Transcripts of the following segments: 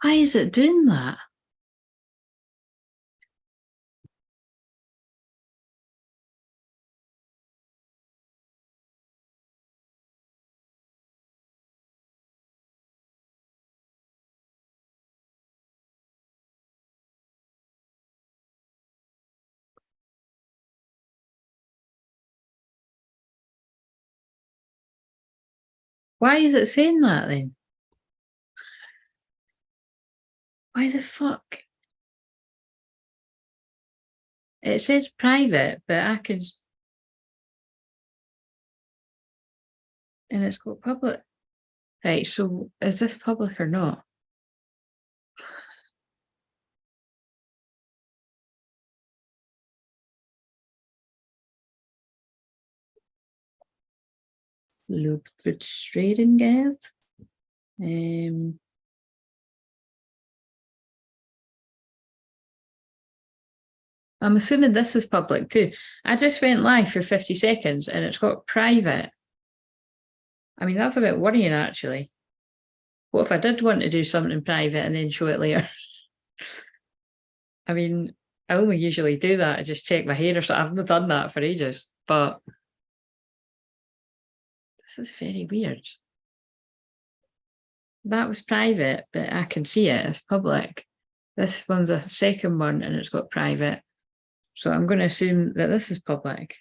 Why is it doing that? Why is it saying that then? Why the fuck? It says private, but I can... And it's got public. Right, so is this public or not? Loop retrogrades. I'm assuming this is public too. I just went live for 50 seconds and it's got private. I mean, that's a bit worrying actually. What if I did want to do something private and then show it later? I mean, I only usually do that. I just check my hair or something. I've not done that for ages, but this is very weird. That was private, but I can see it. It's public. This one's a second one and it's got private. So I'm going to assume that this is public.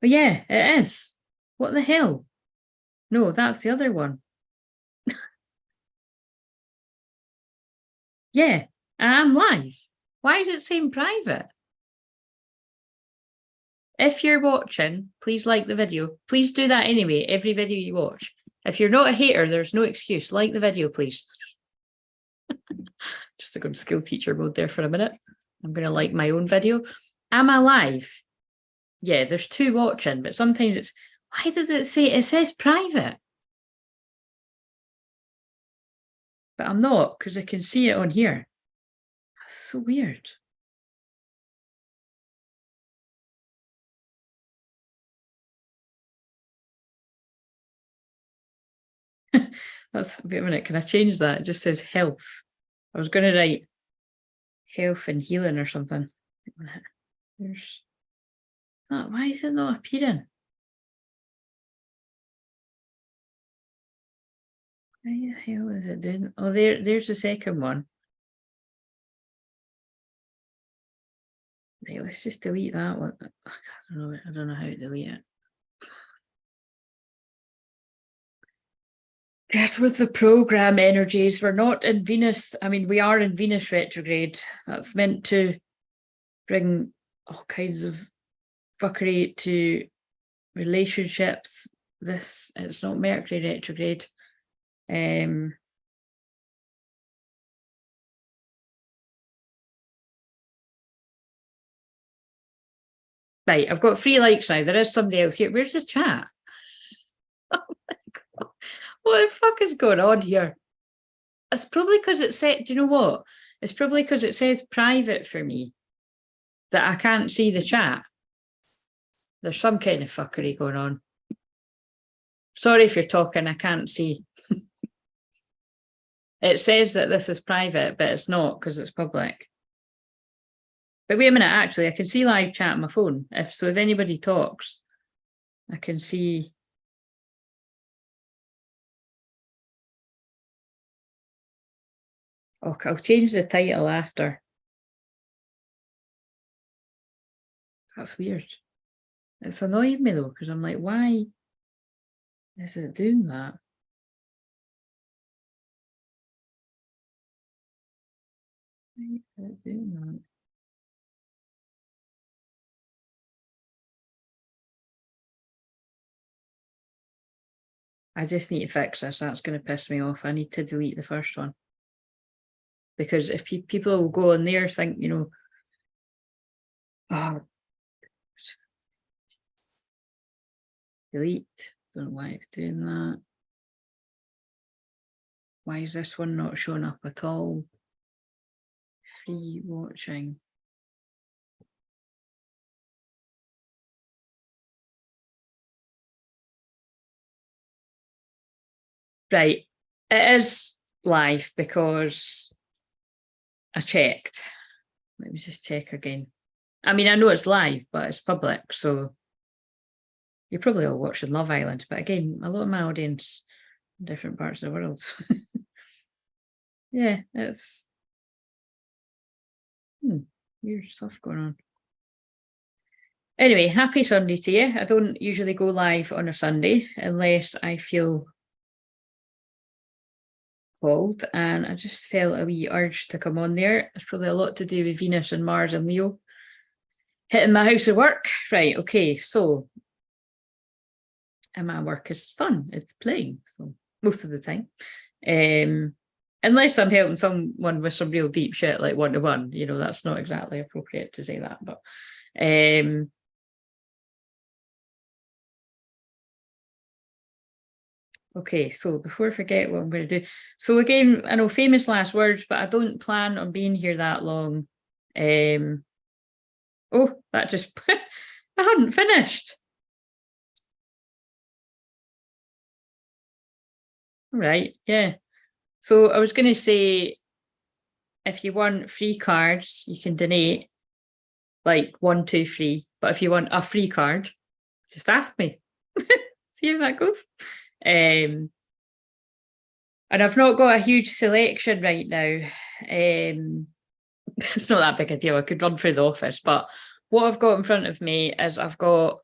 But yeah, it is. What the hell? No, that's the other one. Yeah, I'm live. Why is it saying private? If you're watching, please like the video. Please do that anyway, every video you watch. If you're not a hater, there's no excuse. Like the video, please. Just to go to school teacher mode there for a minute. I'm going to like my own video. Am I live? Yeah, there's two watching, but sometimes it's... Why does it say... It says private. But I'm not, because I can see it on here. That's so weird. That's... Wait a minute, can I change that? It just says health. I was going to write health and healing or something. There's... Oh, why is it not appearing? Why the hell is it doing? Oh, there's the second one. Right, let's just delete that one. I don't know how to delete it. Get with the program energies. We're not in Venus. I mean, we are in Venus retrograde. That's meant to bring all kinds of fuckery to relationships. This, it's not Mercury retrograde. Right, I've got 3 likes now. There is somebody else here. Where's the chat? Oh my God. What the fuck is going on here? It's probably because it said, do you know what? It's probably because it says private for me that I can't see the chat. There's some kind of fuckery going on. Sorry if you're talking, I can't see. It says that this is private, but it's not because it's public. But wait a minute, actually, I can see live chat on my phone. If anybody talks, I can see. Oh, I'll change the title after. That's weird. It's annoying me though, because I'm like, why is it doing that? Why is it doing that? I just need to fix this. That's going to piss me off. I need to delete the first one. Because if people will go on there, think, you know, oh, delete. Don't know why it's doing that. Why is this one not showing up at all? Free watching. Right. It is live because I checked. Let me just check again. I mean, I know it's live, but it's public, so you're probably all watching Love Island. But again, a lot of my audience in different parts of the world. Yeah, it's weird stuff going on. Anyway, happy Sunday to you. I don't usually go live on a Sunday unless I feel called, and I just felt a wee urge to come on there. It's probably a lot to do with Venus and Mars and Leo hitting my house of work. Right, okay, so and my work is fun, it's playing, so most of the time. Unless I'm helping someone with some real deep shit like one-to-one, you know, that's not exactly appropriate to say that, but okay, so before I forget what I'm going to do. So again, I know famous last words, but I don't plan on being here that long. Oh, that just, I hadn't finished. Right, yeah. So I was going to say, if you want free cards, you can donate like 1, 2, 3. But if you want a free card, just ask me. See how that goes. And I've not got a huge selection right now. It's not that big a deal. I could run through the office, but what I've got in front of me is I've got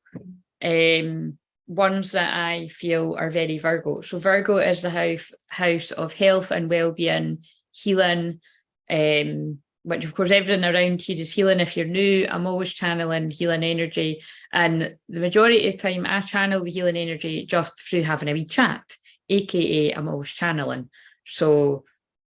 ones that I feel are very Virgo. So Virgo is the house of health and well-being, healing, which of course everything around here is healing. If you're new, I'm always channeling healing energy, and the majority of the time I channel the healing energy just through having a wee chat, aka I'm always channeling. So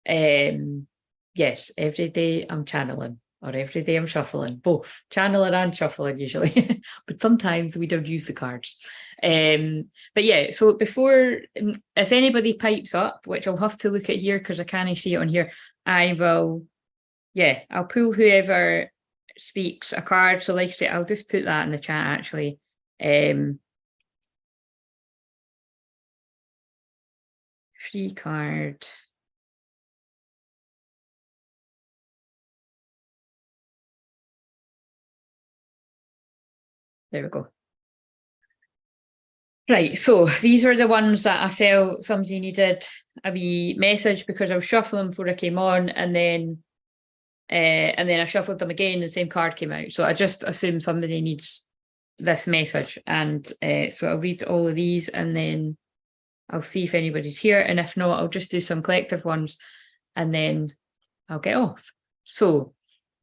yes, every day I'm channeling, or every day I'm shuffling, both channeling and shuffling usually, but sometimes we don't use the cards. But yeah, so before, if anybody pipes up, which I'll have to look at here because I can't see it on here, I will, yeah, I'll pull whoever speaks a card. So like I say, I'll just put that in the chat actually. Free card. There we go. Right, so these are the ones that I felt somebody needed a wee message because I was shuffling before I came on, and then I shuffled them again, and the same card came out. So I just assumed somebody needs this message, and so I'll read all of these, and then I'll see if anybody's here, and if not, I'll just do some collective ones, and then I'll get off. So,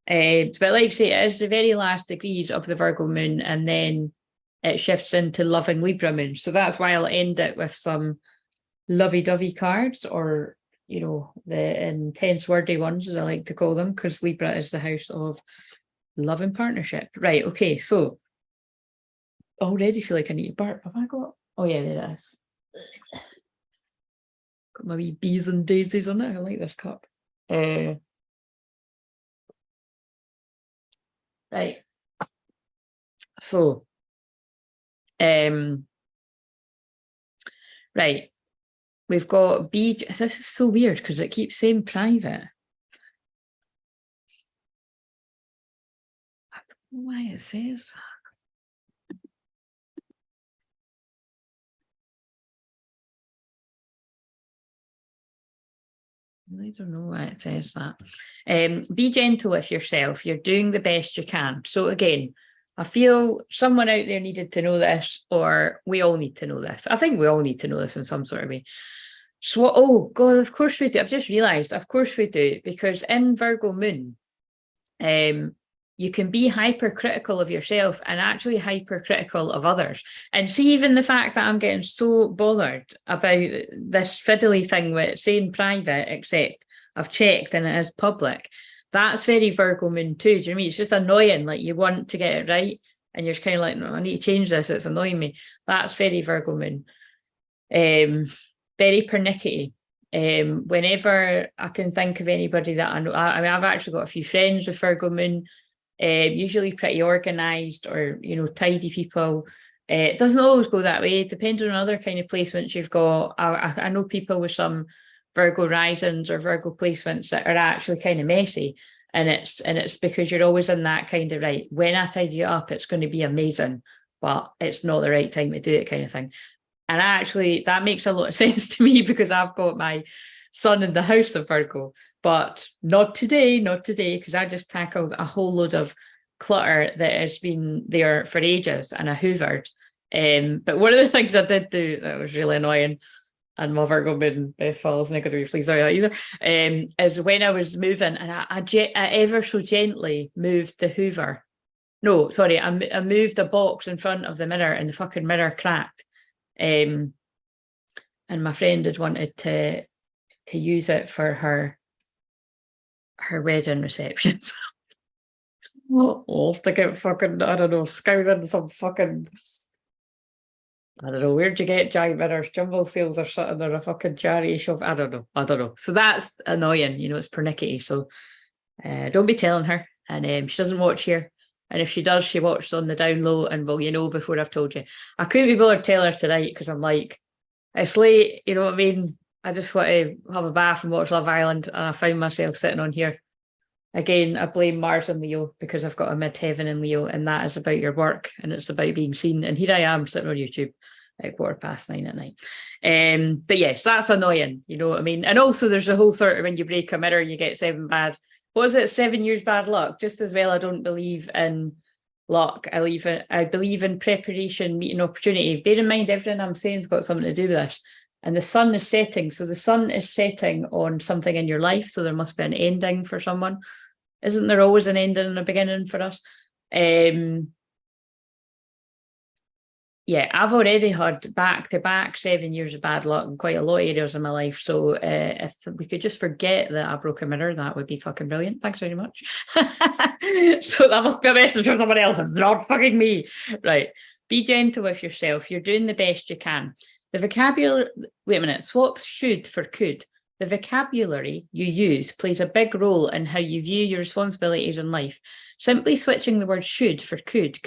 but like I say, it is the very last degrees of the Virgo moon, and then it shifts into loving Libra moon. So that's why I'll end it with some lovey-dovey cards, or, you know, the intense wordy ones, as I like to call them, because Libra is the house of love and partnership. Right, okay, so I already feel like I need to burp. Have I got? Oh yeah, there it is. Got my wee bees and daisies on it. I like this cup. Right. So, right. We've got B. This is so weird because it keeps saying private. I don't know why it says that. I don't know why it says that. Be gentle with yourself. You're doing the best you can. So again, I feel someone out there needed to know this, or we all need to know this. I think we all need to know this in some sort of way. So, oh God, of course we do. I've just realised, of course we do, because in Virgo moon, you can be hypercritical of yourself and actually hypercritical of others. And see, even the fact that I'm getting so bothered about this fiddly thing with saying private, except I've checked and it is public, that's very Virgo moon too. Do you know what I mean? It's just annoying. Like, you want to get it right, and you're kind of like, no, I need to change this. It's annoying me. That's very Virgo moon. Very pernickety. Whenever I can think of anybody that I know, I mean, I've actually got a few friends with Virgo moon, usually pretty organized, or, you know, tidy people. It doesn't always go that way. It depends on other kind of placements you've got. I know people with some Virgo risings or Virgo placements that are actually kind of messy. And it's because you're always in that kind of, right, when I tidy it up, it's going to be amazing, but it's not the right time to do it kind of thing. And actually, that makes a lot of sense to me because I've got my sun in the house of Virgo, but not today, because I just tackled a whole load of clutter that has been there for ages and I hoovered. But one of the things I did do that was really annoying, and my Virgo moon Bethel isn't going to be pleased with that either, is when I was moving and I ever so gently moved the hoover. No, sorry, I moved a box in front of the mirror and the fucking mirror cracked. And my friend had wanted to use it for her wedding reception. I'll have to get fucking, I don't know, scouring some fucking, I don't know, where'd you get giant mirrors? Jumble sales or something, or a fucking charity shop? I don't know. So that's annoying, it's pernickety. So don't be telling her. And she doesn't watch here. And if she does, she watches on the down low and will before I've told you. I couldn't be bothered to tell her tonight because I'm like, it's late, you know what I mean? I just want to have a bath and watch Love Island, and I found myself sitting on here. Again, I blame Mars and Leo because I've got a midheaven in Leo, and that is about your work and it's about being seen. And here I am sitting on YouTube at 9:15 at night. But yes, that's annoying, you know what I mean? And also there's a whole sort of, when you break a mirror, you get 7 years bad luck. Just as well, I don't believe in luck. I believe in preparation, meeting opportunity. Bear in mind, everything I'm saying has got something to do with this. And the sun is setting. So the sun is setting on something in your life. So there must be an ending for someone. Isn't there always an ending and a beginning for us? Yeah, I've already had back-to-back 7 years of bad luck in quite a lot of areas of my life. So if we could just forget that I broke a mirror, that would be fucking brilliant. Thanks very much. So that must be a message from someone else. It's not fucking me. Right. Be gentle with yourself. You're doing the best you can. The vocabulary, wait a minute, swap should for could. The vocabulary you use plays a big role in how you view your responsibilities in life. Simply switching the word should for could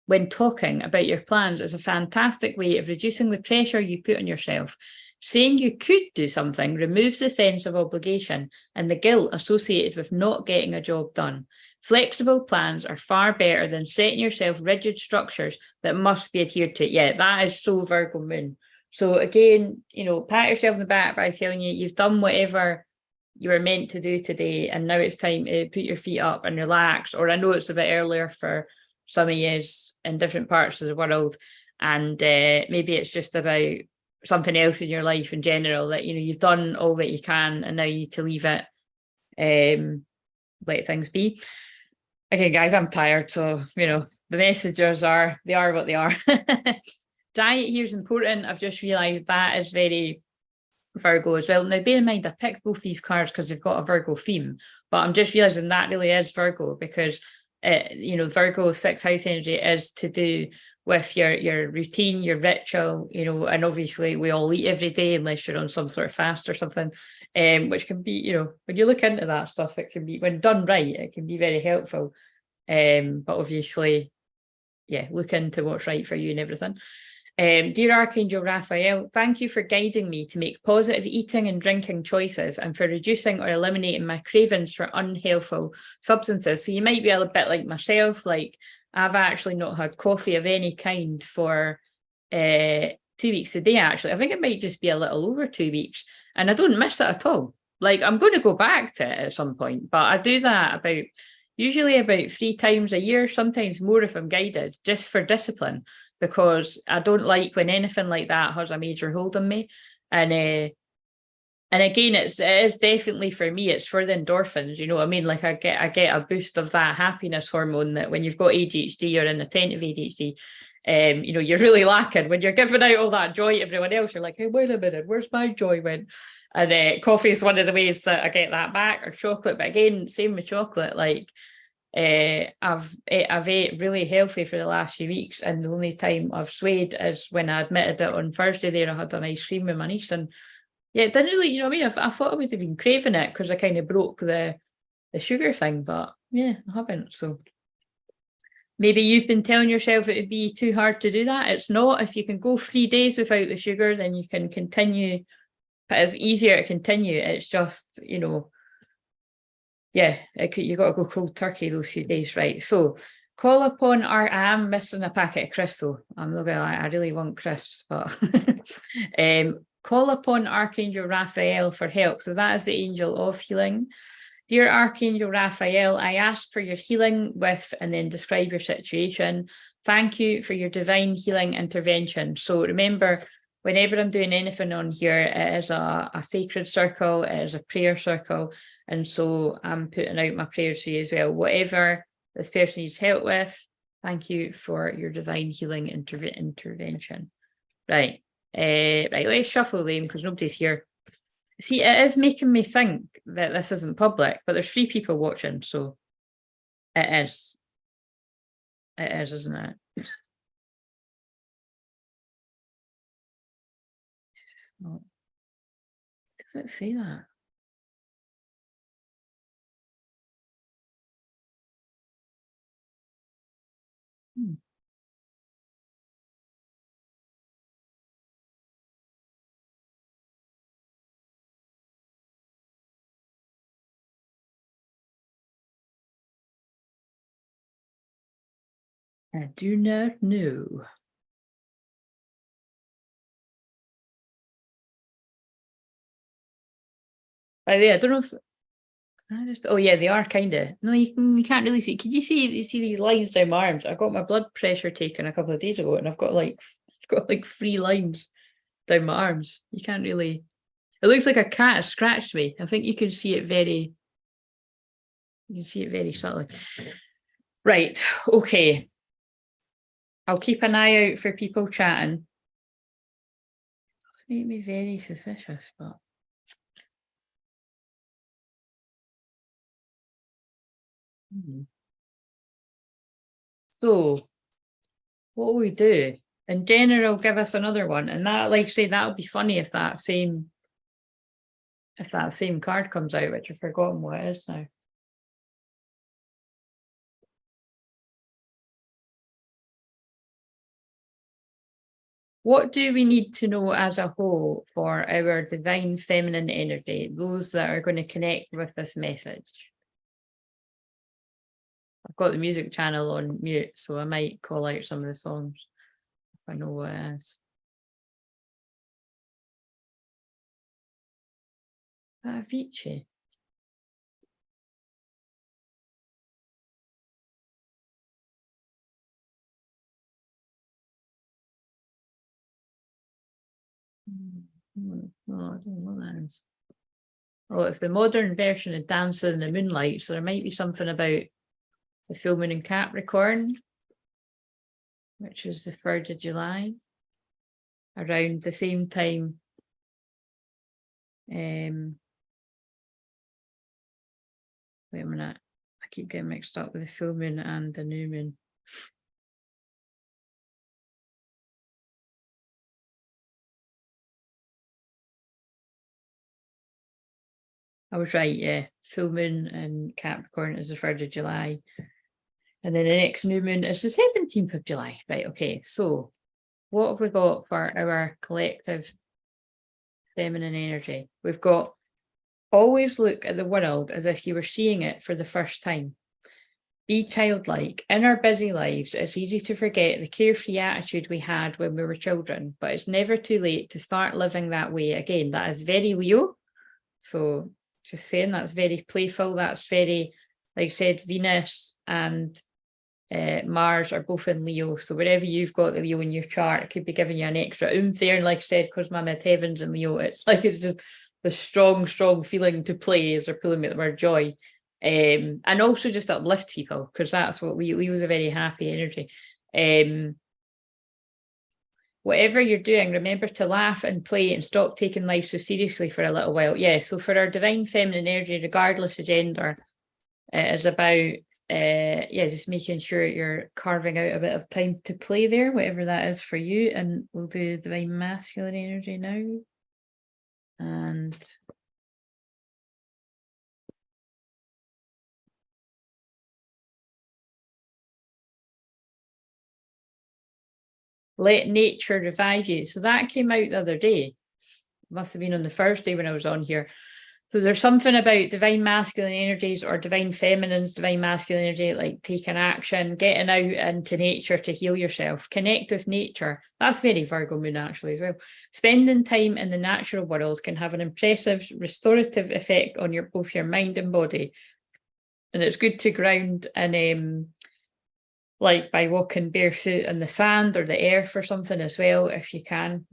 when talking about your plans is a fantastic way of reducing the pressure you put on yourself. Saying you could do something removes the sense of obligation and the guilt associated with not getting a job done. Flexible plans are far better than setting yourself rigid structures that must be adhered to. Yeah, that is so Virgo moon. So again, pat yourself on the back by telling you've done whatever you were meant to do today, and now it's time to put your feet up and relax. Or I know it's a bit earlier for some of you in different parts of the world, and maybe it's just about something else in your life in general that you've done all that you can, and now you need to leave it, let things be. Okay, guys, I'm tired, so the messages are what they are. Diet here is important. I've just realised that is very Virgo as well. Now, bear in mind, I picked both these cards because they've got a Virgo theme, but I'm just realising that really is Virgo because Virgo 6th house energy is to do with your routine, your ritual, and obviously we all eat every day unless you're on some sort of fast or something, which can be, when you look into that stuff, it can be, when done right, it can be very helpful. But obviously, yeah, look into what's right for you and everything. Dear Archangel Raphael, thank you for guiding me to make positive eating and drinking choices and for reducing or eliminating my cravings for unhealthful substances. So you might be a bit like myself, like I've actually not had coffee of any kind for 2 weeks today, actually. I think it might just be a little over 2 weeks, and I don't miss it at all. Like, I'm going to go back to it at some point, but I do that usually about 3 times a year, sometimes more if I'm guided, just for discipline, because I don't like when anything like that has a major hold on me. And again, it is definitely for me, it's for the endorphins, you know what I mean? Like I get a boost of that happiness hormone that when you've got ADHD or an attentive ADHD, you're really lacking. When you're giving out all that joy to everyone else, you're like, hey, wait a minute, where's my joy went? And coffee is one of the ways that I get that back, or chocolate. But again, same with chocolate. Like I've ate really healthy for the last few weeks, and the only time I've swayed is when I admitted it on Thursday. There, I had an ice cream with my niece, and yeah, it didn't really, you know what I mean? I thought I would have been craving it because I kind of broke the sugar thing, but yeah, I haven't. So Maybe you've been telling yourself it would be too hard to do that. It's not. If you can go 3 days without the sugar, then you can continue. But it's easier to continue. It's just, you know, yeah, you got to go cold turkey those few days, right? So call upon our, I am missing a packet of crisps, though. I'm not gonna lie, I really want crisps, but call upon Archangel Raphael for help. So that is the angel of healing. Dear Archangel Raphael, I ask for your healing with, and then describe your situation. Thank you for your divine healing intervention. So remember, whenever I'm doing anything on here, it is a sacred circle, it is a prayer circle. And so I'm putting out my prayers for you as well. Whatever this person needs help with, thank you for your divine healing intervention. Right. Right, let's shuffle them because nobody's here. See, it is making me think that this isn't public, but there's 3 people watching, so it is. It is, isn't it? Does it say that? I do not know. By the way, I don't know if I just, oh yeah, they are kind of. No, you can't really see. Can you see these lines down my arms? I got my blood pressure taken a couple of days ago, and I've got like 3 lines down my arms. You can't really. It looks like a cat scratched me. I think you can see it very. You can see it very subtly. Right. Okay. I'll keep an eye out for people chatting. It's made me very suspicious, but. So, what will we do? In general, give us another one, and that, like I say, that would be funny if that same card comes out, which I've forgotten what it is now. What do we need to know as a whole for our divine feminine energy, those that are going to connect with this message? I've got the music channel on mute, so I might call out some of the songs if I know what it is. Is that Avicii? No, I don't know what that is. Oh, it's the modern version of Dancing in the Moonlight, so there might be something about the full moon in Capricorn, which is the 3rd of July, around the same time. Wait a minute, I keep getting mixed up with the full moon and the new moon. I was right, yeah. Full moon in Capricorn is the 3rd of July. And then the next new moon is the 17th of July. Right, okay. So what have we got for our collective feminine energy? We've got always look at the world as if you were seeing it for the first time. Be childlike. In our busy lives, it's easy to forget the carefree attitude we had when we were children, but it's never too late to start living that way again. That is very Leo. So just saying, that's very playful. That's very, like I said, Venus and Mars are both in Leo. So wherever you've got the Leo in your chart, it could be giving you an extra oomph there. And like I said, because my midheaven's in Leo, it's like it's just the strong feeling to play as they're pulling me the word joy. And also just uplift people, because that's what Leo's a very happy energy. Whatever you're doing, remember to laugh and play and stop taking life so seriously for a little while. Yeah, so for our divine feminine energy, regardless of gender, it is about just making sure you're carving out a bit of time to play there, whatever that is for you. And we'll do divine masculine energy now. And let nature revive you. So that came out the other day. Must have been on the Thursday when I was on here. So there's something about divine masculine energies or divine feminines, divine masculine energy, like taking action, getting out into nature to heal yourself, connect with nature. That's very Virgo moon actually as well. Spending time in the natural world can have an impressive restorative effect on both your mind and body. And it's good to ground and like by walking barefoot in the sand or the earth or something as well, if you can.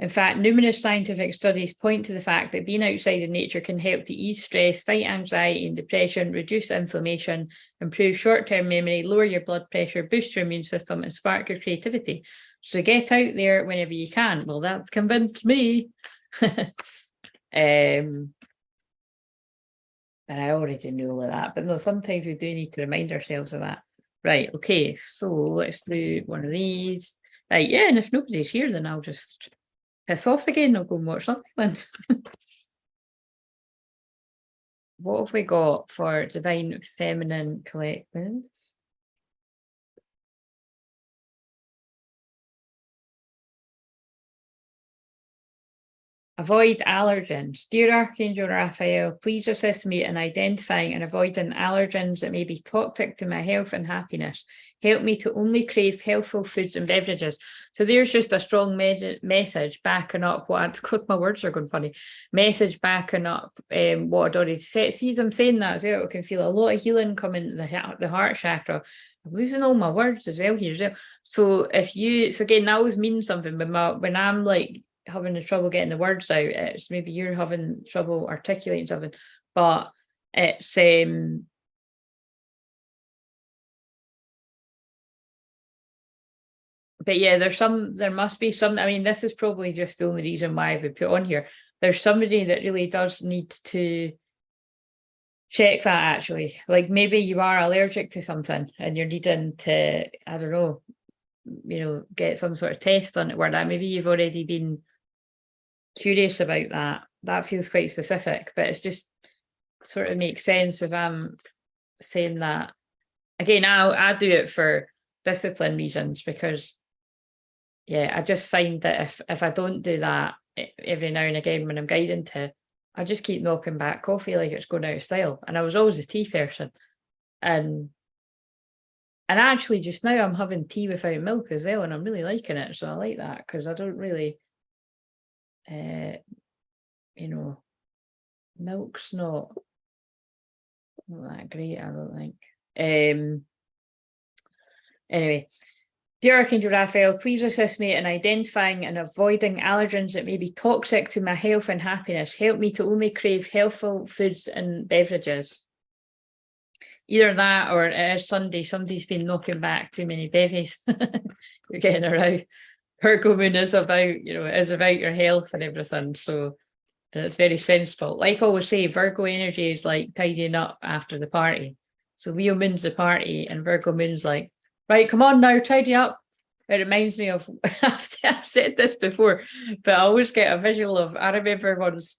In fact, numerous scientific studies point to the fact that being outside in nature can help to ease stress, fight anxiety and depression, reduce inflammation, improve short-term memory, lower your blood pressure, boost your immune system, and spark your creativity. So get out there whenever you can. Well, that's convinced me. And I already know all of that, but no, sometimes we do need to remind ourselves of that. Right, okay, so let's do one of these. Right, yeah, and if nobody's here, then I'll just piss off again. I'll go and watch something. What have we got for divine feminine collectives? Avoid allergens. Dear Archangel Raphael, please assist me in identifying and avoiding allergens that may be toxic to my health and happiness. Help me to only crave healthful foods and beverages. So there's just a strong message backing up what my words are going funny. Message backing up what I'd already said. See, as I'm saying that as well, I can feel a lot of healing coming to the heart chakra. I'm losing all my words as well here as well. So again, that always means something when I'm like having the trouble getting the words out, it's maybe you're having trouble articulating something, but it's but yeah, there must be some, I mean, this is probably just the only reason why I've been put on here. There's somebody that really does need to check that actually. Like maybe you are allergic to something and you're needing to, I don't know, get some sort of test on it where that maybe you've already been curious about that. That feels quite specific, but it's just sort of makes sense if I'm saying that. Again, I do it for discipline reasons because yeah, I just find that if I don't do that every now and again when I'm guiding to, I just keep knocking back coffee like it's going out of style. And I was always a tea person. And actually just now I'm having tea without milk as well, and I'm really liking it. So I like that because I don't really milk's not that great, I don't think. Anyway, dear Archangel Raphael, please assist me in identifying and avoiding allergens that may be toxic to my health and happiness. Help me to only crave healthful foods and beverages. Either that or it is Sunday. Somebody's been knocking back too many bevies. You're getting around. Virgo moon is about, is about your health and everything. So it's very sensible. Like I always say, Virgo energy is like tidying up after the party. So Leo moon's the party and Virgo moon's like, right, come on now, tidy up. It reminds me of, I've said this before, but I always get a visual of, I remember once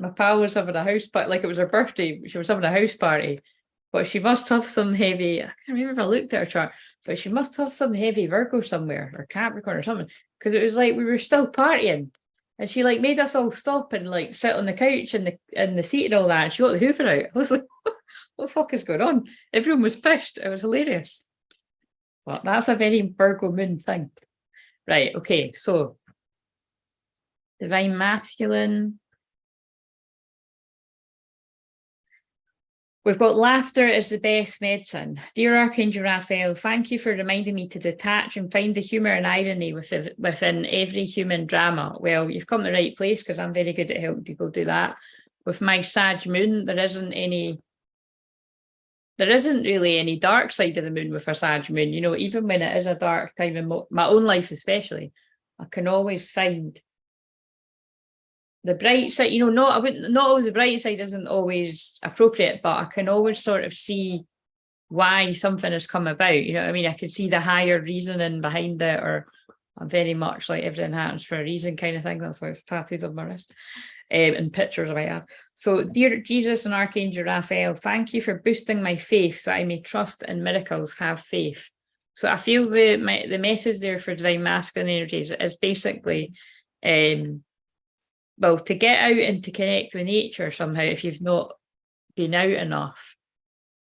my pal was having a house party, like it was her birthday, she was having a house party, but she must have some heavy, I can't remember if I looked at her chart, but she must have some heavy Virgo somewhere, or Capricorn or something, because it was like we were still partying. And she like made us all stop and like sit on the couch and the seat and all that. And she got the hoover out. I was like, what the fuck is going on? Everyone was pissed. It was hilarious. Well, that's a very Virgo moon thing. Right, okay, so divine masculine. We've got laughter is the best medicine. Dear Archangel Raphael, thank you for reminding me to detach and find the humour and irony within every human drama. Well, you've come to the right place because I'm very good at helping people do that. With my Sag moon, there isn't really any dark side of the moon with a Sag moon. Even when it is a dark time in my own life especially, I can always find the bright side, not always the bright side isn't always appropriate, but I can always sort of see why something has come about. I can see the higher reasoning behind it, or I'm very much like everything happens for a reason kind of thing. That's why it's tattooed on my wrist. And pictures I might have. So, dear Jesus and Archangel Raphael, thank you for boosting my faith so I may trust in miracles, have faith. So I feel the message there for divine masculine energies is basically, well, to get out and to connect with nature somehow, if you've not been out enough,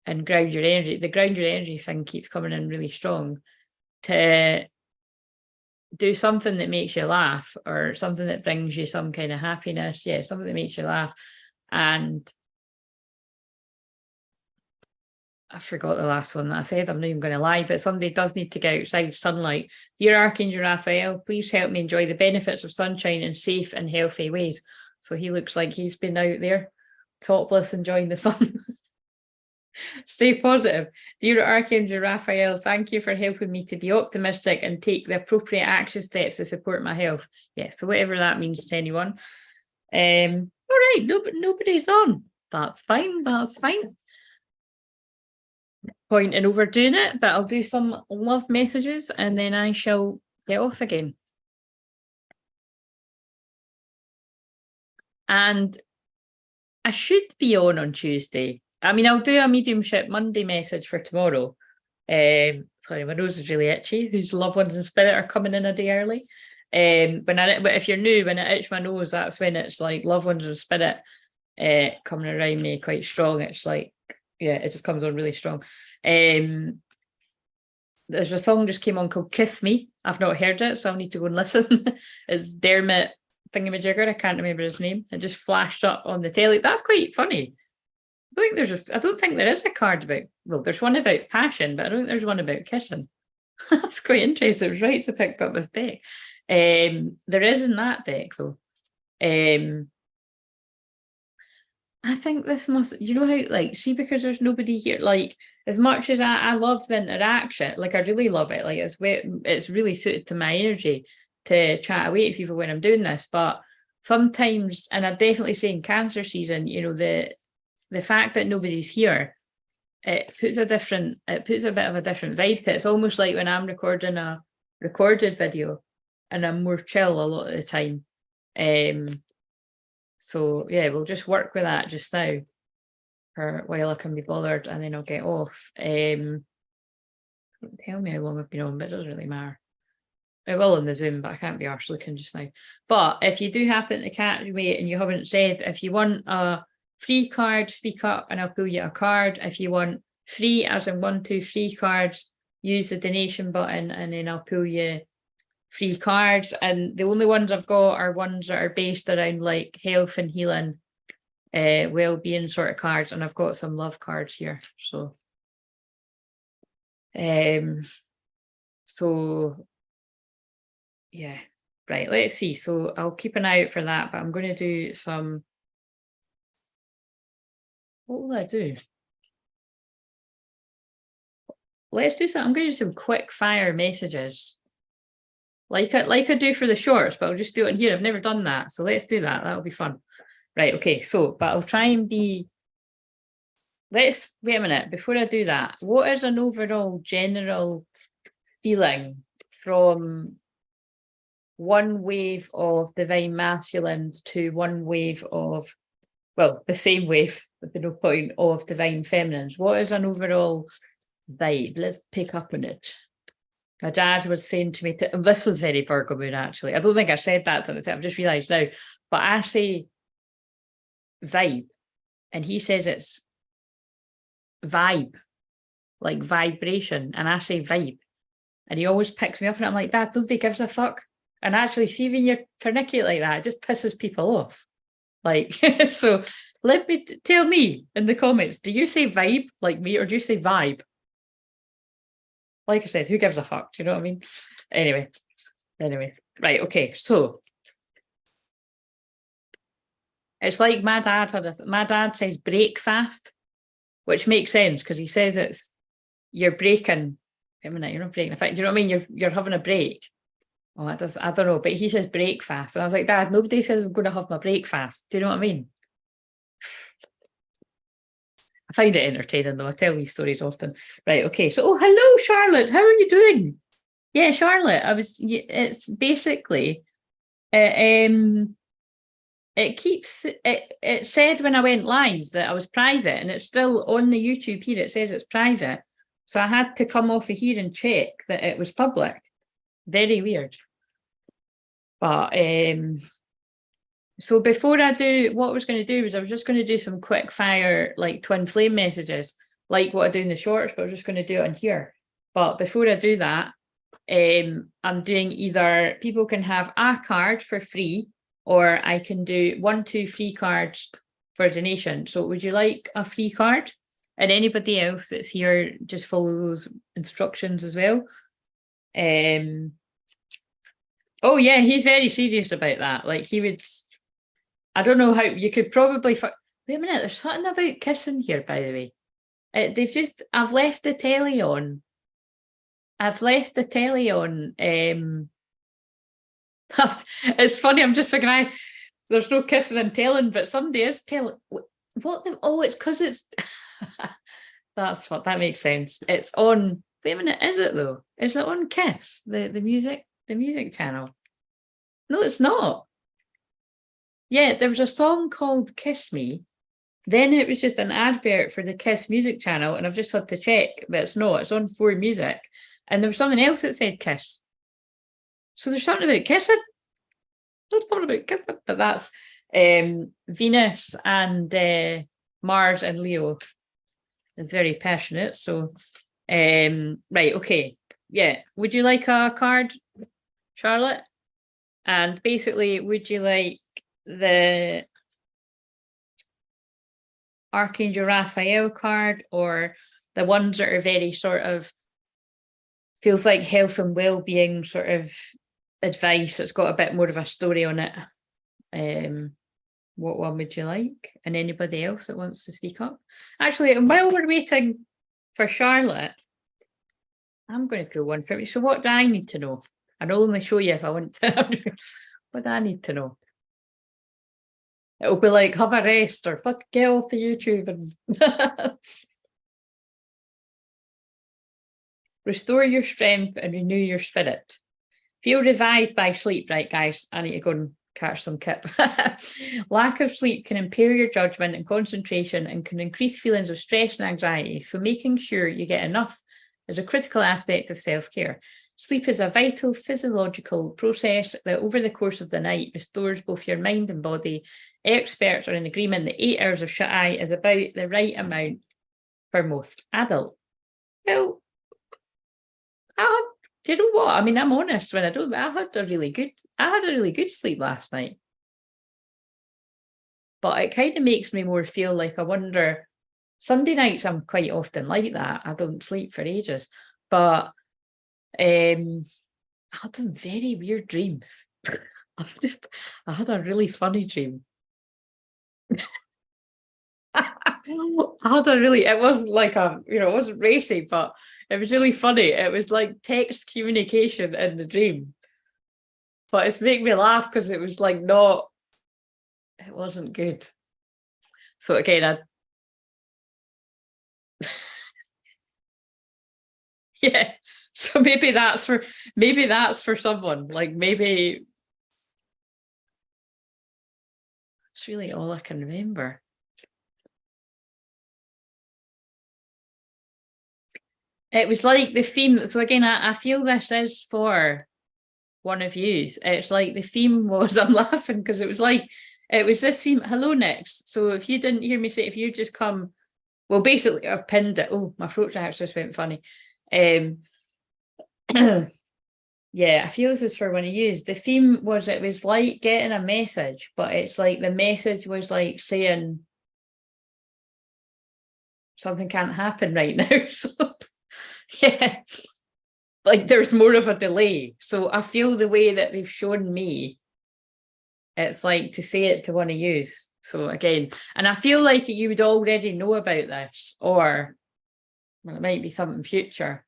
and ground your energy. The ground your energy thing keeps coming in really strong. To do something that makes you laugh, or something that brings you some kind of happiness. Yeah, something that makes you laugh. And I forgot the last one that I said. I'm not even going to lie, but somebody does need to get outside sunlight. Dear Archangel Raphael, please help me enjoy the benefits of sunshine in safe and healthy ways. So he looks like he's been out there topless enjoying the sun. Stay positive. Dear Archangel Raphael, thank you for helping me to be optimistic and take the appropriate action steps to support my health. Yeah, so whatever that means to anyone. All right, nobody's on. That's fine, that's fine. Point in overdoing it, but I'll do some love messages and then I shall get off again. And I should be on Tuesday. I mean, I'll do a mediumship Monday message for tomorrow. Sorry, my nose is really itchy. Whose loved ones in spirit are coming in a day early. But if you're new, when I itch my nose, that's when it's like loved ones in spirit coming around me quite strong. It's like, yeah, it just comes on really strong. There's a song just came on called Kiss Me. I've not heard it, so I'll need to go and listen. It's Dermot Thingamajigger. I can't remember his name. It just flashed up on the telly. That's quite funny. I don't think there is a card about, well, there's one about passion, but I don't think there's one about kissing. That's quite interesting. It was right to pick up this deck. There is in that deck though. I think this must, you know how, like, see, because there's nobody here, like, as much as I love the interaction, like, I really love it. Like, it's really suited to my energy to chat away to people when I'm doing this. But sometimes, and I definitely say in Cancer season, you know, the fact that nobody's here, it puts a bit of a different vibe to it. It's almost like when I'm recording a recorded video and I'm more chill a lot of the time. So yeah, we'll just work with that just now for a while I can be bothered, and then I'll get off. Don't tell me how long I've been on, but it doesn't really matter. I will on the Zoom, but I can't be arsed looking just now. But if you do happen to catch me and you haven't said, if you want a free card, speak up and I'll pull you a card. If you want free, as in 1, 2, 3 cards, use the donation button and then I'll pull you free cards. And the only ones I've got are ones that are based around like health and healing, well-being sort of cards. And I've got some love cards here. So yeah, right, let's see. So I'll keep an eye out for that, but I'm going to do some, what will I do? Let's do some, I'm going to do some quick fire messages. Like I do for the shorts, but I'll just do it in here. I've never done that. So let's do that. That'll be fun. Right, okay. So, but I'll try and be, wait a minute. Before I do that, what is an overall general feeling from one wave of divine masculine to one wave of, well, the same wave, with no point, of divine feminines? What is an overall vibe? Let's pick up on it. My dad was saying to me, and this was very Virgo moon actually. I don't think I said that, I've just realised now, but I say vibe, and he says it's vibe, like vibration, and I say vibe. And he always picks me up and I'm like, Dad, nobody gives a fuck. And actually, see, when you're pernickety like that, it just pisses people off. Like, so tell me in the comments, do you say vibe like me or do you say vibe? Like I said, who gives a fuck? Do you know what I mean? Anyway, right, okay. So it's like my dad says break fast, which makes sense because he says you're breaking. Wait a minute, you're not breaking a fight. Do you know what I mean? You're having a break. Oh, I don't know, but he says break fast. And I was like, Dad, nobody says I'm going to have my break fast. Do you know what I mean? I find it entertaining though. I tell these stories often. Right, okay. So, oh, hello, Charlotte. How are you doing? Yeah, Charlotte. It's basically, it said when I went live that I was private, and it's still on the YouTube here. It says it's private. So I had to come off of here and check that it was public. Very weird. But so before I do, what I was going to do was I was just going to do some quick fire, like twin flame messages, like what I do in the shorts, but I was just going to do it on here. But before I do that, I'm doing either people can have a card for free, or I can do 1, 2 free cards for a donation. So would you like a free card? And anybody else that's here, just follow those instructions as well. Oh yeah, he's very serious about that. Like he would, I don't know how you could probably, wait a minute, there's something about kissing here, by the way. I've left the telly on. It's funny, I'm just figuring there's no kissing and telling, but somebody is telling. What the, oh, it's because it's, that makes sense. It's on, wait a minute, is it though? Is it on Kiss, the music channel? No, it's not. Yeah, there was a song called Kiss Me. Then it was just an advert for the Kiss music channel, and I've just had to check, but it's not. It's on 4 Music. And there was something else that said Kiss. So there's something about kissing. There's something about kissing, but that's Venus and Mars and Leo is very passionate. So, right, okay. Yeah. Would you like a card, Charlotte? And basically, would you like the Archangel Raphael card, or the ones that are very sort of feels like health and well-being sort of advice? It's got a bit more of a story on it. What one would you like? And anybody else that wants to speak up? Actually, while we're waiting for Charlotte, I'm going to throw one for you. So what do I need to know? I'll only show you if I want to. What do I need to know? It'll be like, have a rest, or fuck, get off the YouTube and restore your strength and renew your spirit. Feel revived by sleep, right, guys? I need to go and catch some kip. Lack of sleep can impair your judgment and concentration and can increase feelings of stress and anxiety. So making sure you get enough is a critical aspect of self-care. Sleep is a vital physiological process that over the course of the night restores both your mind and body. Experts are in agreement that 8 hours of shut-eye is about the right amount for most adults. Well, do you know what? I mean, I'm honest when I don't, I had a really good sleep last night. But it kind of makes me more feel like, I wonder, Sunday nights I'm quite often like that. I don't sleep for ages. But I had some very weird dreams. I had a really funny dream. It wasn't like it wasn't racy, but it was really funny. It was like text communication in the dream. But it's making me laugh because it was like it wasn't good. So again, yeah. So maybe that's for someone. Like maybe it's really all I can remember. It was like the theme. So again, I feel this is for one of you. It's like the theme was, I'm laughing because it was this theme, hello next. So if you didn't hear me say, if you just come, well, basically I've pinned it. Oh, my throat actually just went funny. Yeah, I feel this is for one of you. The theme was, it was like getting a message, but it's like the message was like saying something can't happen right now. So yeah, like there's more of a delay. So I feel the way that they've shown me, it's like to say it to one of you. So again, and I feel like you would already know about this, or well, it might be something future.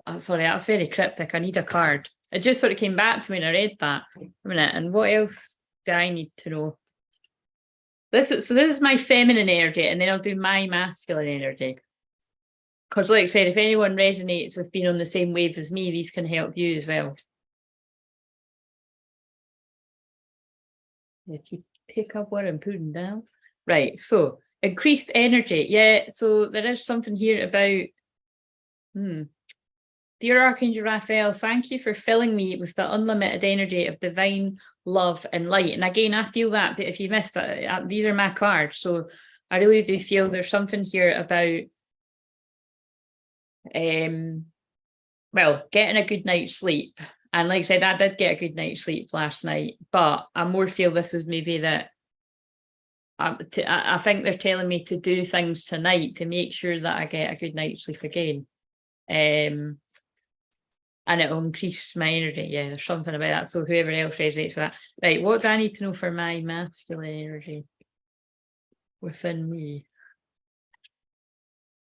Oh, sorry, that's very cryptic. I need a card. It just sort of came back to me and I read that. A minute, and what else do I need to know? This is my feminine energy, and then I'll do my masculine energy. Because like I said, if anyone resonates with being on the same wave as me, these can help you as well. If you pick up what I'm putting down. Right, so increased energy. Yeah, so there is something here about Dear Archangel Raphael, thank you for filling me with the unlimited energy of divine love and light. And again, I feel that if you missed it, these are my cards. So I really do feel there's something here about, well, getting a good night's sleep. And like I said, I did get a good night's sleep last night, but I more feel this is maybe that I think they're telling me to do things tonight to make sure that I get a good night's sleep again. And it'll increase my energy. Yeah, there's something about that. So whoever else resonates with that. Right, what do I need to know for my masculine energy within me?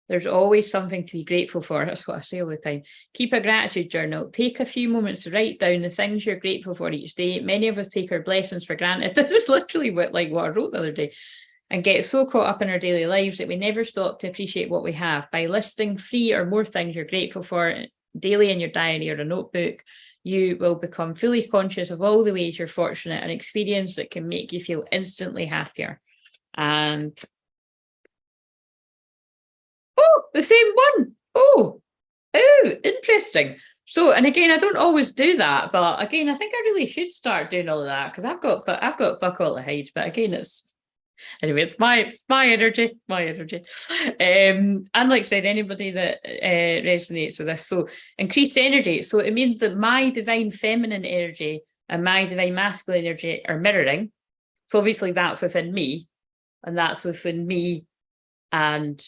There's always something to be grateful for. That's what I say all the time. Keep a gratitude journal. Take a few moments to write down the things you're grateful for each day. Many of us take our blessings for granted. This is literally what I wrote the other day. And get so caught up in our daily lives that we never stop to appreciate what we have. By listing 3 or more things you're grateful for daily in your diary or a notebook, you will become fully conscious of all the ways you're fortunate and experience that can make you feel instantly happier. And oh, the same one. Oh, interesting. So, and again, I don't always do that, but again, I think I really should start doing all of that because I've got fuck all to hide. But again, anyway, it's my energy. And like I said, anybody that resonates with this, so increased energy. So it means that my divine feminine energy and my divine masculine energy are mirroring. So obviously that's within me, and that's within me and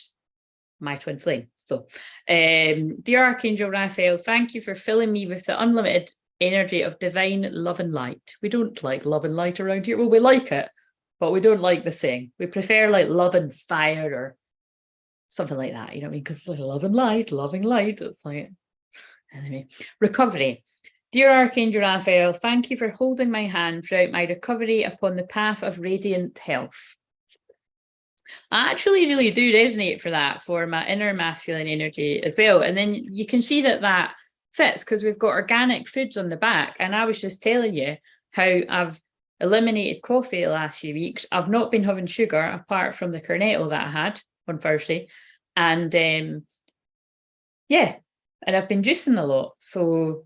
my twin flame. So, dear Archangel Raphael, thank you for filling me with the unlimited energy of divine love and light. We don't like love and light around here. Well, we like it, but we don't like the thing. We prefer like love and fire or something like that. You know what I mean? Because it's like love and light, loving light. It's like, anyway. Recovery. Dear Archangel Raphael, thank you for holding my hand throughout my recovery upon the path of radiant health. I actually really do resonate for my inner masculine energy as well. And then you can see that fits because we've got organic foods on the back. And I was just telling you how I've eliminated coffee the last few weeks. I've not been having sugar apart from the cornetto that I had on Thursday. And yeah, and I've been juicing a lot. So,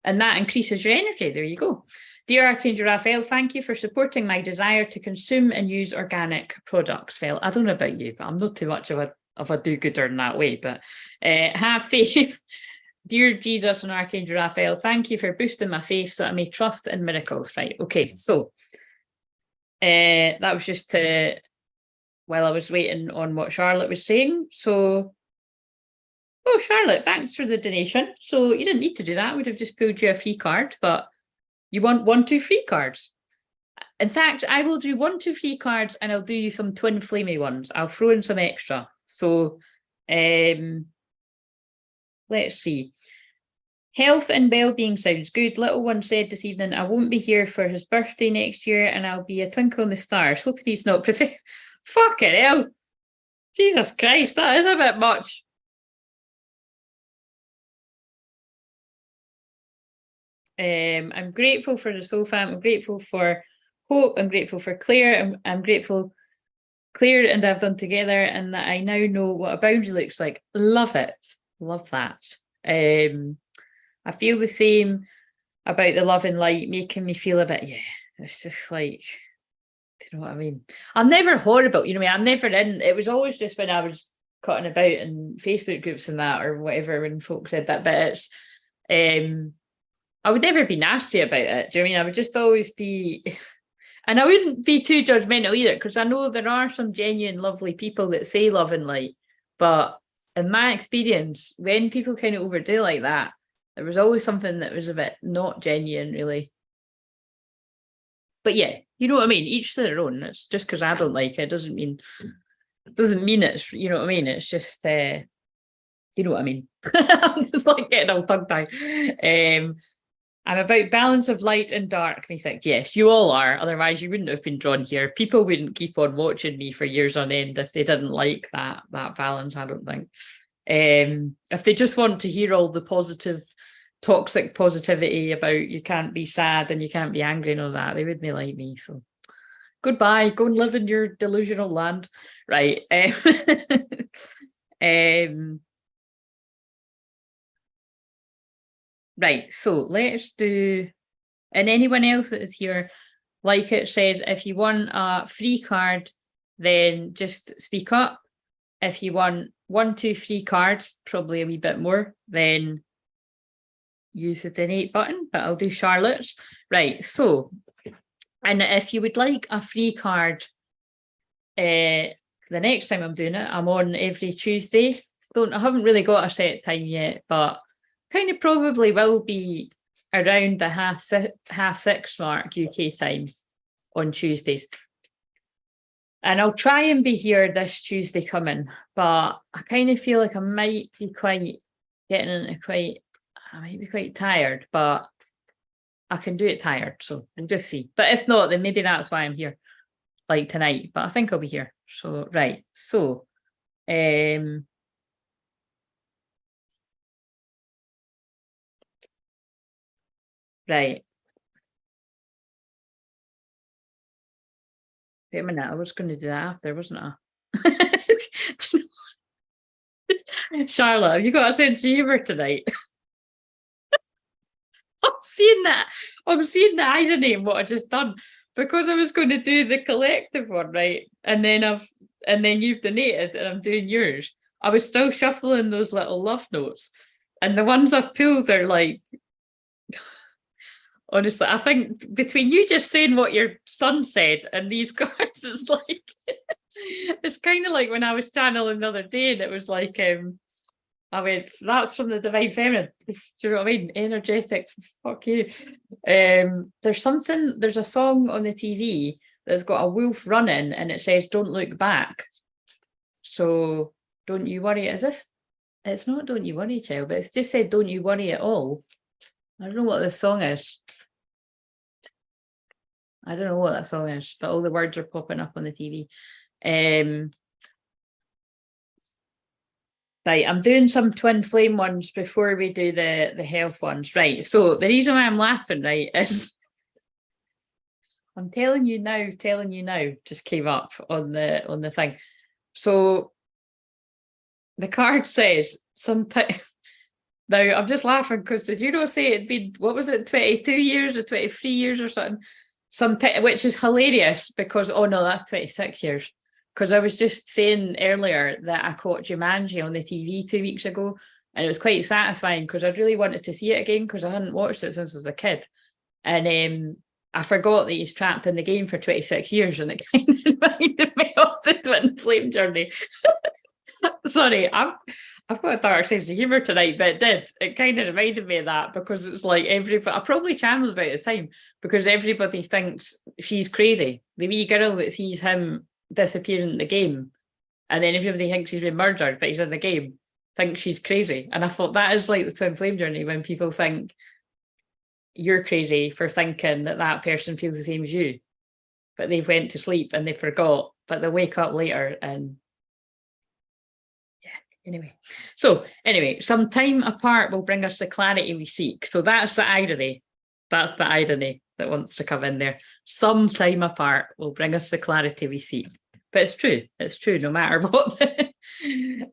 and that increases your energy. There you go. Dear Archangel Raphael, thank you for supporting my desire to consume and use organic products. Well, I don't know about you, but I'm not too much of a do-gooder in that way, but have faith. Dear Jesus and Archangel Raphael, thank you for boosting my faith so I may trust in miracles. Right, okay, so that was just while I was waiting on what Charlotte was saying. So, oh, Charlotte, thanks for the donation. So you didn't need to do that. We'd have just pulled you a free card, but you want 1, 2 free cards. In fact, I will do 1, 2 free cards and I'll do you some twin flamey ones. I'll throw in some extra. So let's see. Health and well-being sounds good. Little one said this evening, I won't be here for his birthday next year and I'll be a twinkle in the stars. Hoping he's not prepared. Fucking hell. Jesus Christ, that is a bit much. I'm grateful for the soul fam. I'm grateful for Hope. I'm grateful for Claire. I'm grateful Claire and I've done together and that I now know what a boundary looks like. Love it. Love that. I feel the same about the love and light making me feel a bit, yeah, it's just like, you know what I mean? I'm never horrible, you know what I mean? I'm never in, it was always just when I was cutting about in Facebook groups and that or whatever when folks said that, but it's, I would never be nasty about it. Do you know what I mean? I would just always be, and I wouldn't be too judgmental either, because I know there are some genuine, lovely people that say love and light. But in my experience, when people kind of overdo like that, there was always something that was a bit not genuine, really. But yeah, you know what I mean? Each to their own. It's just because I don't like it doesn't mean it's, you know what I mean? It's just, you know what I mean? I'm just like getting all tongue-tied. I'm about balance of light and dark. And you think, yes, you all are. Otherwise, you wouldn't have been drawn here. People wouldn't keep on watching me for years on end if they didn't like that balance, I don't think. If they just want to hear all the positive, toxic positivity about you can't be sad and you can't be angry and all that, they wouldn't like me. So goodbye. Go and live in your delusional land. Right. Right, so let's do, and anyone else that is here, like it says, if you want a free card, then just speak up. If you want 1, 2, 3 cards, probably a wee bit more, then use the donate button, but I'll do Charlotte's. Right, so, and if you would like a free card, the next time I'm doing it, I'm on every Tuesday. I haven't really got a set time yet, but kind of probably will be around the half six mark UK time on Tuesdays. And I'll try and be here this Tuesday coming, but I kind of feel like I might be I might be quite tired, but I can do it tired, so we'll just see. But if not, then maybe that's why I'm here, like tonight, but I think I'll be here. So, right, so, right. Wait a minute, I was going to do that after, wasn't I? Charlotte, have you got a sense of humour tonight? I'm seeing the irony in what I just done, because I was going to do the collective one, right? And then you've donated and I'm doing yours. I was still shuffling those little love notes. And the ones I've pulled are like, honestly, I think between you just saying what your son said and these cards, it's like, it's kind of like when I was channeling the other day and it was like, I went, that's from the Divine Feminine. Do you know what I mean? Energetic, fuck you. There's a song on the TV that's got a wolf running and it says, don't look back. So don't you worry. It's not don't you worry, child, but it's just said, don't you worry at all. I don't know what this song is. I don't know what that song is, but all the words are popping up on the TV. Right, I'm doing some twin flame ones before we do the health ones. Right, so the reason why I'm laughing, right, is I'm telling you now, just came up on the thing. So the card says sometime. Now I'm just laughing because did you not say it'd been, what was it, 22 years or 23 years or something? Which is hilarious because, oh no, that's 26 years. Because I was just saying earlier that I caught Jumanji on the TV 2 weeks ago, and it was quite satisfying because I really wanted to see it again because I hadn't watched it since I was a kid. And I forgot that he's trapped in the game for 26 years, and it kind of reminded me of the twin flame journey. Sorry, I've got a dark sense of humour tonight, but it kind of reminded me of that because it's like everybody, I probably channeled about the time because everybody thinks she's crazy. The wee girl that sees him disappearing in the game and then everybody thinks he's been murdered but he's in the game thinks she's crazy. And I thought that is like the twin flame journey, when people think you're crazy for thinking that person feels the same as you, but they've went to sleep and they forgot, but they'll wake up later and anyway, some time apart will bring us the clarity we seek. So that's the irony that wants to come in there. Some time apart will bring us the clarity we seek. But it's true no matter what.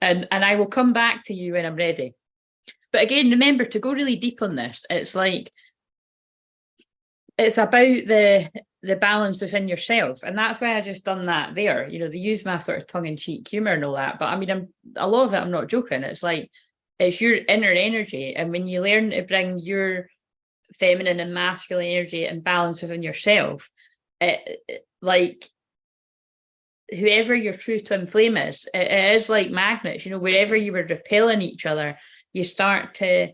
and I will come back to you when I'm ready. But again, remember to go really deep on this. It's like, it's about the balance within yourself, and that's why I just done that there. You know, they use my sort of tongue-in-cheek humor and all that, but I mean, a lot of it I'm not joking. It's like, it's your inner energy, and when you learn to bring your feminine and masculine energy and balance within yourself, like whoever your true twin flame is, it is like magnets. You know, wherever you were repelling each other, you start to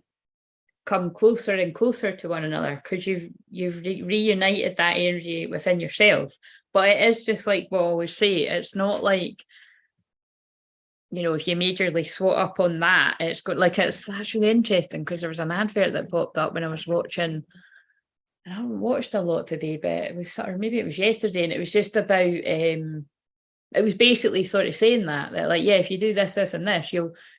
come closer and closer to one another because you've reunited that energy within yourself. But it is just like what I always say, it's not like, you know, if you majorly swat up on that, it's got like, that's really interesting because there was an advert that popped up when I was watching, and I haven't watched a lot today, but it was sort of, maybe it was yesterday, and it was just about it was basically sort of saying that like, yeah, if you do this and this,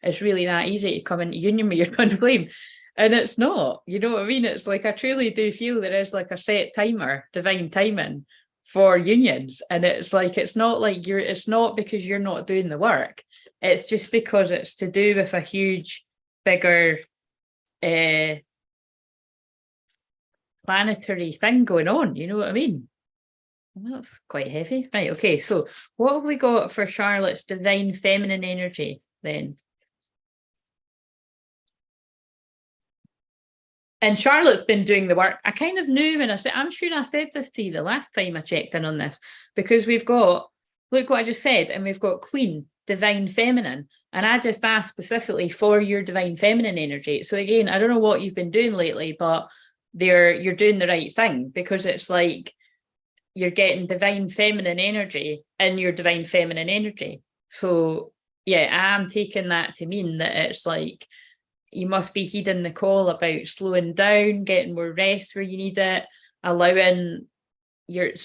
it's really that easy to come into union with your twin flame. And it's not, you know what I mean? It's like, I truly do feel there is like a set timer, divine timing for unions. And it's like, it's not like it's not because you're not doing the work. It's just because it's to do with a huge, bigger planetary thing going on, you know what I mean? Well, that's quite heavy. Right, okay, so what have we got for Charlotte's divine feminine energy then? And Charlotte's been doing the work. I kind of knew when I said, I'm sure I said this to you the last time I checked in on this, because we've got, look what I just said, and we've got Queen, divine feminine. And I just asked specifically for your divine feminine energy. So again, I don't know what you've been doing lately, but you're doing the right thing, because it's like you're getting divine feminine energy in your divine feminine energy. So yeah, I'm taking that to mean that it's like, you must be heeding the call about slowing down, getting more rest where you need it, allowing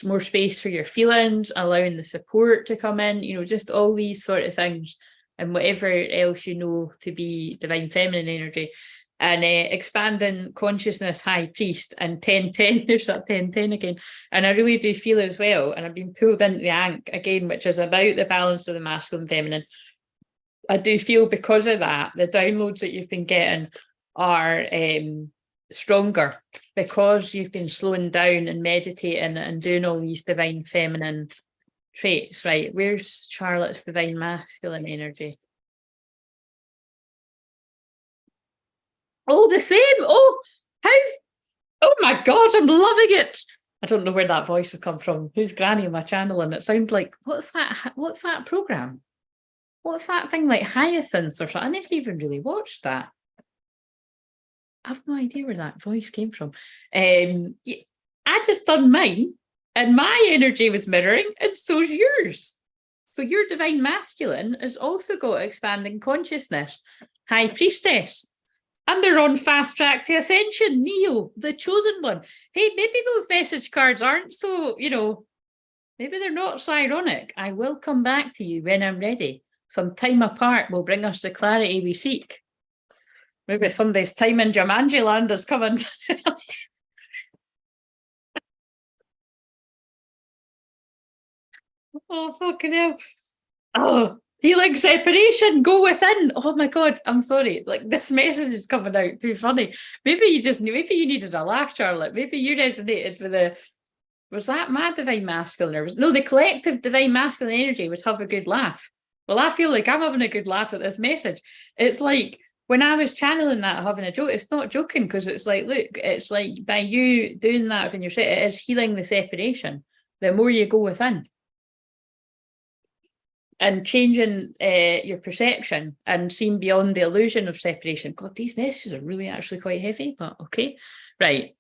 more space for your feelings, allowing the support to come in, you know, just all these sort of things, and whatever else you know to be divine feminine energy. And expanding consciousness, high priest, and 1010, there's that 1010 again. And I really do feel as well, and I've been pulled into the Ankh again, which is about the balance of the masculine and feminine. I do feel because of that, the downloads that you've been getting are stronger, because you've been slowing down and meditating and doing all these divine feminine traits. Right, where's Charlotte's divine masculine energy? Oh, the same. Oh, how? Oh my God, I'm loving it. I don't know where that voice has come from. Who's Granny on my channel? And it sounds like, what's that? What's that program? What's that thing like Hyacinths or something? I never even really watched that. I've no idea where that voice came from. I just done mine, and my energy was mirroring, and so's yours. So your divine masculine has also got expanding consciousness, high priestess, and they're on fast track to ascension, Neo, the chosen one. Hey, maybe those message cards aren't so, you know, maybe they're not so ironic. I will come back to you when I'm ready. Some time apart will bring us the clarity we seek. Maybe somebody's time in Jumanji land is coming. Oh, fucking hell. Oh, healing separation, go within. Oh my God, I'm sorry. Like, this message is coming out too funny. Maybe you needed a laugh, Charlotte. Maybe you resonated with was that my divine masculine, or no, the collective divine masculine energy would have a good laugh. Well, I feel like I'm having a good laugh at this message. It's like when I was channeling that, having a joke, it's not joking, because it's like, look, it's like by you doing that when you're saying it is healing the separation. The more you go within and changing your perception and seeing beyond the illusion of separation. God, these messages are really actually quite heavy, but okay. Right.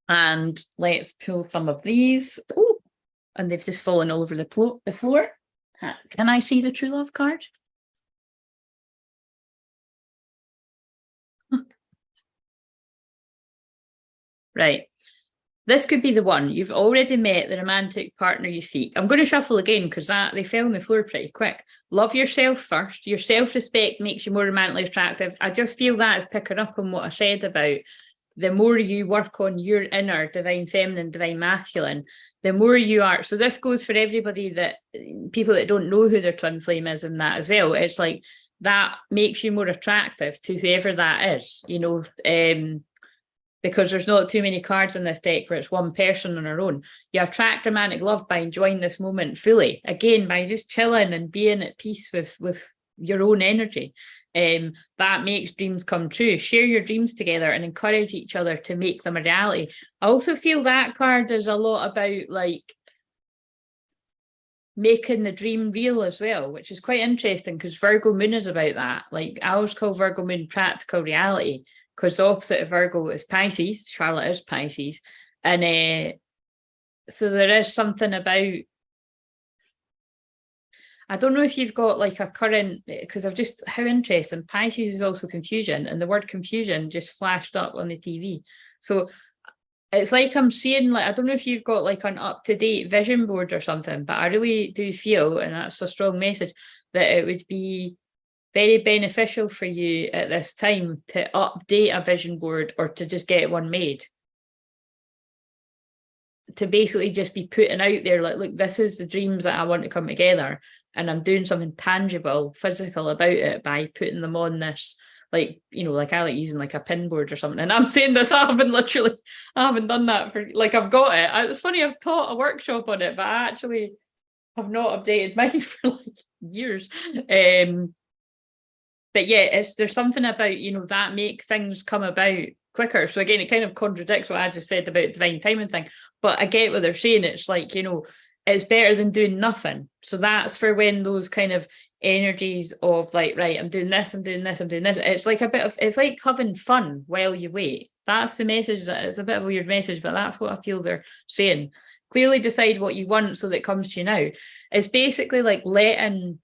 And let's pull some of these. Oh, and they've just fallen all over the floor. Can I see the true love card? Right. This could be the one. You've already met the romantic partner you seek. I'm going to shuffle again because they fell on the floor pretty quick. Love yourself first. Your self-respect makes you more romantically attractive. I just feel that is picking up on what I said about the more you work on your inner divine feminine, divine masculine, the more you are. So this goes for everybody, that people that don't know who their twin flame is, and that as well. It's like that makes you more attractive to whoever that is, you know, because there's not too many cards in this deck where it's one person on her own. You attract romantic love by enjoying this moment fully. Again, by just chilling and being at peace with your own energy. That makes dreams come true. Share your dreams together and encourage each other to make them a reality. I also feel that card is a lot about like making the dream real as well, which is quite interesting because Virgo moon is about that. Like, I always call Virgo moon practical reality, because the opposite of Virgo is Pisces. Charlotte is Pisces. And so there is something about, I don't know if you've got like a current, because I've just, how interesting, Pisces is also confusion, and the word confusion just flashed up on the TV. So it's like I'm seeing, like, I don't know if you've got like an up-to-date vision board or something, but I really do feel, and that's a strong message, that it would be very beneficial for you at this time to update a vision board, or to just get one made. To basically just be putting out there, like, look, this is the dreams that I want to come together, and I'm doing something tangible, physical about it by putting them on this like, you know, like I like using like a pin board or something. And I'm saying this, I haven't done that for, like, I've got it. It's funny, I've taught a workshop on it, but I actually have not updated mine for like years. But yeah, there's something about, you know, that make things come about quicker. So again, it kind of contradicts what I just said about divine timing thing, but I get what they're saying. It's like, you know, it's better than doing nothing. So that's for when those kind of energies of like, right, I'm doing this, I'm doing this, I'm doing this. It's like it's like having fun while you wait. That's the message. That it's a bit of a weird message, but that's what I feel they're saying. Clearly decide what you want so that it comes to you now. It's basically like letting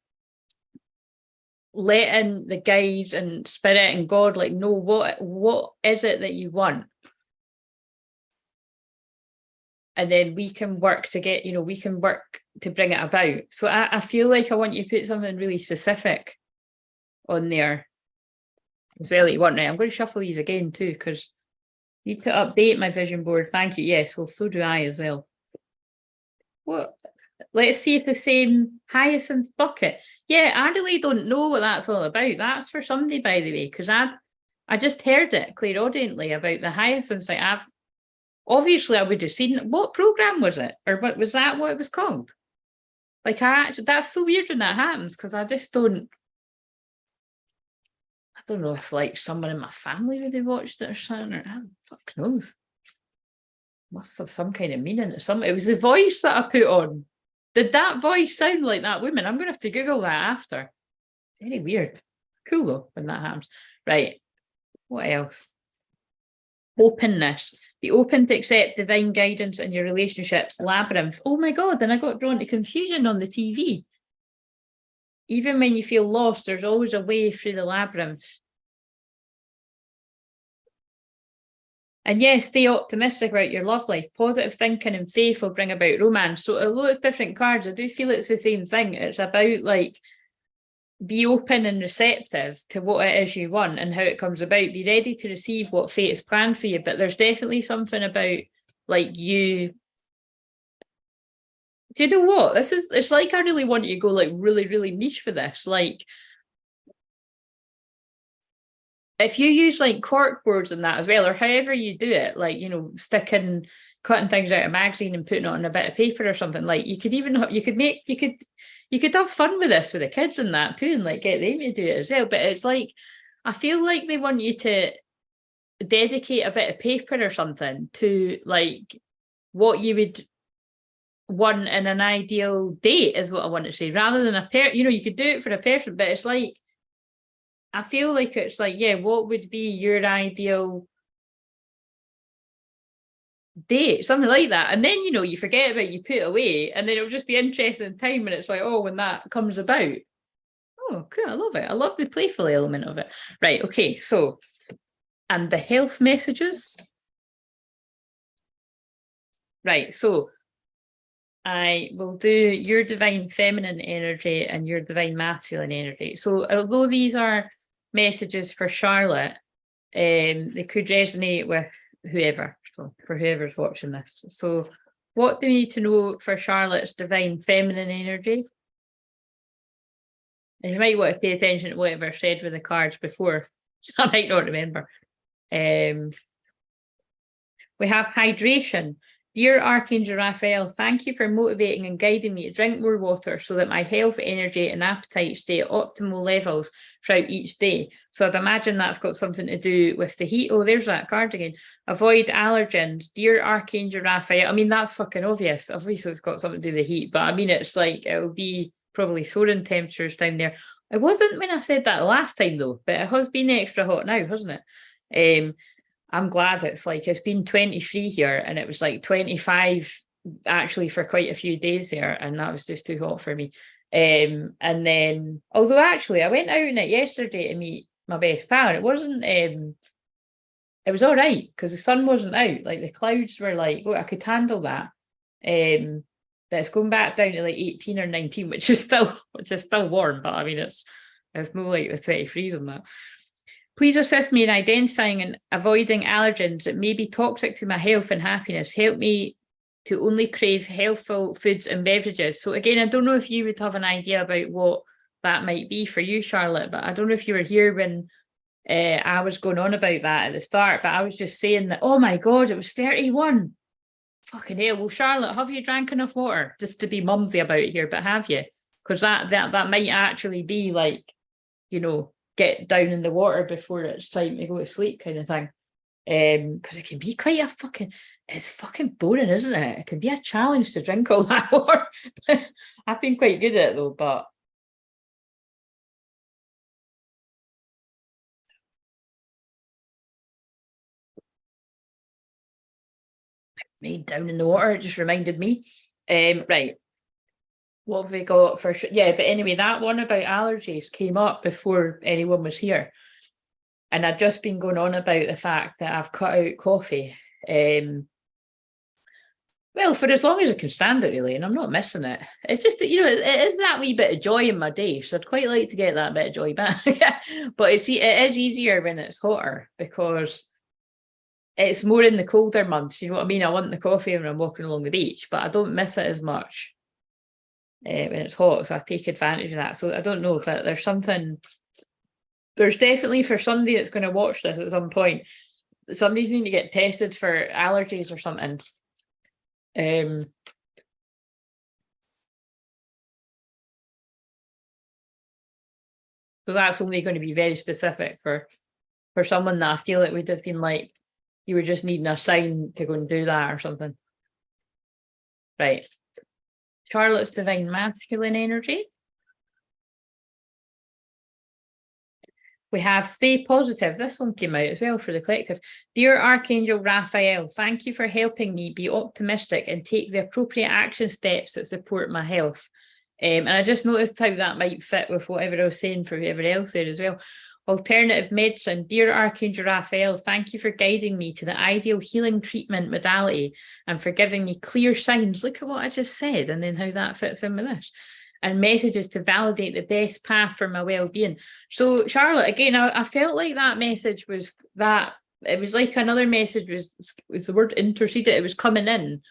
the guides and spirit and God like know what is it that you want, and then we can work to get, you know, we can work to bring it about. So I feel like I want you to put something really specific on there as well that you want. Right, I'm going to shuffle these again too, because I need to update my vision board. Thank you. Yes, well, so do I as well. What? Let's see if the same hyacinth bucket. Yeah, I really don't know what that's all about. That's for somebody, by the way, because I just heard it clairaudiently about the hyacinth. Like I would have seen, what program was it, or what was that? What it was called? Like that's so weird when that happens, because I just don't. I don't know if like someone in my family would have watched it or something, or fuck knows. Must have some kind of meaning. It was the voice that I put on. Did that voice sound like that woman? I'm going to have to Google that after. Very weird. Cool though, when that happens. Right. What else? Openness. Be open to accept divine guidance in your relationships. Labyrinth. Oh my God, and I got drawn to confusion on the TV. Even when you feel lost, there's always a way through the labyrinth. And yes, stay optimistic about your love life. Positive thinking and faith will bring about romance. So although it's different cards, I do feel it's the same thing. It's about like, be open and receptive to what it is you want and how it comes about. Be ready to receive what fate has planned for you. But there's definitely something about like you. Do you know what? It's like I really want you to go like really, really niche for this. Like, if you use like cork boards and that as well, or however you do it, like, you know, cutting things out of a magazine and putting it on a bit of paper or something, like you could have fun with this with the kids and that too, and like get them to do it as well. But it's like, I feel like they want you to dedicate a bit of paper or something to like what you would want in an ideal date, is what I want to say, rather than you know, you could do it for a person, but it's like, I feel like it's like, yeah, what would be your ideal date? Something like that. And then, you know, you forget about it, you put it away, and then it'll just be interesting time. And it's like, oh, when that comes about. Oh, cool. I love it. I love the playful element of it. Right. Okay. So, and the health messages. Right. So, I will do your divine feminine energy and your divine masculine energy. So, although these are messages for Charlotte, they could resonate with whoever, so for whoever's watching this. So what do we need to know for Charlotte's divine feminine energy? And you might want to pay attention to whatever I said with the cards before, so I might not remember. We have hydration. Dear Archangel Raphael, thank you for motivating and guiding me to drink more water so that my health, energy, and appetite stay at optimal levels throughout each day. So I'd imagine that's got something to do with the heat. Oh, there's that card again. Avoid allergens. Dear Archangel Raphael. I mean, that's fucking obvious. Obviously, it's got something to do with the heat, but I mean, it's like, it'll be probably soaring temperatures down there. It wasn't when I said that last time, though, but it has been extra hot now, hasn't it? I'm glad it's been 23 here, and it was like 25 actually for quite a few days there, and that was just too hot for me. And then, although actually I went out in it yesterday to meet my best pal, and it wasn't, it was all right because the sun wasn't out. Like the clouds were like, oh, I could handle that. But it's going back down to like 18 or 19, which is still warm, but I mean, it's no like the 23s on that. Please assist me in identifying and avoiding allergens that may be toxic to my health and happiness. Help me to only crave healthful foods and beverages. So again, I don't know if you would have an idea about what that might be for you, Charlotte, but I don't know if you were here when I was going on about that at the start, but I was just saying that, oh my God, it was 31. Fucking hell. Well, Charlotte, have you drank enough water? Just to be mumsy about it here, but have you? Because that might actually be like, you know, get down in the water before it's time to go to sleep kind of thing. Because it can be quite a fucking, it's fucking boring, isn't it? It can be a challenge to drink all that water. I've been quite good at it though, but me down in the water, it just reminded me. Right. What have we got for yeah, but anyway, that one about allergies came up before anyone was here. And I've just been going on about the fact that I've cut out coffee. Well, for as long as I can stand it, really, and I'm not missing it. It's just that, it is that wee bit of joy in my day. So I'd quite like to get that bit of joy back. But it is easier when it's hotter because it's more in the colder months. You know what I mean? I want the coffee when I'm walking along the beach, but I don't miss it as much when it's hot. So I take advantage of that. So I don't know, but there's definitely for somebody that's going to watch this at some point, somebody's need to get tested for allergies or something. So that's only going to be very specific for someone that I feel it would have been like you were just needing a sign to go and do that or something. Right. Charlotte's divine masculine energy. We have stay positive. This one came out as well for the collective. Dear Archangel Raphael, thank you for helping me be optimistic and take the appropriate action steps that support my health. And I just noticed how that might fit with whatever I was saying for whoever else there as well. Alternative medicine. Dear Archangel Raphael, thank you for guiding me to the ideal healing treatment modality and for giving me clear signs. Look at what I just said and then how that fits in with this. And messages to validate the best path for my well-being. So Charlotte, again, I felt like that message was that it was like another message was the word interceded. It was coming in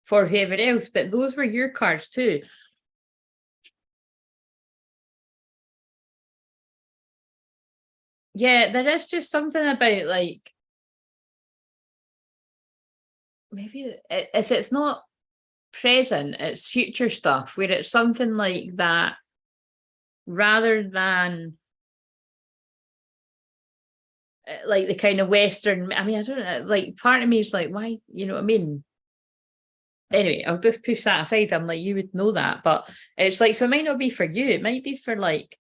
for whoever else, but those were your cards too. Yeah, there is just something about like maybe if it's not present, it's future stuff where it's something like that rather than like the kind of Western. I mean, I don't know, like part of me is like, why, you know what I mean? Anyway, I'll just push that aside. I'm like, you would know that, but it's like, so it might not be for you. It might be for like,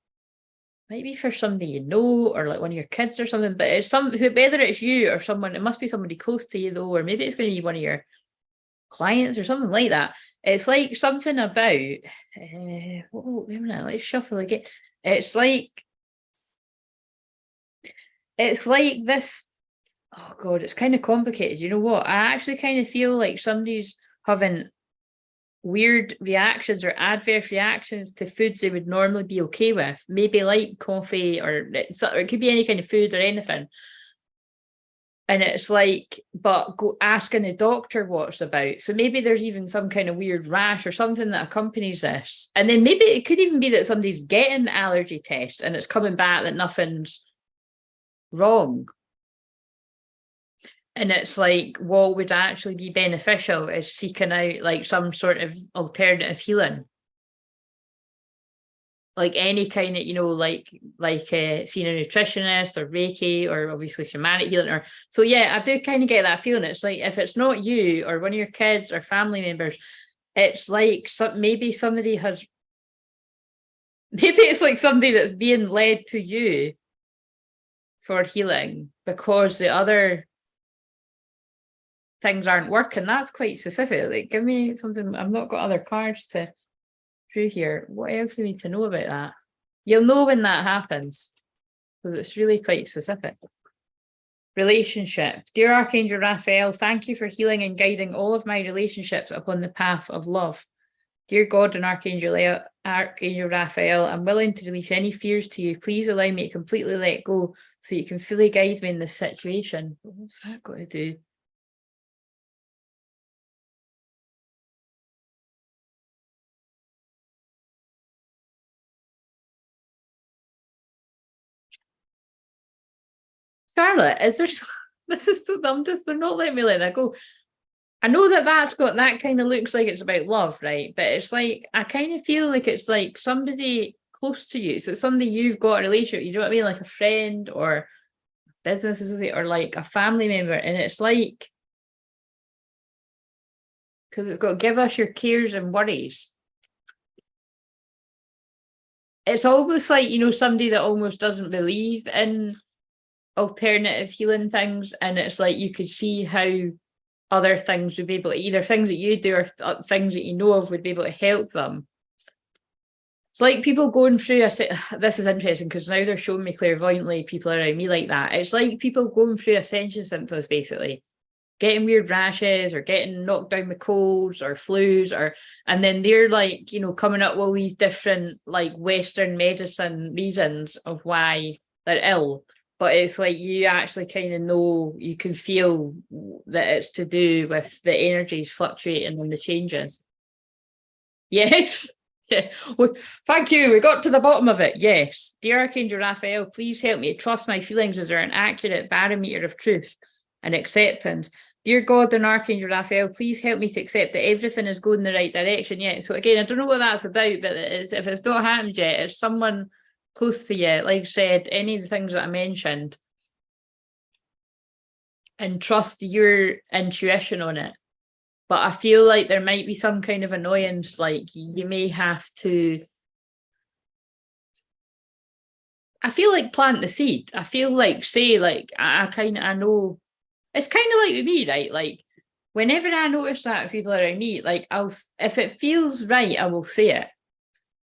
might be for somebody you know, or like one of your kids or something, but it's whether it's you or someone, it must be somebody close to you though, or maybe it's going to be one of your clients or something like that. It's like something about, oh, wait a minute, let's shuffle again. It's like this, oh God, it's kind of complicated. You know what? I actually kind of feel like somebody's having weird reactions or adverse reactions to foods they would normally be okay with, maybe like coffee or it could be any kind of food or anything. And it's like, but go asking the doctor what's about. So maybe there's even some kind of weird rash or something that accompanies this. And then maybe it could even be that somebody's getting allergy tests and it's coming back that nothing's wrong. And it's like, what would actually be beneficial is seeking out like some sort of alternative healing. Like any kind of, seeing a nutritionist or Reiki or obviously shamanic healing. Or so yeah, I do kind of get that feeling. It's like if it's not you or one of your kids or family members, it's like maybe somebody has, maybe it's like somebody that's being led to you for healing because the other things aren't working. That's quite specific. Like, give me something. I've not got other cards to through here. What else do you need to know about that? You'll know when that happens because it's really quite specific. Relationship. Dear Archangel Raphael, thank you for healing and guiding all of my relationships upon the path of love. Dear God and Archangel Raphael, I'm willing to release any fears to you. Please allow me to completely let go so you can fully guide me in this situation. What's that got to do? Charlotte, is there this is so dumb, just they're not letting me let that go. I know that that's got that kind of looks like it's about love, right? But it's like I kind of feel like it's like somebody close to you. So it's somebody you've got a relationship, you know what I mean? Like a friend or business associate or like a family member. And it's like, because it's got give us your cares and worries. It's almost like, you know, somebody that almost doesn't believe in alternative healing things. And it's like you could see how other things would be able to, either things that you do or things that you know of would be able to help them. It's like people going through this is interesting because now they're showing me clairvoyantly people around me like that. It's like people going through ascension symptoms, basically getting weird rashes or getting knocked down with colds or flus, or and then they're like, you know, coming up with all these different like Western medicine reasons of why they're ill. But it's like you actually kind of know, you can feel that it's to do with the energies fluctuating and the changes. Yes. Yeah. Well, thank you. We got to the bottom of it. Yes. Dear Archangel Raphael, please help me trust my feelings as they're an accurate barometer of truth and acceptance. Dear God and Archangel Raphael, please help me to accept that everything is going in the right direction. Yeah. So again, I don't know what that's about, but if it's not happened yet, it's someone close to you, like I said, any of the things that I mentioned, and trust your intuition on it. But I feel like there might be some kind of annoyance, like you may have to, I feel like plant the seed. I feel like, say, like, I know, it's kind of like with me, right? Like, whenever I notice that with people around me, like, if it feels right, I will say it.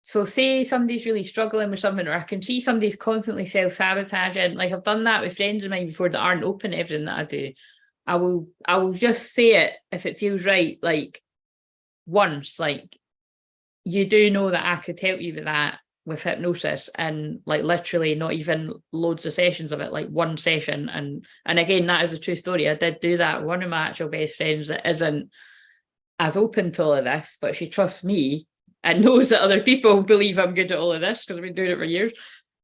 So say somebody's really struggling with something, or I can see somebody's constantly self-sabotaging. Like I've done that with friends of mine before that aren't open to everything that I do. I will just say it if it feels right, like once, like you do know that I could help you with that with hypnosis, and like literally not even loads of sessions of it, like one session. And again, that is a true story. I did do that. One of my actual best friends that isn't as open to all of this, but she trusts me and knows that other people believe I'm good at all of this because I've been doing it for years.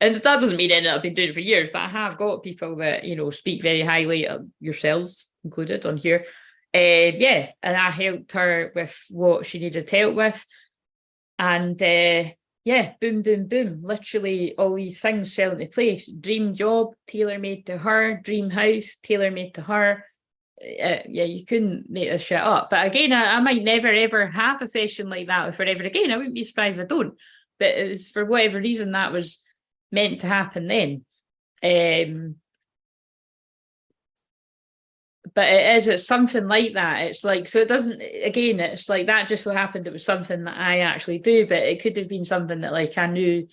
And that doesn't mean I've been doing it for years, but I have got people that, you know, speak very highly, yourselves included on here. Yeah, and I helped her with what she needed help with. And yeah, boom, boom, boom. Literally all these things fell into place. Dream job, tailor-made to her. Dream house, tailor-made to her. Yeah, you couldn't make this shit up. But again, I might never ever have a session like that with her ever again. I wouldn't be surprised if I don't. But it was for whatever reason that was meant to happen then. But it's something like that. It's like, so it doesn't, again, it's like that just so happened it was something that I actually do, but it could have been something that like I knew,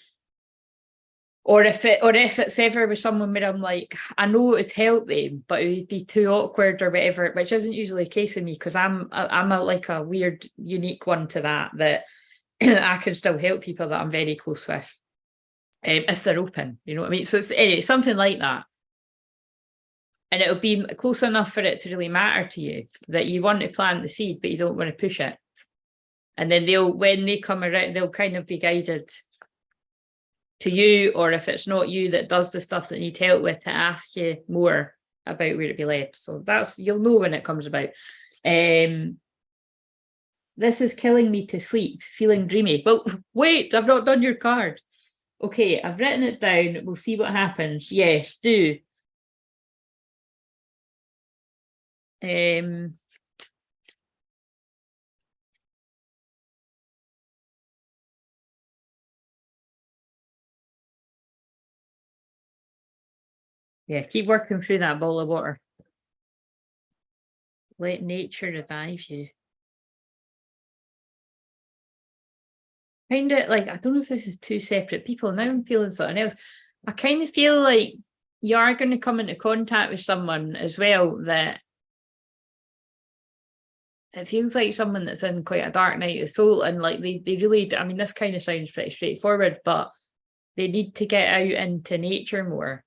or if it's ever with someone where I'm like, I know it's helped them, but it would be too awkward or whatever, which isn't usually the case with me because I'm like a weird, unique one to that I can still help people that I'm very close with, if they're open, you know what I mean? So it's anyway, something like that. And it'll be close enough for it to really matter to you that you want to plant the seed, but you don't want to push it. And then when they come around, they'll kind of be guided to you, or if it's not you that does the stuff that need help with, to ask you more about where it be led. So you'll know when it comes about. This is killing me to sleep, feeling dreamy. Well, wait, I've not done your card. Okay, I've written it down. We'll see what happens. Yes, do. Yeah, keep working through that ball of water. Let nature revive you. Kind of like, I don't know if this is two separate people. Now I'm feeling something else. I kind of feel like you are going to come into contact with someone as well that it feels like someone that's in quite a dark night of the soul, and like they really, I mean, this kind of sounds pretty straightforward, but they need to get out into nature more.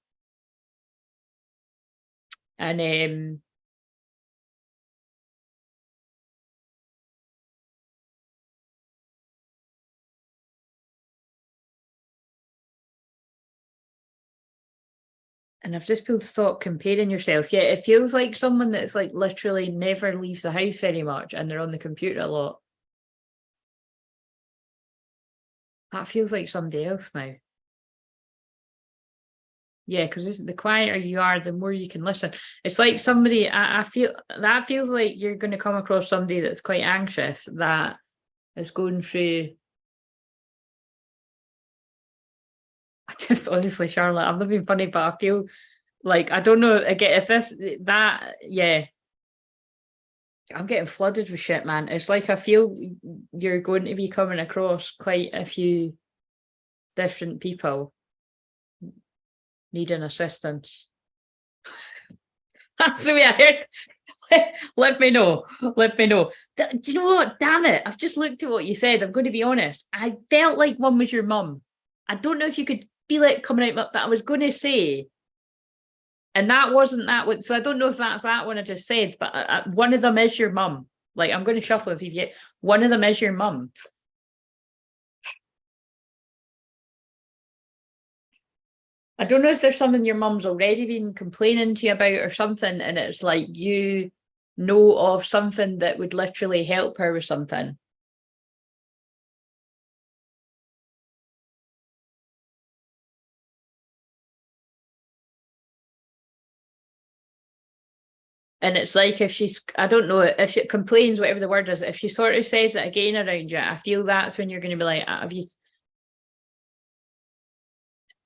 And And I've just pulled stop comparing yourself. Yeah, it feels like someone that's like literally never leaves the house very much and they're on the computer a lot. That feels like somebody else now. Yeah, because the quieter you are, the more you can listen. It's like somebody, I feel that feels like you're going to come across somebody that's quite anxious, that is going through. I just honestly, Charlotte, I'm not being funny, but I feel like, I don't know, again, if yeah, I'm getting flooded with shit, man. It's like I feel you're going to be coming across quite a few different people needing assistance. That's the way I heard. Let me know. Let me know. Do you know what? Damn it. I've just looked at what you said. I'm going to be honest. I felt like one was your mum. I don't know if you could feel it coming out, but I was going to say, and that wasn't that one. So I don't know if that's that one I just said, but one of them is your mum. Like, I'm going to shuffle and see if you get one of them is your mum. I don't know if there's something your mum's already been complaining to you about or something, and it's like you know of something that would literally help her with something. And it's like if she's, I don't know, if she complains, whatever the word is, if she sort of says it again around you, I feel that's when you're going to be like, have you,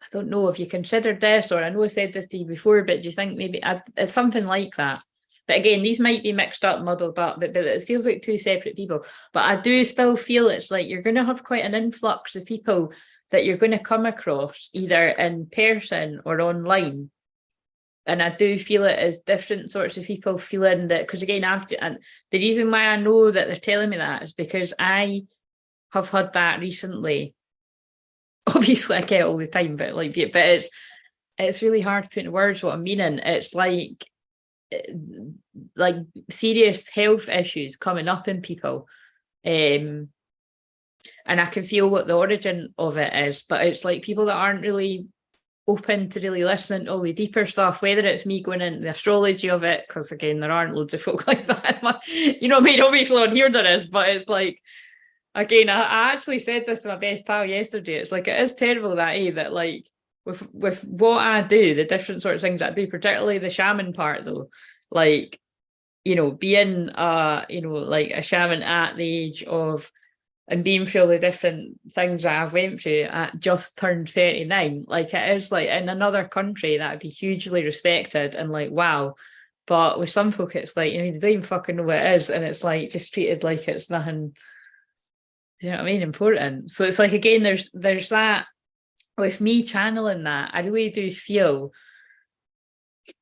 I don't know if you considered this, or I know I said this to you before, but do you think maybe it's something like that? But again, these might be mixed up, muddled up, but it feels like two separate people. But I do still feel it's like you're going to have quite an influx of people that you're going to come across either in person or online. And I do feel it as different sorts of people feeling that, because again, and the reason why I know that they're telling me that is because I have had that recently. Obviously, I get it all the time, but it's really hard to put into words what I'm meaning. It's like serious health issues coming up in people. And I can feel what the origin of it is, but it's like people that aren't really open to really listening to all the deeper stuff, whether it's me going into the astrology of it, because again, there aren't loads of folk like that. You know what I mean? Obviously on here there is, but it's like, again, I actually said this to my best pal yesterday. It's like, it is terrible that like with what I do, the different sorts of things that I do, particularly the shaman part though, like, you know, being like a shaman at the age of, and being through all the different things that I've went through at just turned 39, like it is like in another country that would be hugely respected and like, wow. But with some folk, it's like, you know, they don't even fucking know what it is. And it's like just treated like it's nothing, you know what I mean, important. So it's like, again, there's that with me channeling that, I really do feel, do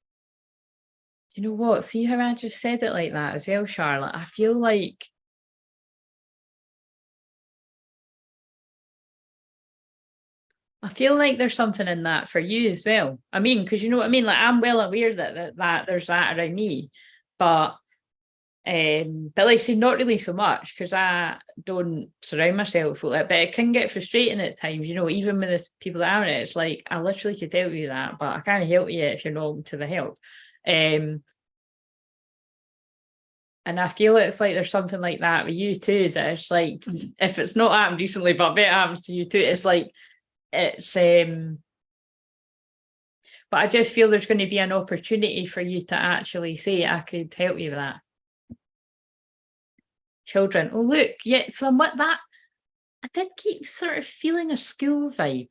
you know what? See how I just said it like that as well, Charlotte? I feel like there's something in that for you as well. I mean, because you know what I mean? Like, I'm well aware that there's that around me, but like I say, not really so much because I don't surround myself with it, but it can get frustrating at times, you know, even with the people that are in it. It's like, I literally could tell you that, but I can't help you if you're not open to the help. And I feel it's like there's something like that with you too, that it's like, if it's not happened recently, but I bet it happens to you too, it's like, it's but I just feel there's going to be an opportunity for you to actually say, I could help you with that. Children. Oh, look, yeah, so I'm with that. I did keep sort of feeling a school vibe.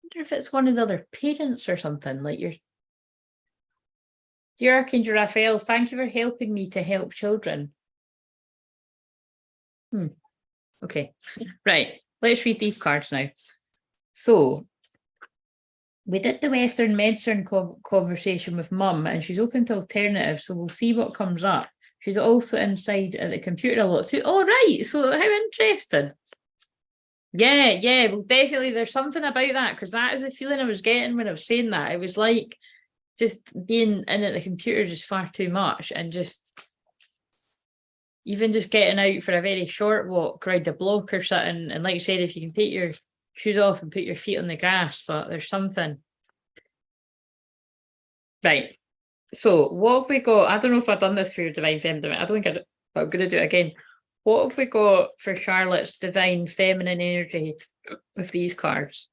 I wonder if it's one of the other parents or something, like your dear Archangel Raphael, thank you for helping me to help children. Okay, right. Let's read these cards now. So we did the Western medicine conversation with Mum, and she's open to alternatives, so we'll see what comes up. She's also inside at the computer a lot too. Oh, right. So how interesting. Yeah, well, definitely there's something about that, because that is the feeling I was getting when I was saying that. It was like just being in at the computer just far too much, and just even just getting out for a very short walk around the block or something. And like you said, if you can take your shoes off and put your feet on the grass, but there's something. Right. So what have we got? I don't know if I've done this for your Divine Feminine. I don't think I do, but I'm going to do it again. What have we got for Charlotte's Divine Feminine energy with these cards?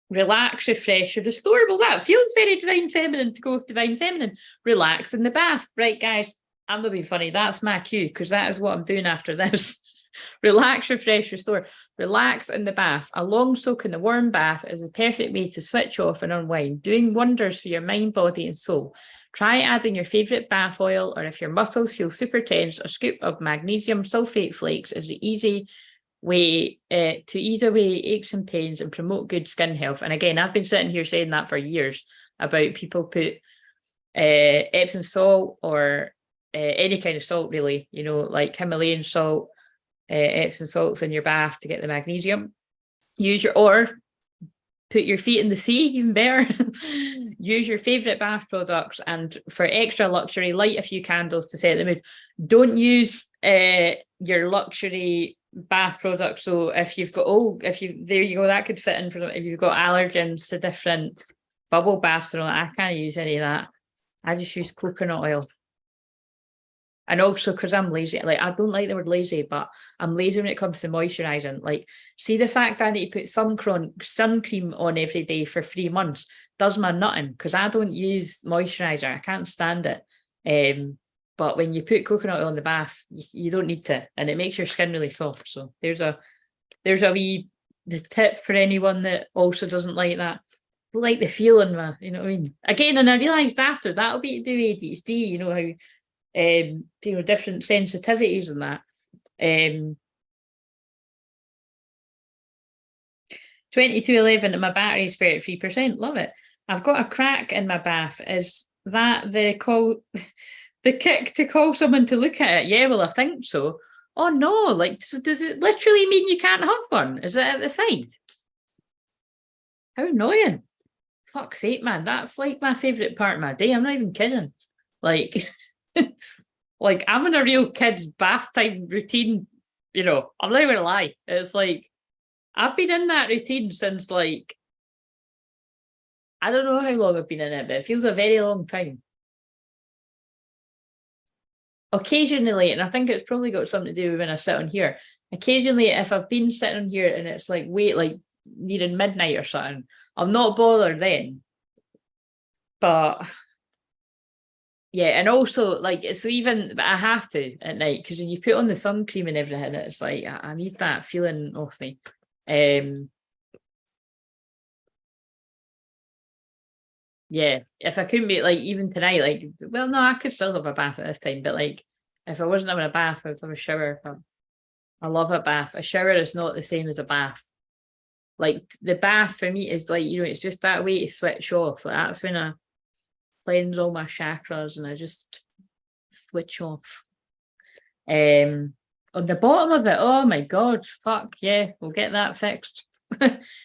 Relax, refresh, and restore. Well, that feels very Divine Feminine to go with Divine Feminine. Relax in the bath. Right, guys, I'm not being funny. That's my cue, because that is what I'm doing after this. Relax, refresh, restore. Relax in the bath. A long soak in the warm bath is the perfect way to switch off and unwind, doing wonders for your mind, body, and soul. Try adding your favourite bath oil, or if your muscles feel super tense, a scoop of magnesium sulfate flakes is the easy way to ease away aches and pains and promote good skin health. And again, I've been sitting here saying that for years about people put Epsom salt or any kind of salt, really, you know, like Himalayan salt, Epsom salts in your bath to get the magnesium. Or put your feet in the sea, even better. Use your favorite bath products, and for extra luxury, light a few candles to set the mood. Don't use your luxury bath products. So if you've got there you go, that could fit in for if you've got allergens to different bubble baths and all that. I can't use any of that. I just use coconut oil. And also because I'm lazy, like I don't like the word lazy, but I'm lazy when it comes to moisturising. Like, see the fact that I need to put sun cream on every day for 3 months does my nutting, because I don't use moisturiser. I can't stand it. But when you put coconut oil in the bath, you don't need to, and it makes your skin really soft. So there's a wee tip for anyone that also doesn't like that. I like the feeling, you know what I mean? Again, and I realised after that'll be to do ADHD, you know how. You know, different sensitivities and that. 2211 and my battery is 33%. Love it. I've got a crack in my bath. Is that the kick to call someone to look at it? Yeah, well, I think so. Oh no, like, so does it literally mean you can't have one? Is it at the side? How annoying. Fuck's sake, man. That's like my favourite part of my day. I'm not even kidding. Like, like I'm in a real kid's bath time routine, you know. I'm not even gonna lie. It's like I've been in that routine since, like, I don't know how long I've been in it, but it feels a very long time. Occasionally, and I think it's probably got something to do with when I sit on here. Occasionally, if I've been sitting on here and it's like like nearing midnight or something, I'm not bothered then. But yeah, and also, like, so even I have to at night, because when you put on the sun cream and everything, it's like I need that feeling off me. Yeah, if I couldn't be, like, even tonight, like, well, no, I could still have a bath at this time, but like if I wasn't having a bath, I would have a shower. But I love a bath. A shower is not the same as a bath. Like, the bath for me is like, you know, it's just that way to switch off. Like, that's when I cleanse all my chakras and I just switch off. On the bottom of it, oh my god, fuck yeah, we'll get that fixed.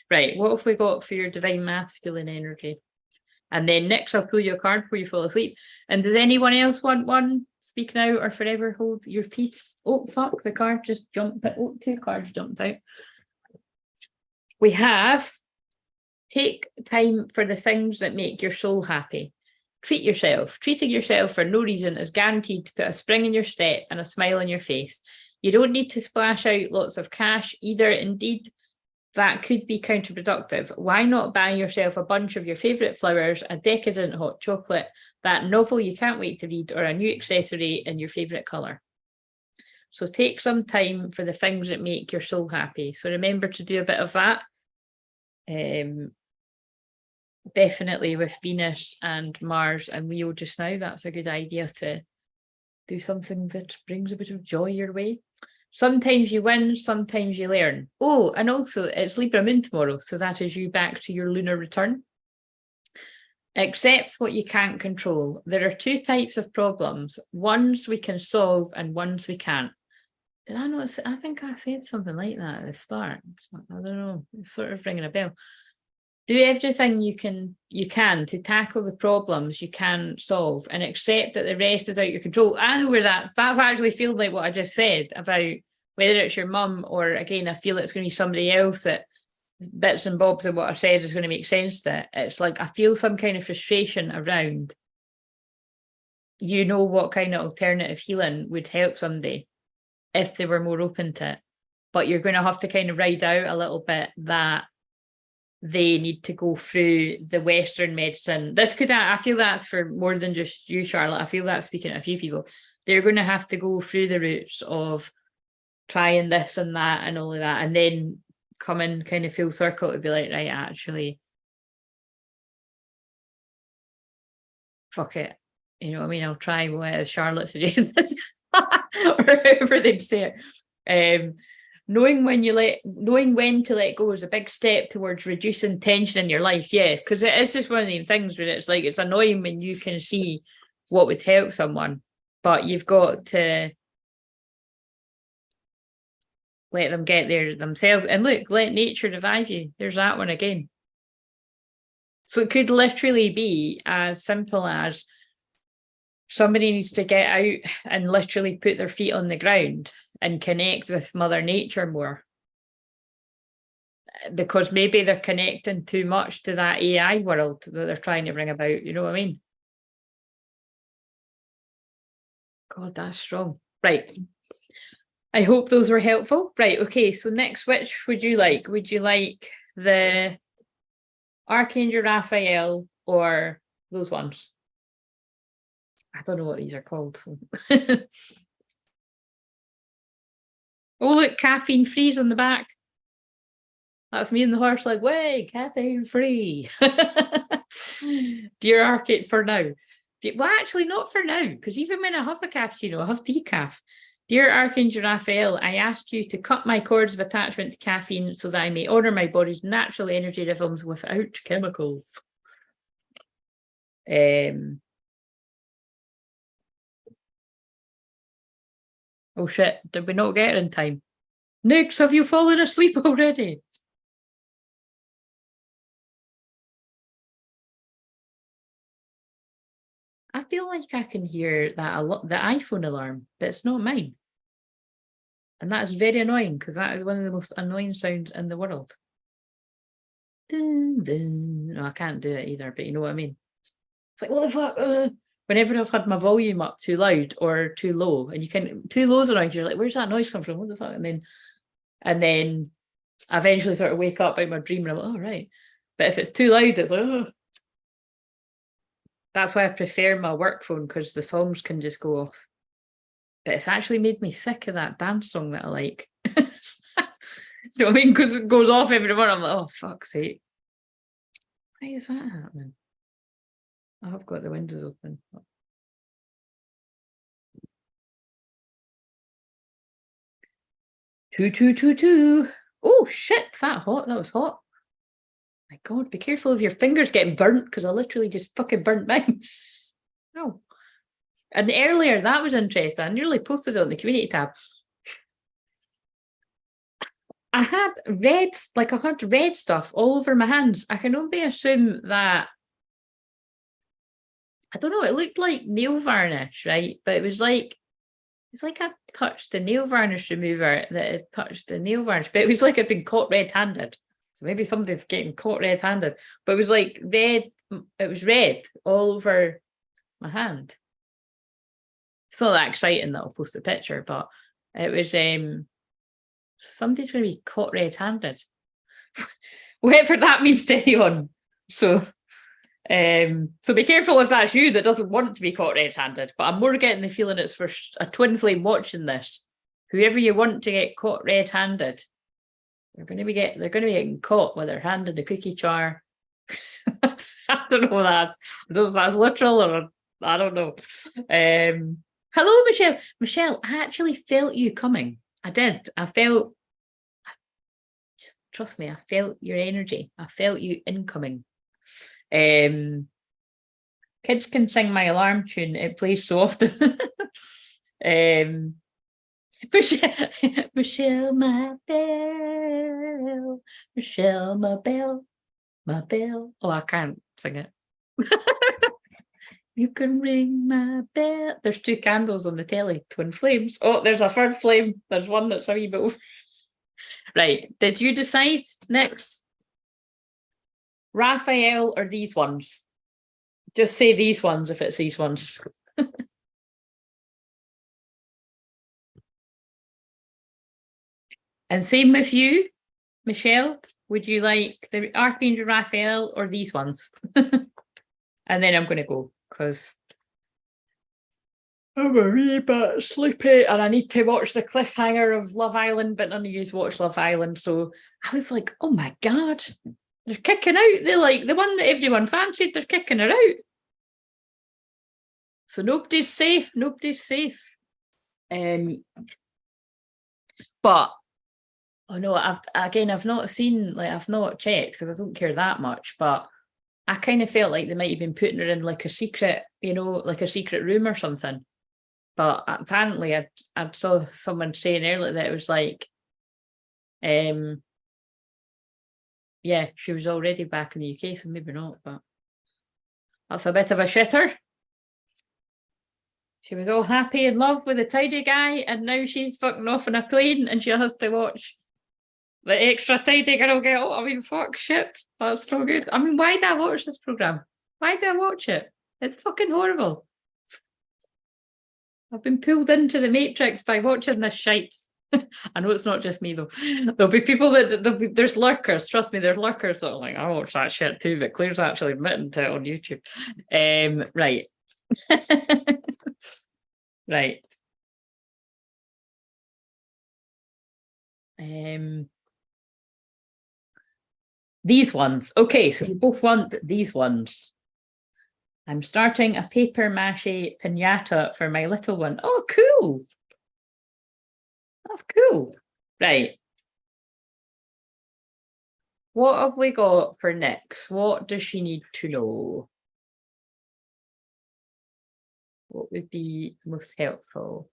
Right, what have we got for your divine masculine energy? And then next I'll pull you a card before you fall asleep. And does anyone else want one? Speak now or forever hold your peace. Oh fuck, the card just jumped out. Oh, 2 cards jumped out. We have take time for the things that make your soul happy. Treat yourself. Treating yourself for no reason is guaranteed to put a spring in your step and a smile on your face. You don't need to splash out lots of cash either. Indeed, that could be counterproductive. Why not buy yourself a bunch of your favourite flowers, a decadent hot chocolate, that novel you can't wait to read, or a new accessory in your favourite colour? So take some time for the things that make your soul happy. So remember to do a bit of that. Definitely with Venus and Mars and Leo just now, that's a good idea to do something that brings a bit of joy your way. Sometimes you win, sometimes you learn. Oh, and also it's Libra moon tomorrow, so that is you back to your lunar return. Accept what you can't control. There are 2 types of problems, ones we can solve and ones we can't. Did I not say? I think I said something like that at the start. I don't know, it's sort of ringing a bell. Do everything you can to tackle the problems you can solve, and accept that the rest is out of your control. I know where that's actually feels like what I just said about whether it's your mum or, again, I feel it's going to be somebody else that bits and bobs of what I've said is going to make sense to it. It's like I feel some kind of frustration around, you know, what kind of alternative healing would help somebody if they were more open to it. But you're going to have to kind of ride out a little bit that they need to go through the Western medicine. This could, I feel that's for more than just you, Charlotte. I feel that's speaking to a few people. They're going to have to go through the routes of trying this and that and all of that, and then come in kind of full circle to be like, right, actually, fuck it. You know what I mean? I'll try what Charlotte suggested or however they'd say it. Knowing when to let go is a big step towards reducing tension in your life. Yeah, because it is just one of the things where it's like, it's annoying when you can see what would help someone, but you've got to let them get there themselves. And look, let nature revive you. There's that one again. So it could literally be as simple as somebody needs to get out and literally put their feet on the ground and connect with Mother Nature more. Because maybe they're connecting too much to that AI world that they're trying to bring about. You know what I mean? God, that's strong. Right. I hope those were helpful. Right. Okay. So next, which would you like? Would you like the Archangel Raphael or those ones? I don't know what these are called. Oh, look, caffeine free's on the back. That's me and the horse like, way, caffeine free. Dear Archangel, for now. Well, actually, not for now, because even when I have a cappuccino, I have decaf. Dear Archangel Raphael, I ask you to cut my cords of attachment to caffeine so that I may honour my body's natural energy rhythms without chemicals. Oh shit, did we not get it in time? Nix, have you fallen asleep already? I feel like I can hear that a lot, the iPhone alarm, but it's not mine. And that is very annoying, because that is one of the most annoying sounds in the world. Dun, dun. No, I can't do it either, but you know what I mean? It's like, what the fuck? Whenever I've had my volume up too loud or too low, and you can, too low's around, you're like, where's that noise come from? What the fuck? And then I eventually sort of wake up out of my dream and I'm like, oh, right. But if it's too loud, it's like, oh. That's why I prefer my work phone, because the songs can just go off. But it's actually made me sick of that dance song that I like. So I mean, because it goes off every morning, I'm like, oh, fuck's sake. Why is that happening? I have got the windows open. 2222. Oh shit, that hot. That was hot. My God, be careful of your fingers getting burnt, because I literally just fucking burnt mine. Oh. And earlier, that was interesting. I nearly posted it on the community tab. I had red stuff all over my hands. I can only assume that, I don't know, it looked like nail varnish, right? But it was like, it's like I touched the nail varnish remover that had touched the nail varnish, but it was like I'd been caught red-handed. So maybe somebody's getting caught red-handed. But it was like red, it was red all over my hand. It's not that exciting that I'll post a picture, but it was somebody's going to be caught red-handed. Whatever that means to anyone. So be careful if that's you that doesn't want to be caught red-handed. But I'm more getting the feeling it's for a twin flame watching this. Whoever you want to get caught red-handed, they're going to be getting caught with their hand in the cookie jar. I don't know what that's. I don't know if that's literal or I don't know. Hello, Michelle. Michelle, I actually felt you coming. I did. Just trust me, I felt your energy. I felt you incoming. Kids can sing my alarm tune. It plays so often. Michelle, my bell. Michelle, my bell. My bell. Oh, I can't sing it. You can ring my bell. There's 2 candles on the telly, twin flames. Oh, there's a third flame. There's one that's a wee bit over. Right. Did you decide next? Raphael or these ones? Just say these ones if it's these ones. And same with you, Michelle. Would you like the Archangel Raphael or these ones? And then I'm going to go because I'm a wee bit sleepy and I need to watch the cliffhanger of Love Island, but none of you watch Love Island. So I was like, oh my God, they're kicking out. They're like the one that everyone fancied, they're kicking her out. So nobody's safe. Nobody's safe. But oh no, I've not seen, like, I've not checked because I don't care that much, but I kind of felt like they might have been putting her in like a secret, you know, like a secret room or something. But apparently I saw someone saying earlier that it was like, yeah, she was already back in the UK, so maybe not, but that's a bit of a shitter. She was all happy in love with a tidy guy, and now she's fucking off on a plane and she has to watch the extra tidy girl get out. I mean, fuck, shit, that's so good. I mean, why did I watch this programme? Why did I watch it? It's fucking horrible. I've been pulled into the Matrix by watching this shite. I know it's not just me though. There'll be people there's lurkers. Trust me, there's lurkers that are like, I watch that shit too, but Claire's actually admitting to it on YouTube. Right. Right. These ones. Okay, so you both want these ones. I'm starting a paper mache pinata for my little one. Oh, cool. That's cool. Right. What have we got for next? What does she need to know? What would be most helpful?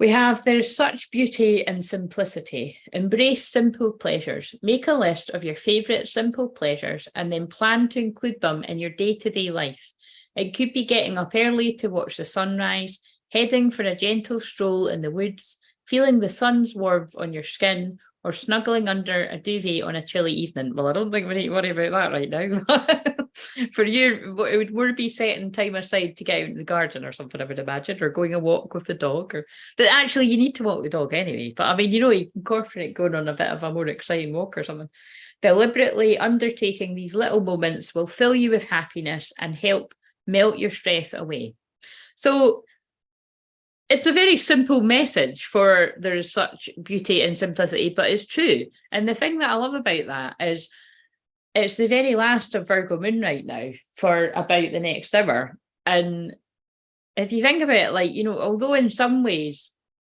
We have, there's such beauty in simplicity. Embrace simple pleasures. Make a list of your favourite simple pleasures and then plan to include them in your day-to-day life. It could be getting up early to watch the sunrise, heading for a gentle stroll in the woods, feeling the sun's warmth on your skin, or snuggling under a duvet on a chilly evening. Well, I don't think we need to worry about that right now. For you, it would more be setting time aside to get out in the garden or something, I would imagine, or going a walk with the dog. But actually, you need to walk the dog anyway. But I mean, you know, you incorporate going on a bit of a more exciting walk or something. Deliberately undertaking these little moments will fill you with happiness and help melt your stress away. So it's a very simple message for there's such beauty and simplicity, but it's true. And the thing that I love about that is it's the very last of Virgo moon right now for about the next hour. And if you think about it, like, you know, although in some ways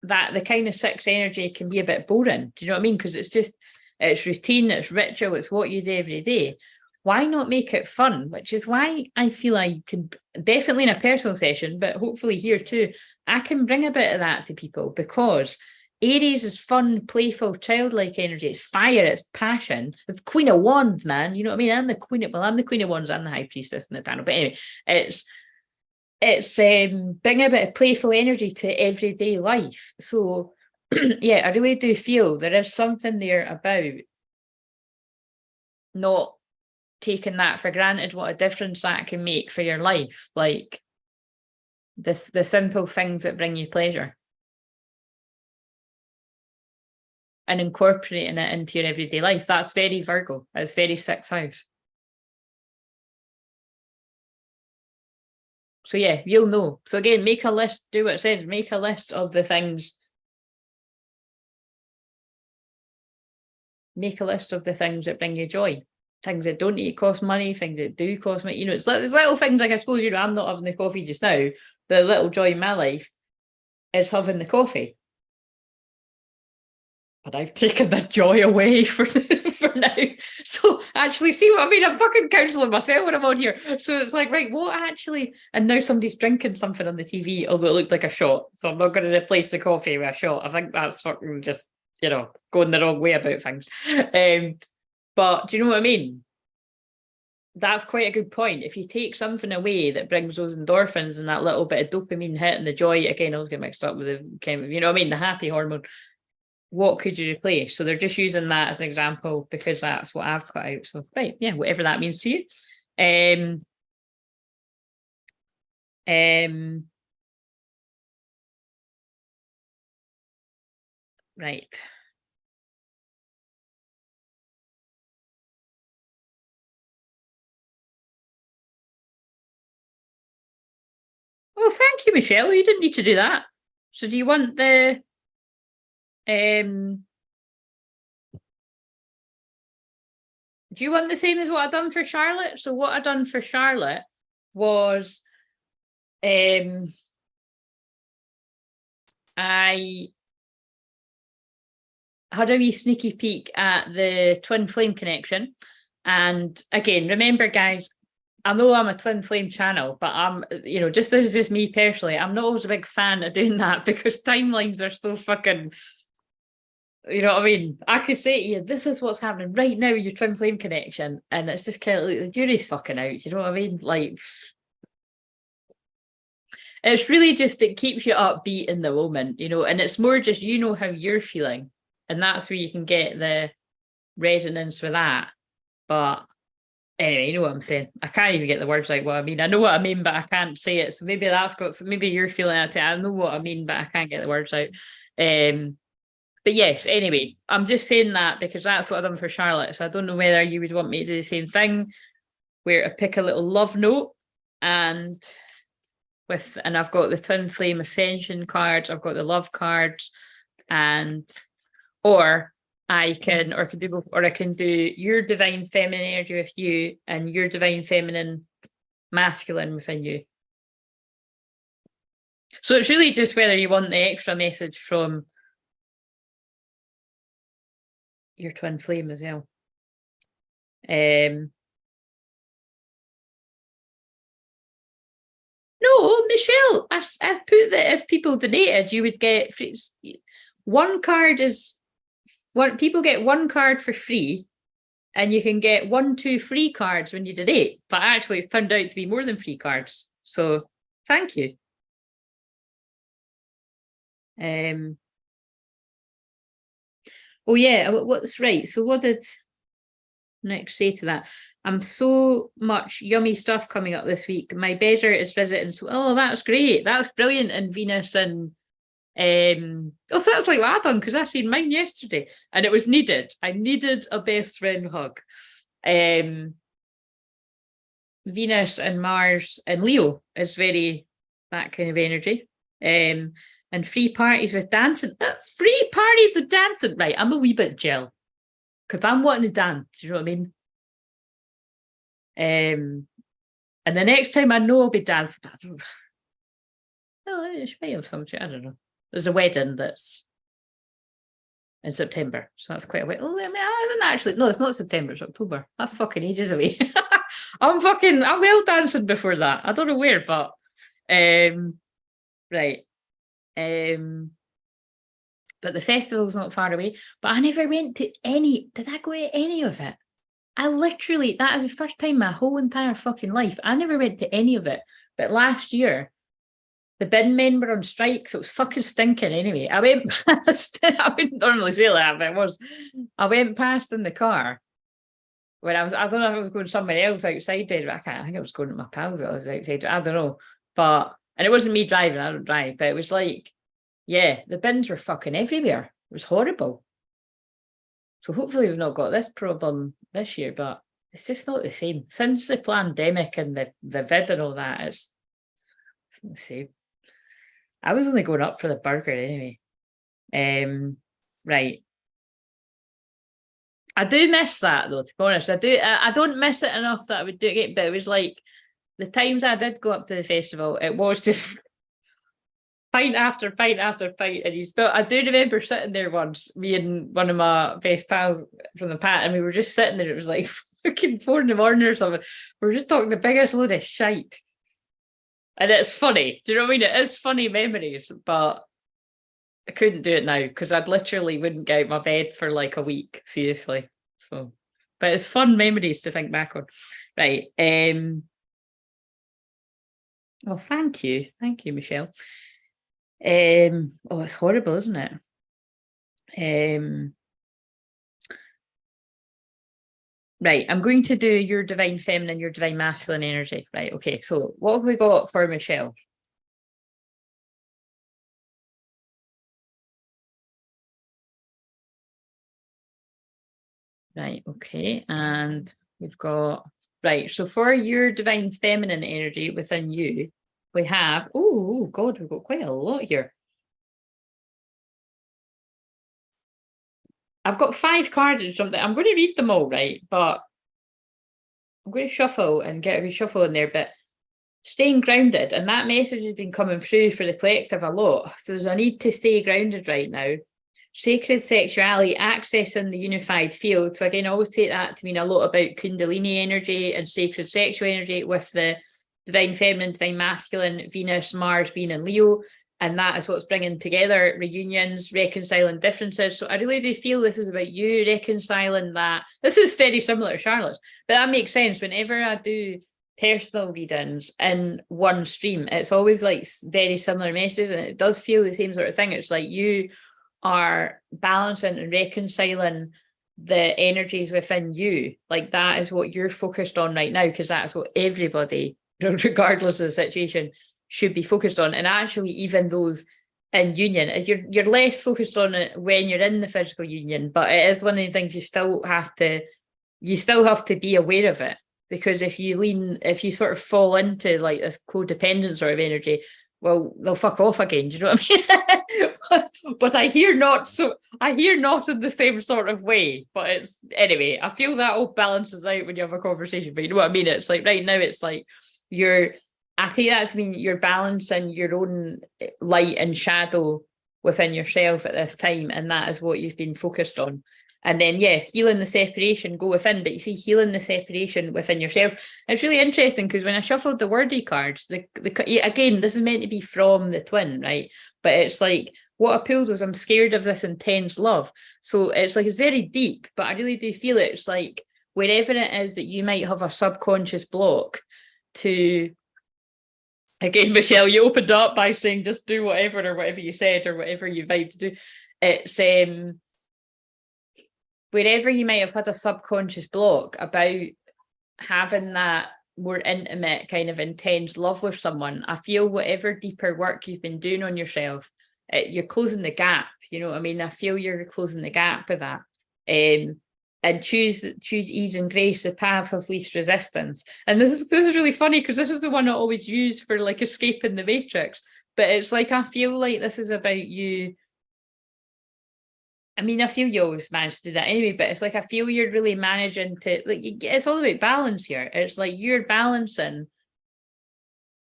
that the kind of 6 energy can be a bit boring, do you know what I mean? Because it's routine, it's ritual, it's what you do every day. Why not make it fun? Which is why I feel I can, definitely in a personal session, but hopefully here too, I can bring a bit of that to people, because Aries is fun, playful, childlike energy. It's fire, it's passion. It's Queen of Wands, man. You know what I mean? I'm the Queen of Wands, I'm the High Priestess in the panel. But anyway, it's bring a bit of playful energy to everyday life. So yeah, I really do feel there is something there about not taking that for granted, what a difference that can make for your life. Like the simple things that bring you pleasure and incorporating it into your everyday life. That's very Virgo. It's very 6th house. So yeah, you'll know. So again, make a list, do what it says, make a list of the things. Make a list of the things that bring you joy. Things that don't need to cost money, things that do cost money. You know, it's like there's little things, like I suppose, you know, I'm not having the coffee just now. The little joy in my life is having the coffee. But I've taken the joy away for now. So actually, see what I mean? I'm fucking counselling myself when I'm on here. So it's like, right, what actually? And now somebody's drinking something on the TV, although it looked like a shot. So I'm not going to replace the coffee with a shot. I think that's fucking just, going the wrong way about things. But do you know what I mean? That's quite a good point. If you take something away that brings those endorphins and that little bit of dopamine hit and the joy, again, I was getting mixed up with the chemical, you know what I mean? The happy hormone, what could you replace? So they're just using that as an example because that's what I've got out. So, right, yeah, whatever that means to you. Right. Oh, thank you, Michelle. You didn't need to do that. So do you want the do you want the same as what I done for Charlotte? So what I done for Charlotte was I had a wee sneaky peek at the twin flame connection. And again, remember, guys, I know I'm a twin flame channel, but I'm, this is just me personally. I'm not always a big fan of doing that because timelines are so fucking, you know what I mean? I could say to you, this is what's happening right now, your twin flame connection. And it's just kind of like the jury's fucking out. You know what I mean? Like, it's really just, it keeps you upbeat in the moment, and it's more just, how you're feeling. And that's where you can get the resonance with that. But anyway, you know what I'm saying. I can't even get the words out what I mean. I know what I mean, but I can't say it. So maybe maybe you're feeling it. I know what I mean, but I can't get the words out. But yes, anyway, I'm just saying that because that's what I've done for Charlotte. So I don't know whether you would want me to do the same thing, where I pick a little love note and I've got the twin flame ascension cards, I've got the love cards, or I can do your divine feminine energy with you and your divine feminine masculine within you. So it's really just whether you want the extra message from your twin flame as well. No, Michelle, I've put that if people donated, you would get free. One card is people get one card for free, and you can get 2 free cards when you donate. But actually, it's turned out to be more than 3 cards. So thank you. Oh yeah, what's right? So what did next say to that? I'm so much yummy stuff coming up this week. My better is visiting. So, that's great. That's brilliant. And Venus and so that's like what I done because I seen mine yesterday and it was needed. I needed a best friend hug. Venus and Mars and Leo is very that kind of energy. And free parties with dancing. Free parties with dancing. Right, I'm a wee bit gel because I'm wanting to dance. You know what I mean? And the next time I know I'll be dancing. Well, it might have something. I don't know. There's a wedding that's in September, so that's quite a way. Oh, I mean, I isn't actually. No, it's not September. It's October. That's fucking ages away. I'm well dancing before that. I don't know where, but right. But the festival's not far away. But I never went to any. Did I go to any of it? That is the first time my whole entire fucking life. I never went to any of it. But last year, the bin men were on strike, so it was fucking stinking anyway. I went past, I wouldn't normally say that, but I went past in the car when I don't know if I was going somewhere else outside there, but I think I was going to my pals that lives outside. I don't know. And it wasn't me driving, I don't drive, but it was like, yeah, the bins were fucking everywhere. It was horrible. So hopefully we've not got this problem this year, but it's just not the same. Since the pandemic and the vid and all that, it's not the same. I was only going up for the burger anyway. Right. I do miss that though, to be honest. I don't miss it enough that I would do it, but it was like the times I did go up to the festival, it was just pint after pint after pint. And I do remember sitting there once, me and one of my best pals from the pat, and we were just sitting there, it was like fucking 4 a.m. or something. We were just talking the biggest load of shite. And it's funny. Do you know what I mean? It is funny memories, but I couldn't do it now because I'd literally wouldn't get out of my bed for like a week, seriously. So, but it's fun memories to think back on. Right. Oh, thank you. Thank you, Michelle. Oh, it's horrible, isn't it? Right, I'm going to do your divine feminine, your divine masculine energy. Right, okay, so what have we got for Michelle? Right, okay, and we've got, right, so for your divine feminine energy within you, we have, oh God, we've got quite a lot here. I've got 5 cards or something. I'm going to read them all, right, but I'm going to shuffle and get a shuffle in there, but staying grounded, and that message has been coming through for the collective a lot. So there's a need to stay grounded right now. Sacred sexuality, accessing the unified field. So again, I always take that to mean a lot about Kundalini energy and sacred sexual energy, with the divine feminine, divine masculine, Venus, Mars being in Leo. And that is what's bringing together reunions, reconciling differences. So I really do feel this is about you reconciling that. This is very similar to Charlotte's, but that makes sense. Whenever I do personal readings in one stream, it's always like very similar messages, and it does feel the same sort of thing. It's like you are balancing and reconciling the energies within you. Like that is what you're focused on right now, because that's what everybody, regardless of the situation, should be focused on. And actually, even those in union, you're less focused on it when you're in the physical union, but it is one of the things you still have to be aware of it. Because if you sort of fall into like this codependent sort of energy, well, they'll fuck off again. Do you know what I mean? but I hear not in the same sort of way. But it's anyway, I feel that all balances out when you have a conversation. But you know what I mean? It's like right now, it's like I take that to mean you're balancing your own light and shadow within yourself at this time, and that is what you've been focused on. And then, yeah, healing the separation, go within. But you see, healing the separation within yourself. It's really interesting because when I shuffled the wordy cards, again, this is meant to be from the twin, right? But it's like, what I pulled was, I'm scared of this intense love. So it's like, it's very deep, but I really do feel it's like, wherever it is that you might have a subconscious block to, again, Michelle, you opened up by saying just do whatever, or whatever you said, or whatever you vibe to do. It's wherever you might have had a subconscious block about having that more intimate kind of intense love with someone, I feel whatever deeper work you've been doing on yourself, you're closing the gap. You know what I mean? I feel you're closing the gap with that. And choose ease and grace, the path of least resistance. And this is really funny because this is the one I always use for like escaping the matrix. But it's like, I feel like this is about you. I mean, I feel you always manage to do that anyway, but it's like, I feel you're really managing to, like, it's all about balance here. It's like you're balancing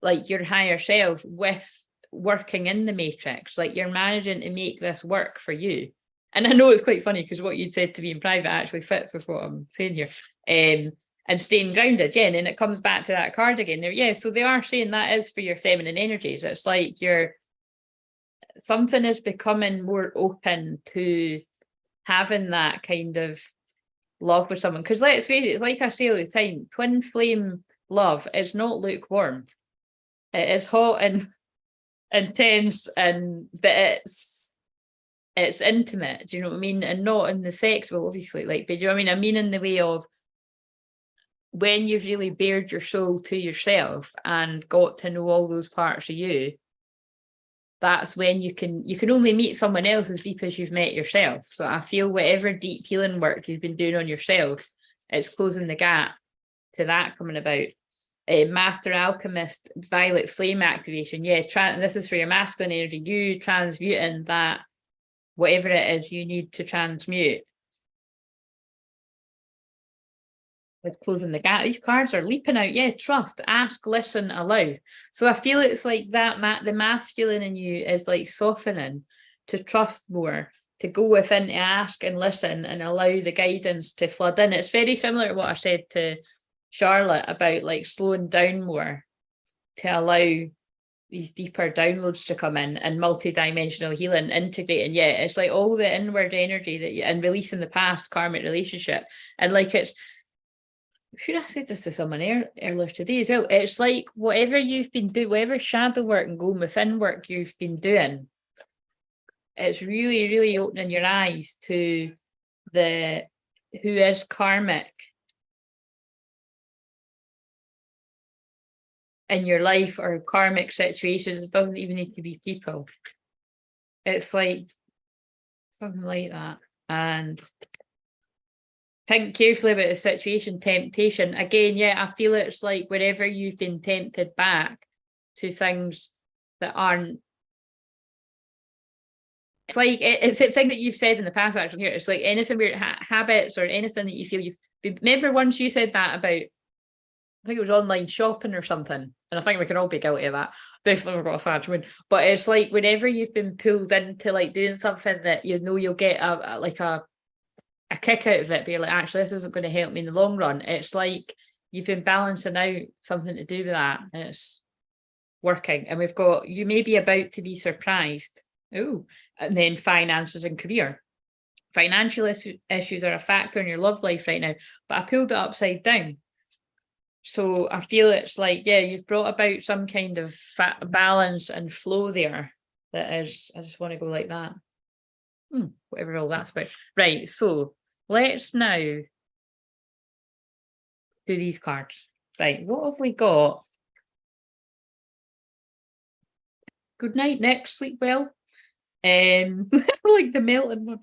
like your higher self with working in the matrix. Like you're managing to make this work for you. And I know it's quite funny because what you said to me in private actually fits with what I'm saying here. And staying grounded, yeah, and it comes back to that card again there. Yeah, so they are saying that is for your feminine energies. It's like something is becoming more open to having that kind of love with someone. Because let's face it, like I say all the time, twin flame love is not lukewarm. It is hot and intense, but it's intimate. Do you know what I mean? And not in the sex, well, obviously, like, but do you know what I mean? I mean in the way of when you've really bared your soul to yourself and got to know all those parts of you. That's when you can only meet someone else as deep as you've met yourself. So I feel whatever deep healing work you've been doing on yourself, it's closing the gap to that coming about. Master Alchemist, Violet Flame activation. Yeah, this is for your masculine energy. You transmuting that, whatever it is you need to transmute. With closing the gap, these cards are leaping out. Yeah, trust, ask, listen, allow. So I feel it's like that the masculine in you is like softening to trust more, to go within, to ask and listen and allow the guidance to flood in. It's very similar to what I said to Charlotte about like slowing down more to allow these deeper downloads to come in and multi-dimensional healing, integrating. Yeah, it's like all the inward energy that you, and releasing the past karmic relationship. And like it's, should I said this to someone earlier today as well? It's like whatever you've been doing, whatever shadow work and going within work you've been doing, it's really, really opening your eyes to the who is karmic in your life, or karmic situations. It doesn't even need to be people. It's like something like that. And think carefully about the situation. Temptation, again, yeah, I feel it's like whenever you've been tempted back to things that aren't, it's like it's the thing that you've said in the past, actually. Here, it's like anything weird habits or anything that you feel you've, remember once you said that about, I think it was online shopping or something, and I think we can all be guilty of that. Definitely got a sad one. But it's like whenever you've been pulled into like doing something that you know you'll get a kick out of it, but you're like, actually, this isn't going to help me in the long run. It's like you've been balancing out something to do with that, and it's working. And we've got, you may be about to be surprised. Oh, and then finances and career. Financial issues are a factor in your love life right now, but I pulled it upside down. So I feel it's like, yeah, you've brought about some kind of balance and flow there. That is, I just want to go like that. Whatever all that's about. Right, so let's now do these cards. Right, what have we got? Good night, Nick. Sleep well. Like the melting one.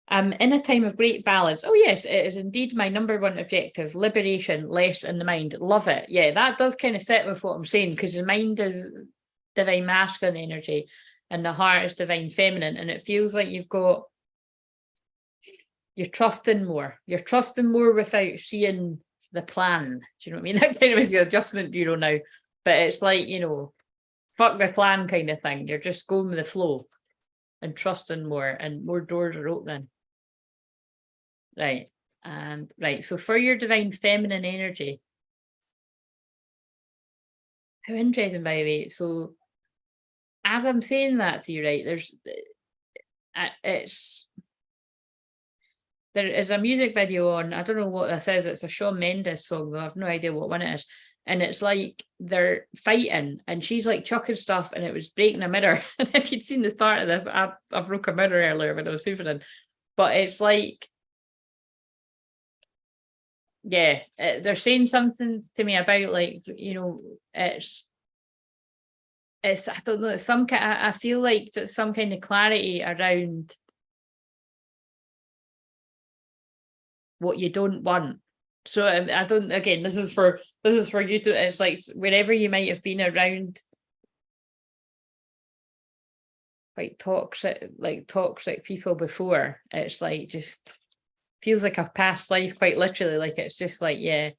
I'm in a time of great balance. Oh yes, it is indeed my number one objective. Liberation, less in the mind. Love it. Yeah, that does kind of fit with what I'm saying, because the mind is divine masculine energy and the heart is divine feminine. And it feels like you're trusting more. You're trusting more without seeing the plan. Do you know what I mean? That kind of is the adjustment bureau now. But it's like, fuck the plan kind of thing. You're just going with the flow and trusting more, and more doors are opening. Right. And right. So for your divine feminine energy, how interesting, by the way. So as I'm saying that to you, right, there is a music video on, I don't know what this is, it's a Shawn Mendes song, though I have no idea what one it is. And it's like they're fighting and she's like chucking stuff and it was breaking a mirror. And if you'd seen the start of this, I broke a mirror earlier when I was hoovering in. But it's like, yeah, they're saying something to me about like, it's I don't know, it's I feel like there's some kind of clarity around what you don't want. So I don't, again, this is for you to, it's like wherever you might have been around like toxic people before, it's like just feels like a past life, quite literally. Like it's just like, yeah,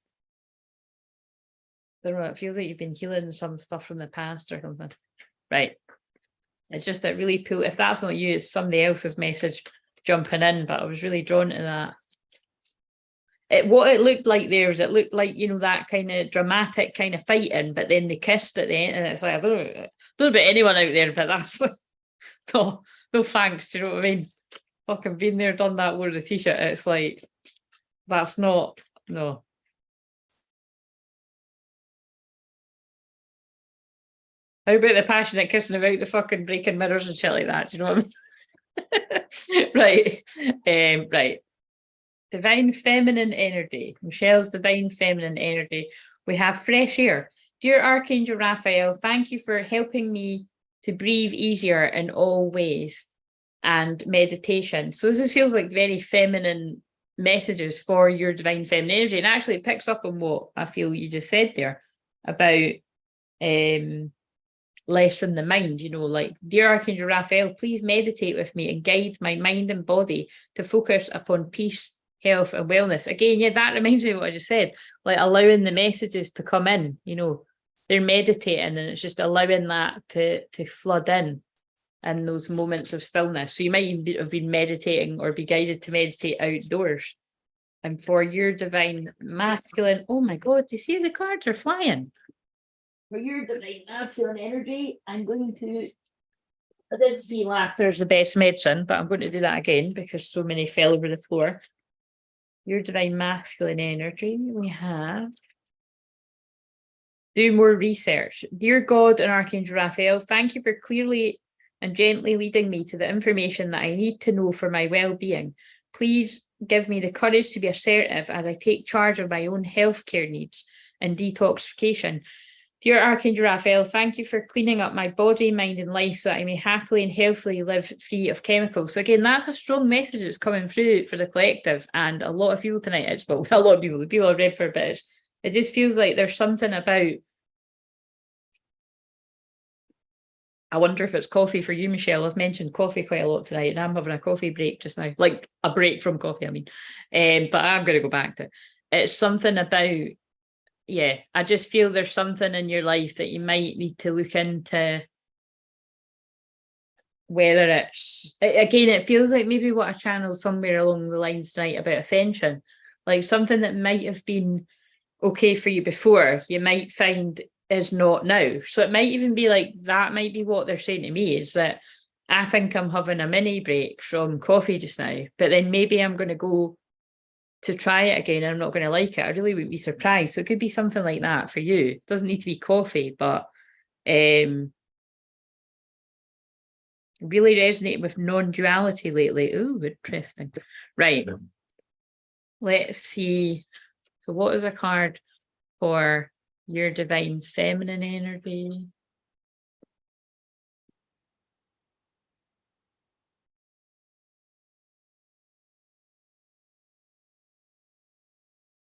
I don't know, it feels like you've been healing some stuff from the past or something. Right. It's just that really cool. If that's not you, it's somebody else's message jumping in, but I was really drawn to that. What it looked like there is, it looked like, that kind of dramatic kind of fighting, but then they kissed at the end, and it's like, I don't know about anyone out there, but that's like, no thanks, do you know what I mean? Fucking been there, done that, wore the t-shirt. It's like, that's not, no. How about the passionate kissing about the fucking breaking mirrors and shit like that? Do you know what I mean? Right. Right. Divine feminine energy. Michelle's divine feminine energy. We have fresh air. Dear Archangel Raphael, thank you for helping me to breathe easier in all ways, and meditation. So this feels like very feminine messages for your divine feminine energy. And actually it picks up on what I feel you just said there about less in the mind, like, dear Archangel Raphael, please meditate with me and guide my mind and body to focus upon peace, health and wellness. Again, yeah, that reminds me of what I just said, like allowing the messages to come in, they're meditating and it's just allowing that to flood in those moments of stillness. So you might even have been meditating or be guided to meditate outdoors. And for your divine masculine, oh my God, do you see the cards are flying? For your divine masculine energy, I'm going to, I did see laughter is the best medicine, but I'm going to do that again because so many fell over the floor. Your divine masculine energy, we have do more research. Dear God and Archangel Raphael, thank you for clearly and gently leading me to the information that I need to know for my well-being. Please give me the courage to be assertive as I take charge of my own healthcare needs and detoxification. Dear Archangel Raphael, thank you for cleaning up my body, mind, and life so that I may happily and healthily live free of chemicals. So again, that's a strong message that's coming through for the collective and a lot of people tonight. It's, well, a lot of people, the people I've read for a bit, it just feels like there's something about, I wonder if it's coffee for you, Michelle. I've mentioned coffee quite a lot tonight and I'm having a coffee break just now, like a break from coffee, I mean, but I'm going to go back to it. It's something about, yeah, I just feel there's something in your life that you might need to look into, whether it's, again, it feels like maybe what I channeled somewhere along the lines tonight about ascension, like something that might have been okay for you before, you might find is not now. So it might even be like, that might be what they're saying to me, is that I think I'm having a mini break from coffee just now, but then maybe I'm going to go to try it again and I'm not going to like it. I really wouldn't be surprised. So it could be something like that for you. It doesn't need to be coffee, but really resonating with non-duality lately. Oh, interesting. Right. Let's see. So what is a card for your divine feminine energy?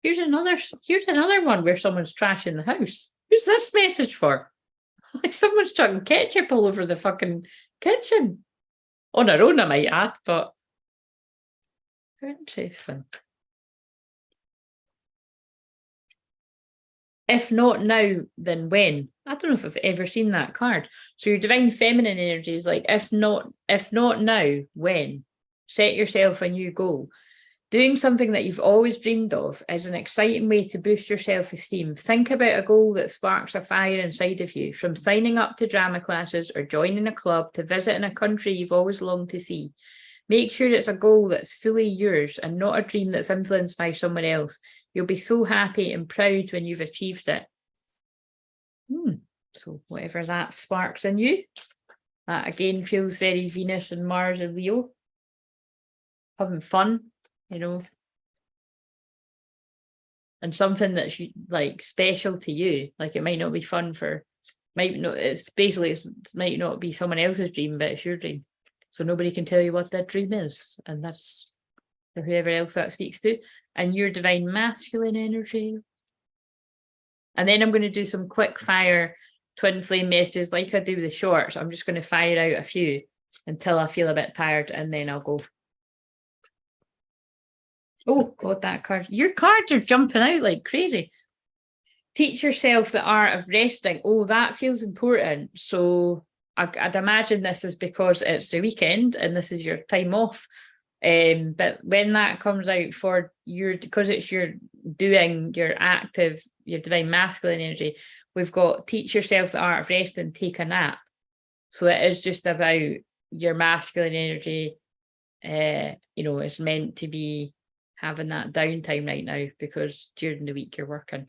Here's another one where someone's trashing the house. Who's this message for? Like someone's chucking ketchup all over the fucking kitchen. On their own, I might add, but interesting. If not now, then when? I don't know if I've ever seen that card. So your divine feminine energy is like, if not now, when? Set yourself a new goal. Doing something that you've always dreamed of is an exciting way to boost your self-esteem. Think about a goal that sparks a fire inside of you, from signing up to drama classes or joining a club to visiting a country you've always longed to see. Make sure it's a goal that's fully yours and not a dream that's influenced by someone else. You'll be so happy and proud when you've achieved it. So whatever that sparks in you, that again feels very Venus and Mars and Leo. Having fun, you know, and something that's like special to you. Like it might not be fun for, might not, it's basically, it might not be someone else's dream, but it's your dream. So nobody can tell you what that dream is. And that's for whoever else that speaks to. And your divine masculine energy. And then I'm going to do some quick fire twin flame messages like I do with the shorts. I'm just going to fire out a few until I feel a bit tired and then I'll go. Oh God, that card. Your cards are jumping out like crazy. Teach yourself the art of resting. Oh, that feels important. So I'd imagine this is because it's the weekend and this is your time off. But when that comes out for your, because it's your doing, your active, your divine masculine energy, we've got teach yourself the art of rest and take a nap. So it is just about your masculine energy. You know, it's meant to be having that downtime right now because during the week you're working.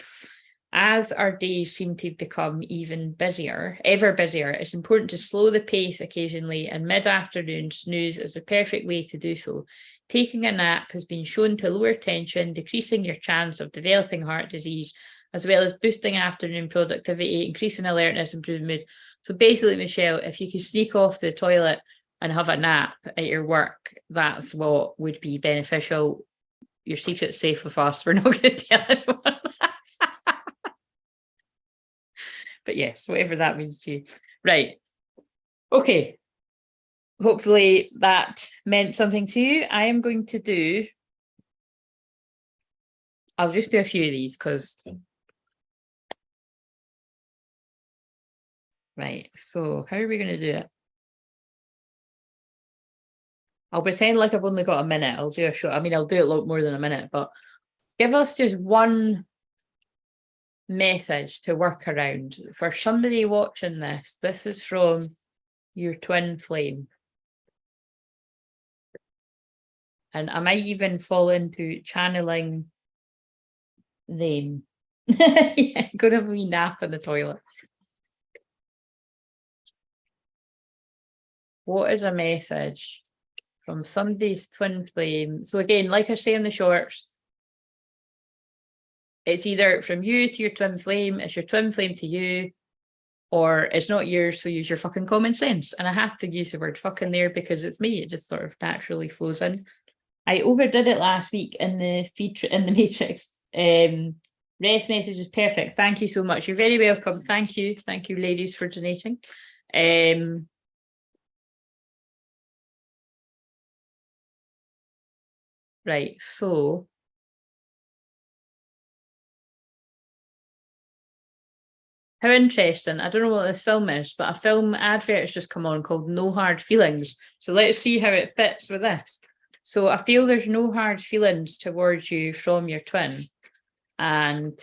As our days seem to become even busier, ever busier, it's important to slow the pace occasionally, and mid-afternoon snooze is the perfect way to do so. Taking a nap has been shown to lower tension, decreasing your chance of developing heart disease, as well as boosting afternoon productivity, increasing alertness, improving mood. So basically, Michelle, if you could sneak off the toilet and have a nap at your work, that's what would be beneficial. Your secret's safe with us. We're not going to tell anyone. But yes, whatever that means to you. Right. Okay. Hopefully that meant something to you. I am going to do, I'll just do a few of these because, right. So how are we going to do it? I'll pretend like I've only got a minute. I'll do a short, I mean, I'll do it a lot more than a minute, but give us just one message to work around for somebody watching this. This is from your twin flame. And I might even fall into channeling them. Yeah, go to have a wee nap in the toilet. What is a message from somebody's twin flame? So again, like I say in the shorts, it's either from you to your twin flame, it's your twin flame to you, or it's not yours, so use your fucking common sense. And I have to use the word fucking there because it's me. It just sort of naturally flows in. I overdid it last week in the feature in the matrix. Rest message is perfect. Thank you so much. You're very welcome. Thank you, ladies, for donating. Right, so how interesting. I don't know what this film is, but a film advert has just come on called No Hard Feelings. So let's see how it fits with this. So I feel there's no hard feelings towards you from your twin. And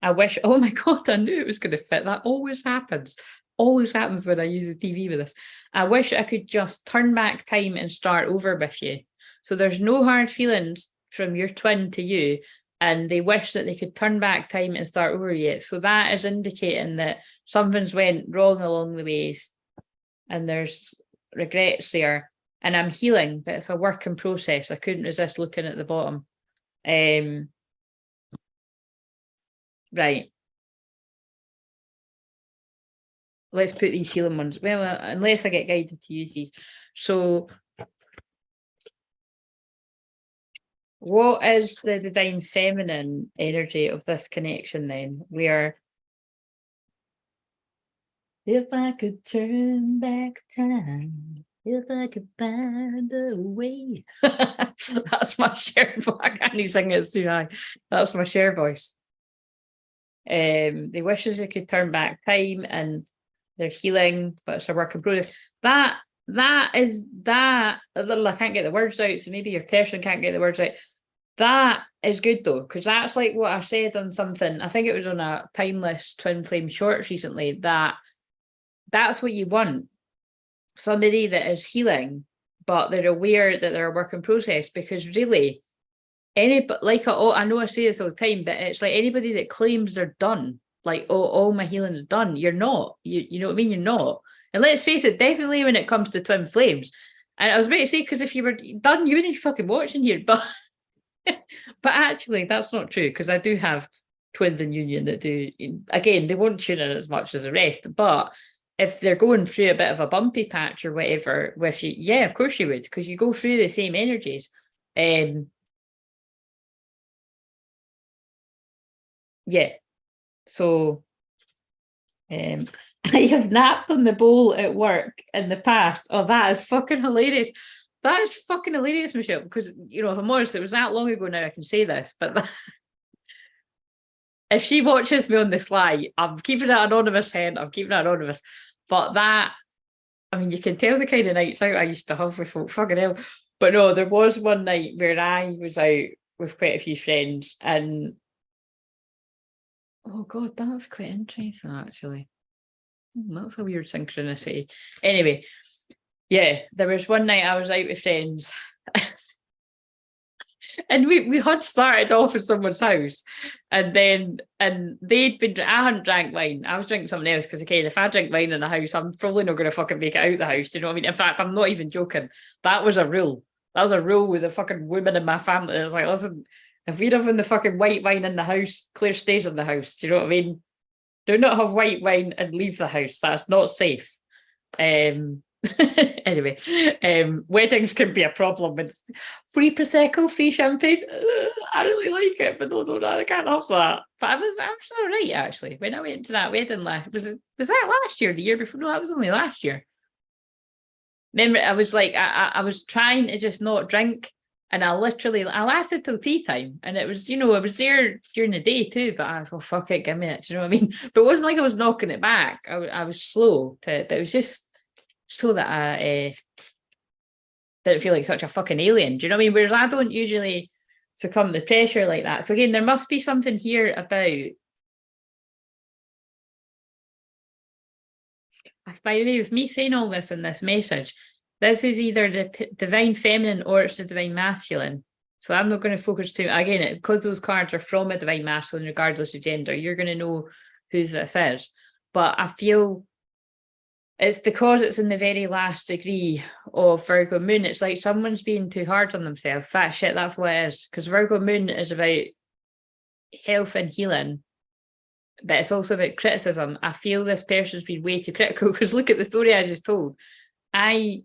I wish, oh my God, I knew it was going to fit. That always happens. Always happens when I use the TV with this. I wish I could just turn back time and start over with you. So there's no hard feelings from your twin to you, and they wish that they could turn back time and start over yet. So that is indicating that something's went wrong along the ways and there's regrets there. And I'm healing, but it's a work in process. I couldn't resist looking at the bottom. Right. Let's put these healing ones. Well, unless I get guided to use these. So what is the divine feminine energy of this connection then? Where if I could turn back time, if I could find a way. That's my share voice. I can't even sing it too high. That's my share voice. They wishes they could turn back time and they're healing, but it's a work in progress. I can't get the words out, so maybe your person can't get the words out. That is good though, because that's like what I said on something. I think it was on a Timeless Twin Flame Shorts recently, that's what you want. Somebody that is healing, but they're aware that they're a work in process, because really, I know I say this all the time, but it's like anybody that claims they're done, like, oh, all my healing is done. You're not. You know what I mean? You're not. And let's face it, definitely when it comes to twin flames. And I was about to say, because if you were done, you wouldn't be fucking watching here. But but actually, that's not true, because I do have twins in union that do. Again, they won't tune in as much as the rest. But if they're going through a bit of a bumpy patch or whatever with you, yeah, of course you would, because you go through the same energies. Yeah. So I have napped on the bowl at work in the past. Oh, that is fucking hilarious. That is fucking hilarious, Michelle, because, you know, if I'm honest, it was that long ago now I can say this, but if she watches me on the sly, I'm keeping it anonymous, Hen. I'm keeping it anonymous. But that, I mean, you can tell the kind of nights out I used to have with folk, fucking hell. But no, there was one night where I was out with quite a few friends, and oh God, that's quite interesting, actually. That's a weird synchronicity. Anyway, yeah, there was one night I was out with friends and we had started off at someone's house, and they'd been, I hadn't drank wine. I was drinking something else, because again, if I drink wine in the house, I'm probably not going to fucking make it out the house. Do you know what I mean? In fact, I'm not even joking. That was a rule. That was a rule with the fucking women in my family. It's like, listen, if we're having the fucking white wine in the house, Claire stays in the house. Do you know what I mean? Do not have white wine and leave the house. That's not safe. Anyway, weddings can be a problem. It's free prosecco, free champagne. I really like it, but no, I can't have that. But I was all right, actually, when I went to that wedding was that last year, the year before? No, that was only last year. Remember, I was like, I was trying to just not drink, and I lasted till tea time, and it was, you know, I was there during the day too, but I thought, fuck it, give me it. Do you know what I mean? But it wasn't like I was knocking it back. I was slow but it was just so that I didn't feel like such a fucking alien. Do you know what I mean? Whereas I don't usually succumb to pressure like that. So again, there must be something here about By the way, with me saying all this in this message, this is either the divine feminine or it's the divine masculine. So I'm not going to focus too again because those cards are from a divine masculine, regardless of gender. You're going to know whose this is, but I feel it's because it's in the very last degree of Virgo moon. It's like someone's being too hard on themselves. That shit, that's what it is. Because Virgo moon is about health and healing, but it's also about criticism. I feel this person's been way too critical because look at the story I just told. I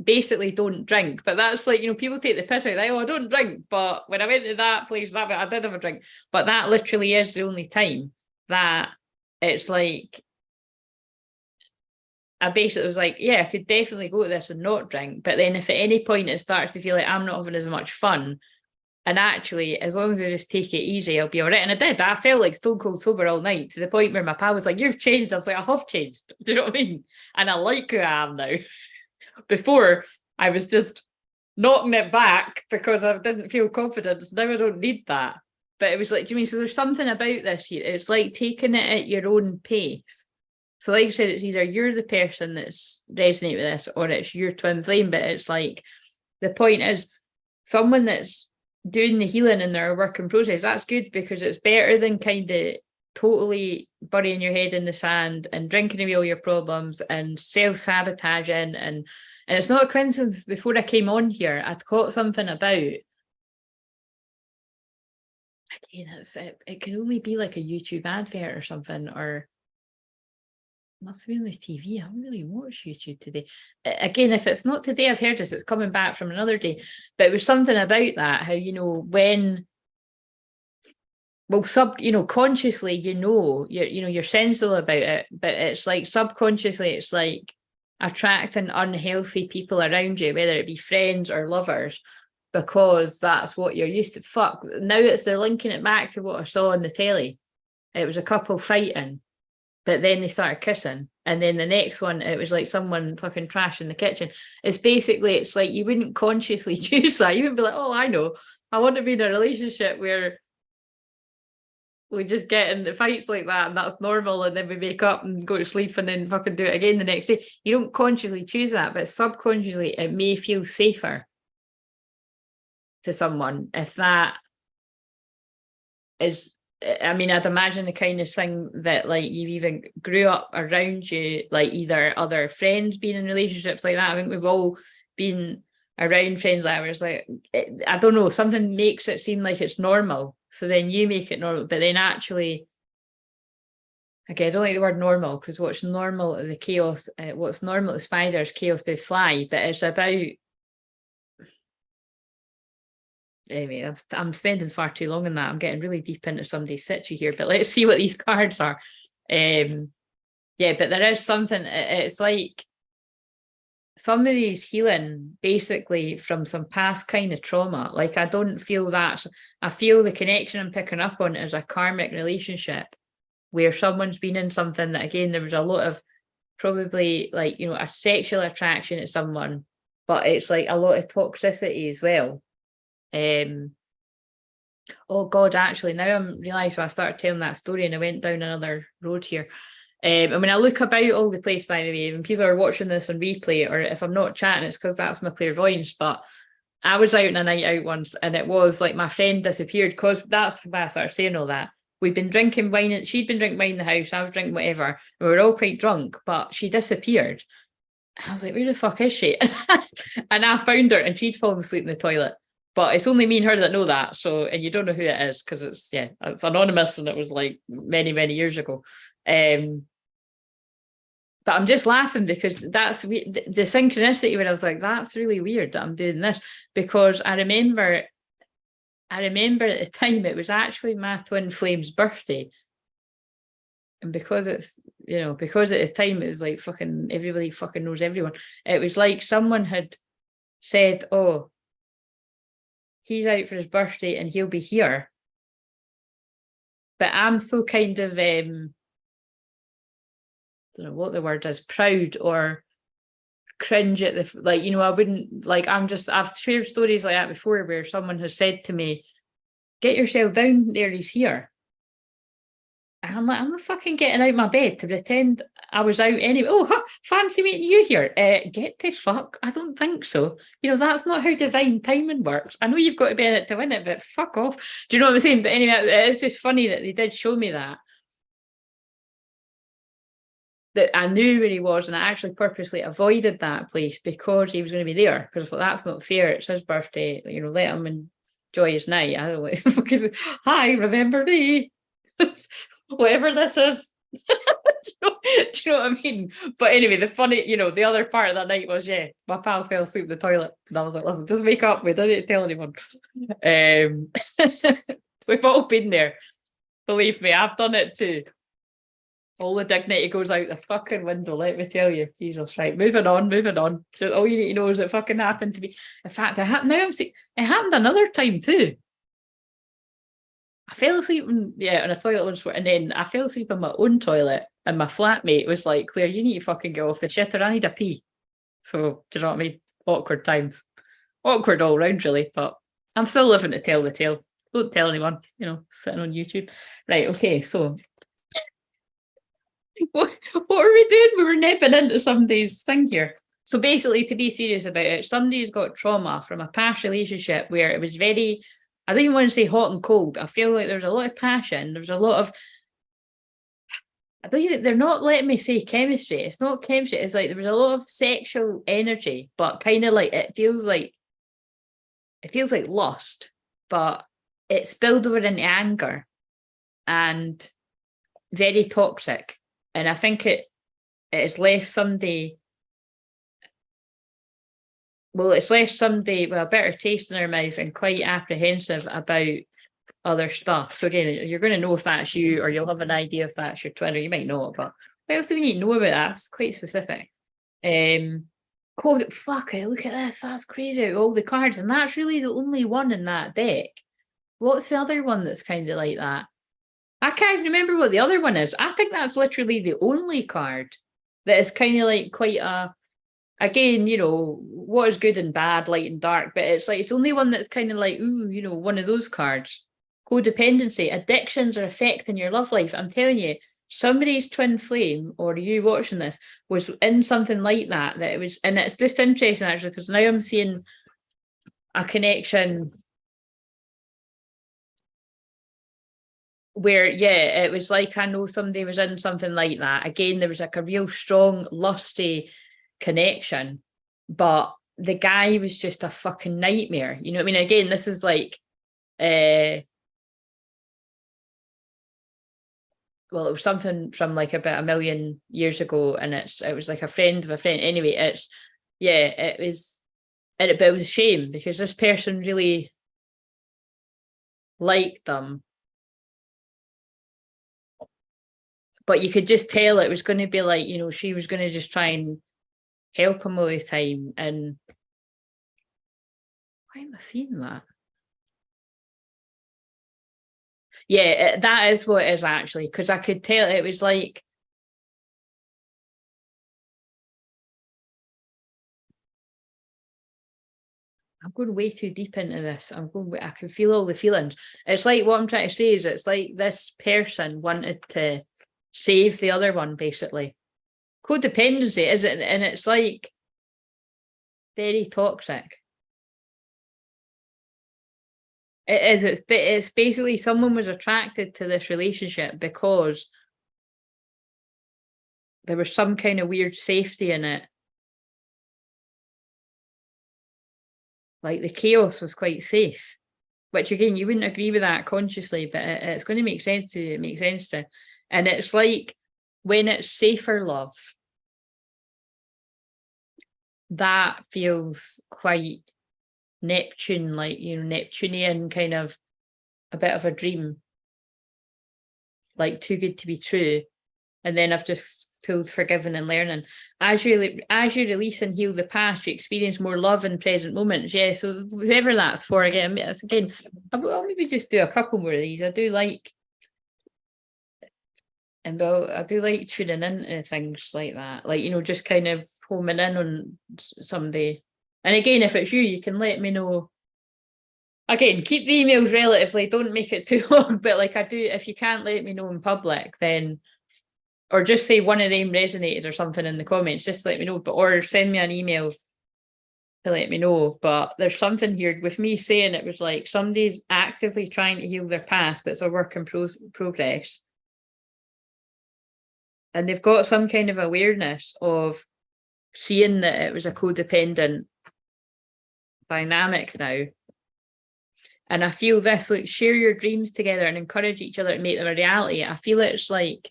basically don't drink, but that's like, people take the piss out, like, oh, I don't drink, but when I went to that place, I did have a drink. But that literally is the only time that it's like, I basically was like, yeah, I could definitely go to this and not drink. But then if at any point it starts to feel like I'm not having as much fun, and actually, as long as I just take it easy, I'll be all right. And I did. I felt like stone cold sober all night to the point where my pal was like, you've changed. I was like, I have changed. Do you know what I mean? And I like who I am now. Before, I was just knocking it back because I didn't feel confident. Now I don't need that. But it was like, do you mean? So there's something about this here. It's like taking it at your own pace. So like I said, it's either you're the person that's resonating with this or it's your twin flame. But it's like, the point is, someone that's doing the healing in their work in process, that's good because it's better than kind of totally burying your head in the sand and drinking away all your problems and self-sabotaging. And it's not a coincidence, before I came on here, I'd caught something about, again, it can only be like a YouTube advert or something, or must be on the TV. I haven't really watched YouTube today. Again, if it's not today, I've heard this, it's coming back from another day. But it was something about that, how, when, well, consciously, you're sensible about it, but it's like subconsciously, it's like attracting unhealthy people around you, whether it be friends or lovers, because that's what you're used to. Fuck, now they're linking it back to what I saw on the telly. It was a couple fighting, but then they started kissing. And then the next one, it was like someone fucking trash in the kitchen. It's like you wouldn't consciously choose that. You would be like, oh, I know. I want to be in a relationship where we just get in the fights like that and that's normal. And then we make up and go to sleep and then fucking do it again the next day. You don't consciously choose that, but subconsciously it may feel safer to someone if that is, I mean, I'd imagine the kind of thing that like you've even grew up around you, like either other friends being in relationships like that. I think we've all been around friends like ours. Like, I don't know, something makes it seem like it's normal. So then you make it normal, but then actually, okay, I don't like the word normal because what's normal to the chaos, what's normal to spiders, chaos to fly, but it's about, anyway, I'm spending far too long on that. I'm getting really deep into somebody's situ here, but let's see what these cards are. Yeah, but there is something, it's like somebody's healing basically from some past kind of trauma. Like, I don't feel that. I feel the connection I'm picking up on is a karmic relationship where someone's been in something that, again, there was a lot of probably like, a sexual attraction to someone, but it's like a lot of toxicity as well. Oh God, actually, now I'm realising I started telling that story and I went down another road here. And when I look about all the place, by the way, when people are watching this on replay, or if I'm not chatting, it's because that's my clairvoyance. But I was out on a night out once and it was like my friend disappeared, because that's why I started saying all that. We'd been drinking wine, and she'd been drinking wine in the house, I was drinking whatever. We were all quite drunk, but she disappeared. I was like, where the fuck is she? And I found her and she'd fallen asleep in the toilet. But it's only me and her that know that. So, and you don't know who it is because it's anonymous and it was like many, many years ago. But I'm just laughing because that's the synchronicity when I was like, that's really weird that I'm doing this, because I remember at the time it was actually my twin flame's birthday. And because it's, because at the time it was like fucking everybody fucking knows everyone. It was like someone had said, oh, he's out for his birthday and he'll be here. But I'm so kind of, don't know what the word is, proud or cringe at the, like, I wouldn't, like, I've shared stories like that before where someone has said to me, get yourself down there, he's here. And I'm like, I'm not fucking getting out of my bed to pretend I was out anyway. Oh, fancy meeting you here. Get the fuck. I don't think so. You know, that's not how divine timing works. I know you've got to be in it to win it, but fuck off. Do you know what I'm saying? But anyway, it's just funny that they did show me that. That I knew where he was, and I actually purposely avoided that place because he was going to be there. Because I thought that's not fair. It's his birthday. You know, let him enjoy his night. I don't like fucking. Hi, remember me? Whatever this is. Do you know what I mean? But anyway, the funny, you know, the other part of that night was, yeah, my pal fell asleep in the toilet, and I was like, listen, just wake up. We didn't tell anyone. We've all been there. Believe me, I've done it too. All the dignity goes out the fucking window, let me tell you. Jesus, right. Moving on. So all you need to know is it fucking happened to me. In fact, now I'm seeing it happened another time too. I fell asleep on a toilet once, and then I fell asleep in my own toilet, and my flatmate was like, Claire, you need to fucking get off the shitter. I need a pee. So, do you know what I mean? Awkward times. Awkward all round, really, but I'm still living to tell the tale. Don't tell anyone, you know, sitting on YouTube. Right, okay, so what are we doing? We were nipping into somebody's thing here. So basically, to be serious about it, somebody's got trauma from a past relationship where it was very, I don't even want to say hot and cold. I feel like there's a lot of passion. There's a lot of, I don't think they're not letting me say chemistry. It's not chemistry. It's like there was a lot of sexual energy, but kind of like it feels like lust, but it spilled over into anger and very toxic. And I think it has left somebody. Well, it's left somebody with a better taste in their mouth and quite apprehensive about other stuff. So again, you're going to know if that's you, or you'll have an idea if that's your twin, or you might know it. But what else do we need to know about that? It's quite specific. Fuck it, look at this. That's crazy. All the cards, and that's really the only one in that deck. What's the other one that's kind of like that? I can't even remember what the other one is. I think that's literally the only card that is kind of like quite a, again, you know, what is good and bad, light and dark, but it's like it's the only one that's kind of like, ooh, you know, one of those cards. Codependency, addictions are affecting your love life. I'm telling you, somebody's twin flame, or you watching this, was in something like that. That it was, and it's just interesting actually, because now I'm seeing a connection where, yeah, it was like I know somebody was in something like that. Again, there was like a real strong, lusty connection, but the guy was just a fucking nightmare. You know what I mean? Again, this is like, well, it was something from like about 1,000,000 years ago, and it was like a friend of a friend. Anyway, it was, but it was a shame because this person really liked them, but you could just tell it was going to be like, you know, she was going to just try and help him all the time. And why am I seeing that? Yeah, that is what it is actually, because I could tell it was like, I'm going way too deep into this. I can feel all the feelings. It's like what I'm trying to say is it's like this person wanted to save the other one, basically. Codependency, is it? And it's like very toxic. It is. It's basically someone was attracted to this relationship because there was some kind of weird safety in it. Like the chaos was quite safe, which again, you wouldn't agree with that consciously, but it's going to make sense to you. It makes sense to, and it's like when it's safer love, that feels quite Neptune, like, you know, Neptunian kind of a bit of a dream, like too good to be true. And then I've just pulled forgiving and learning. As you release and heal the past, you experience more love in present moments. Yeah, so whoever that's for, again, I'll maybe just do a couple more of these. I do like tuning into things like that, like, you know, just kind of homing in on somebody. And again, if it's you, you can let me know Again, keep the emails relatively, don't make it too long, but like I do, if you can't let me know in public, then, or just say one of them resonated or something in the comments, just let me know, but, or send me an email to let me know. But there's something here with me saying it was like somebody's actively trying to heal their past, but it's a work in progress. And they've got some kind of awareness of seeing that it was a codependent dynamic now. And I feel this, like, share your dreams together and encourage each other to make them a reality. I feel it's like,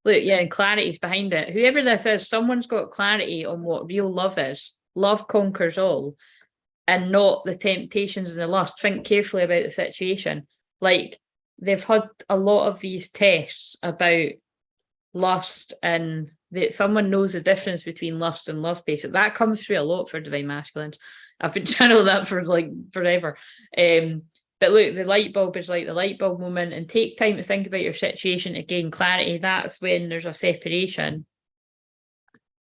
look, yeah, and clarity's behind it. Whoever this is, someone's got clarity on what real love is. Love conquers all, and not the temptations and the lust. Think carefully about the situation. Like, they've had a lot of these tests about lust, and that someone knows the difference between lust and love, basically. That comes through a lot for divine masculine. I've been channeling that for like forever. But look, the light bulb is like the light bulb moment, and take time to think about your situation to gain clarity. That's when there's a separation.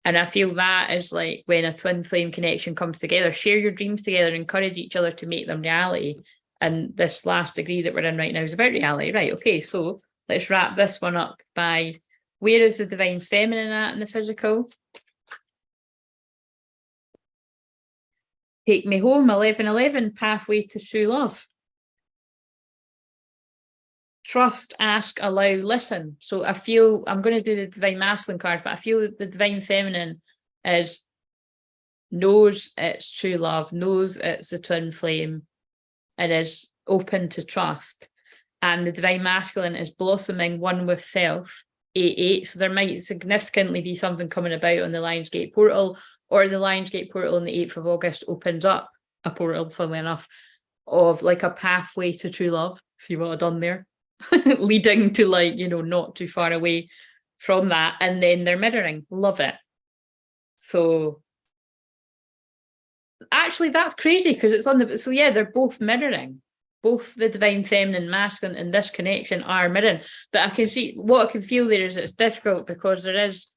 And I feel that is like when a twin flame connection comes together. Share your dreams together, encourage each other to make them reality. And this last degree that we're in right now is about reality. Right, okay, so let's wrap this one up by, where is the divine feminine at in the physical? Take me home, 1111, pathway to true love. Trust, ask, allow, listen. So I feel, I'm going to do the divine masculine card, but I feel that the divine feminine is, knows it's true love, knows it's the twin flame, and is open to trust. And the divine masculine is blossoming one with self, 8-8. So there might significantly be something coming about on the Lionsgate portal, or the Lionsgate portal on the 8th of August opens up a portal, funnily enough, of like a pathway to true love. See what I've done there? Leading to, like, you know, not too far away from that. And then they're mirroring. Love it. So actually that's crazy, because it's on the, so yeah, they're both mirroring. Both the divine feminine masculine and this connection are mirroring. But I can see, what I can feel there is it's difficult because there is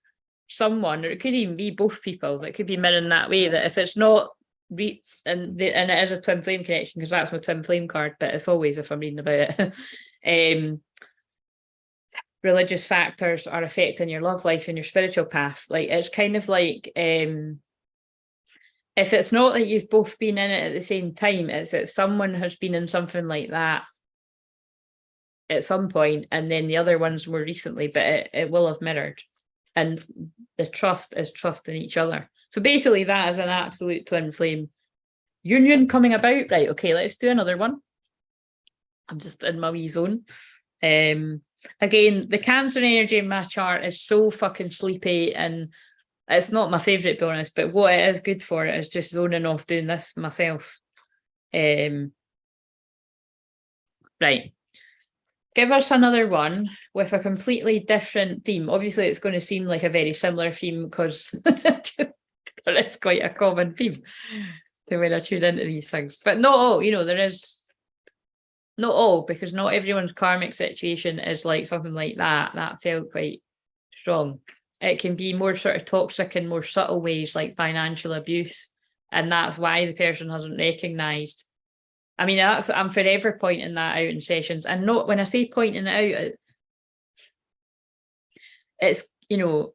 someone, or it could even be both people, that could be mirroring that way, that if it's not and it is a twin flame connection, because that's my twin flame card, but it's always, if I'm reading about it, religious factors are affecting your love life and your spiritual path. Like, it's kind of like, if it's not that you've both been in it at the same time, it's that someone has been in something like that at some point, and then the other ones more recently, but it will have mirrored. And the trust is trusting each other. So basically that is an absolute twin flame union coming about. Right, okay, let's do another one. I'm just in my wee zone. Again, the Cancer energy in my chart is so fucking sleepy, and it's not my favourite, to be honest, but what it is good for it is just zoning off doing this myself. Right. Give us another one with a completely different theme. Obviously, it's going to seem like a very similar theme because it's quite a common theme to when I tune into these things. But not all, you know, there is not all, because not everyone's karmic situation is like something like that. That felt quite strong. It can be more sort of toxic in more subtle ways, like financial abuse. And that's why the person hasn't recognised. I mean, I'm forever pointing that out in sessions. And not, when I say pointing it out, it's, you know,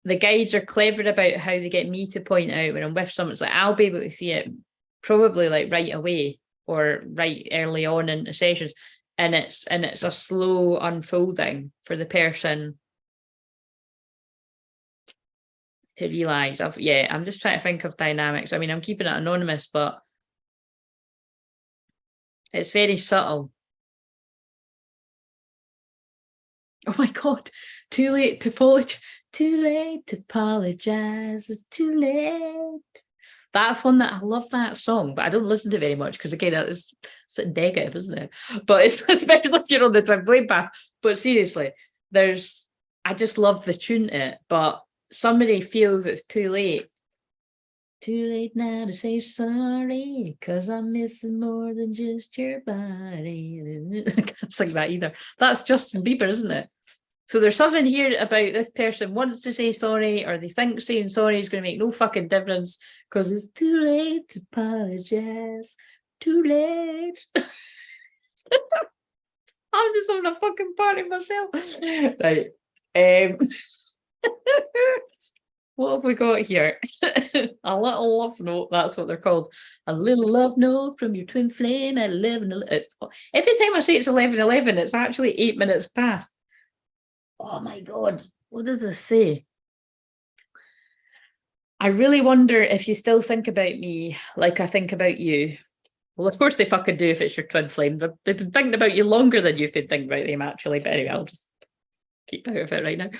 the guides are clever about how they get me to point out when I'm with someone. It's like, I'll be able to see it probably like right away or right early on in the sessions. And it's a slow unfolding for the person to realise. I'm just trying to think of dynamics. I mean, I'm keeping it anonymous, but it's very subtle. Oh my God, too late to apologize. Too late to apologize. It's too late. That's one that I love, that song, but I don't listen to it very much because, again, it's a bit negative, isn't it? But it's especially if you're on the twin flame path. But seriously, I just love the tune to it. But somebody feels it's too late. Too late now to say sorry, because I'm missing more than just your body. I can't sing that either. That's Justin Bieber, isn't it? So there's something here about this person wants to say sorry, or they think saying sorry is going to make no fucking difference because it's too late to apologize. too late. I'm just having a fucking party myself. Right. What have we got here? A little love note, that's what they're called. A little love note from your twin flame at 11. Every time I say it's 11:11, it's actually 8 minutes past. Oh my God, what does this say? I really wonder if you still think about me like I think about you. Well, of course they fucking do if it's your twin flame. They've been thinking about you longer than you've been thinking about them, actually. But anyway, I'll just keep out of it right now.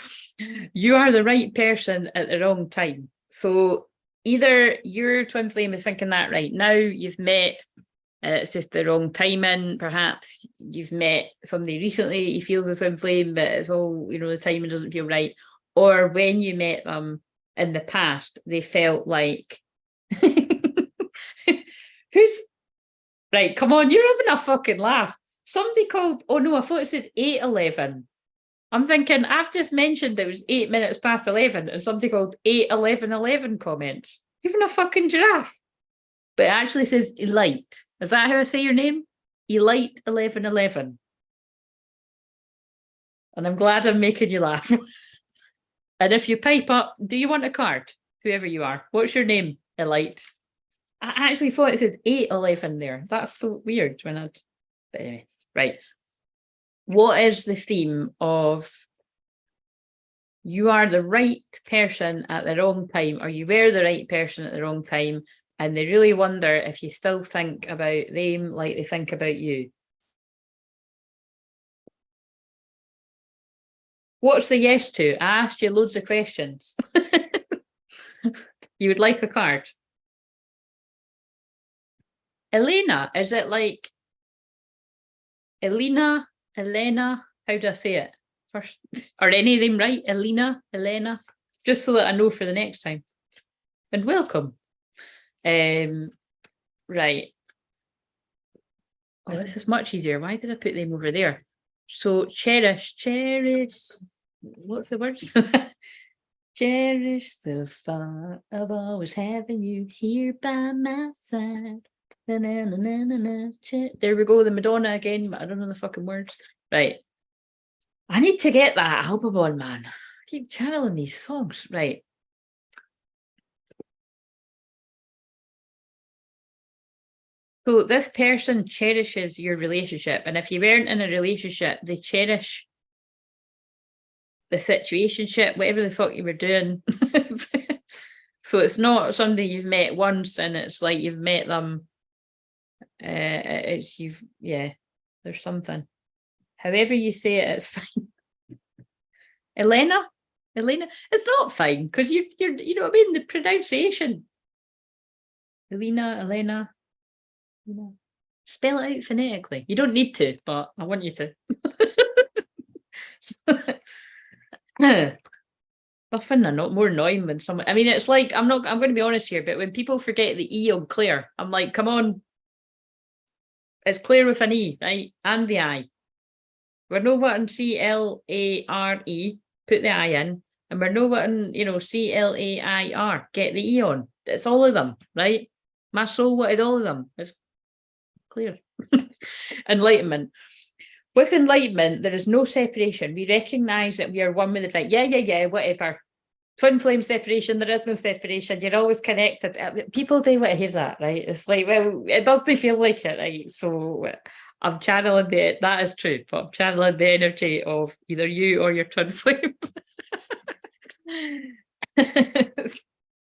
You are the right person at the wrong time. So either your twin flame is thinking that right now, you've met, it's just the wrong timing. Perhaps you've met somebody recently, he feels a twin flame, but it's all, the timing doesn't feel right. Or when you met them in the past, they felt like, who's, right, come on, you're having a fucking laugh. Somebody called, oh no, I thought it said 8:11. I'm thinking, I've just mentioned it was 8 minutes past 11 and somebody called 8:11:11 comments. Even a fucking giraffe. But it actually says Elite. Is that how I say your name? Elite 11:11. And I'm glad I'm making you laugh. And if you pipe up, do you want a card? Whoever you are. What's your name, Elite? I actually thought it said 8:11 there. That's so weird when I'd. But anyway, right. What is the theme of you are the right person at the wrong time, or you were the right person at the wrong time, and they really wonder if you still think about them like they think about you? What's the yes to? I asked you loads of questions. You would like a card? Elena, is it like Elena, how do I say it? First, are any of them right? Elena, just so that I know for the next time. And welcome. Right. Oh, this is much easier. Why did I put them over there? So cherish. What's the words? Cherish the thought of always having you here by my side. Na, na, na, na, na. There we go, the Madonna again, but I don't know the fucking words. Right. I need to get that album on, man. I keep channeling these songs. Right. So this person cherishes your relationship. And if you weren't in a relationship, they cherish the situationship, whatever the fuck you were doing. So it's not somebody you've met once and it's like you've met them. There's something. However you say it, it's fine. Elena, it's not fine because you're you know what I mean, the pronunciation. Elena. Spell it out phonetically. You don't need to, but I want you to. Nothing not more annoying than someone. I mean, it's like I'm going to be honest here, but when people forget the E on Claire, I'm like, come on. It's Claire with an E, right? And the I. We're no button CLARE, put the I in, and we're no button, CLAIR, get the E on. It's all of them, right? My soul wanted all of them. It's clear. Enlightenment. With enlightenment, there is no separation. We recognize that we are one with the divine. Yeah, whatever. Twin flame separation, there is no separation. You're always connected. People do want to hear that, right? It's like, well, it doesn't feel like it, right? So I'm channeling that is true, but I'm channeling the energy of either you or your twin flame.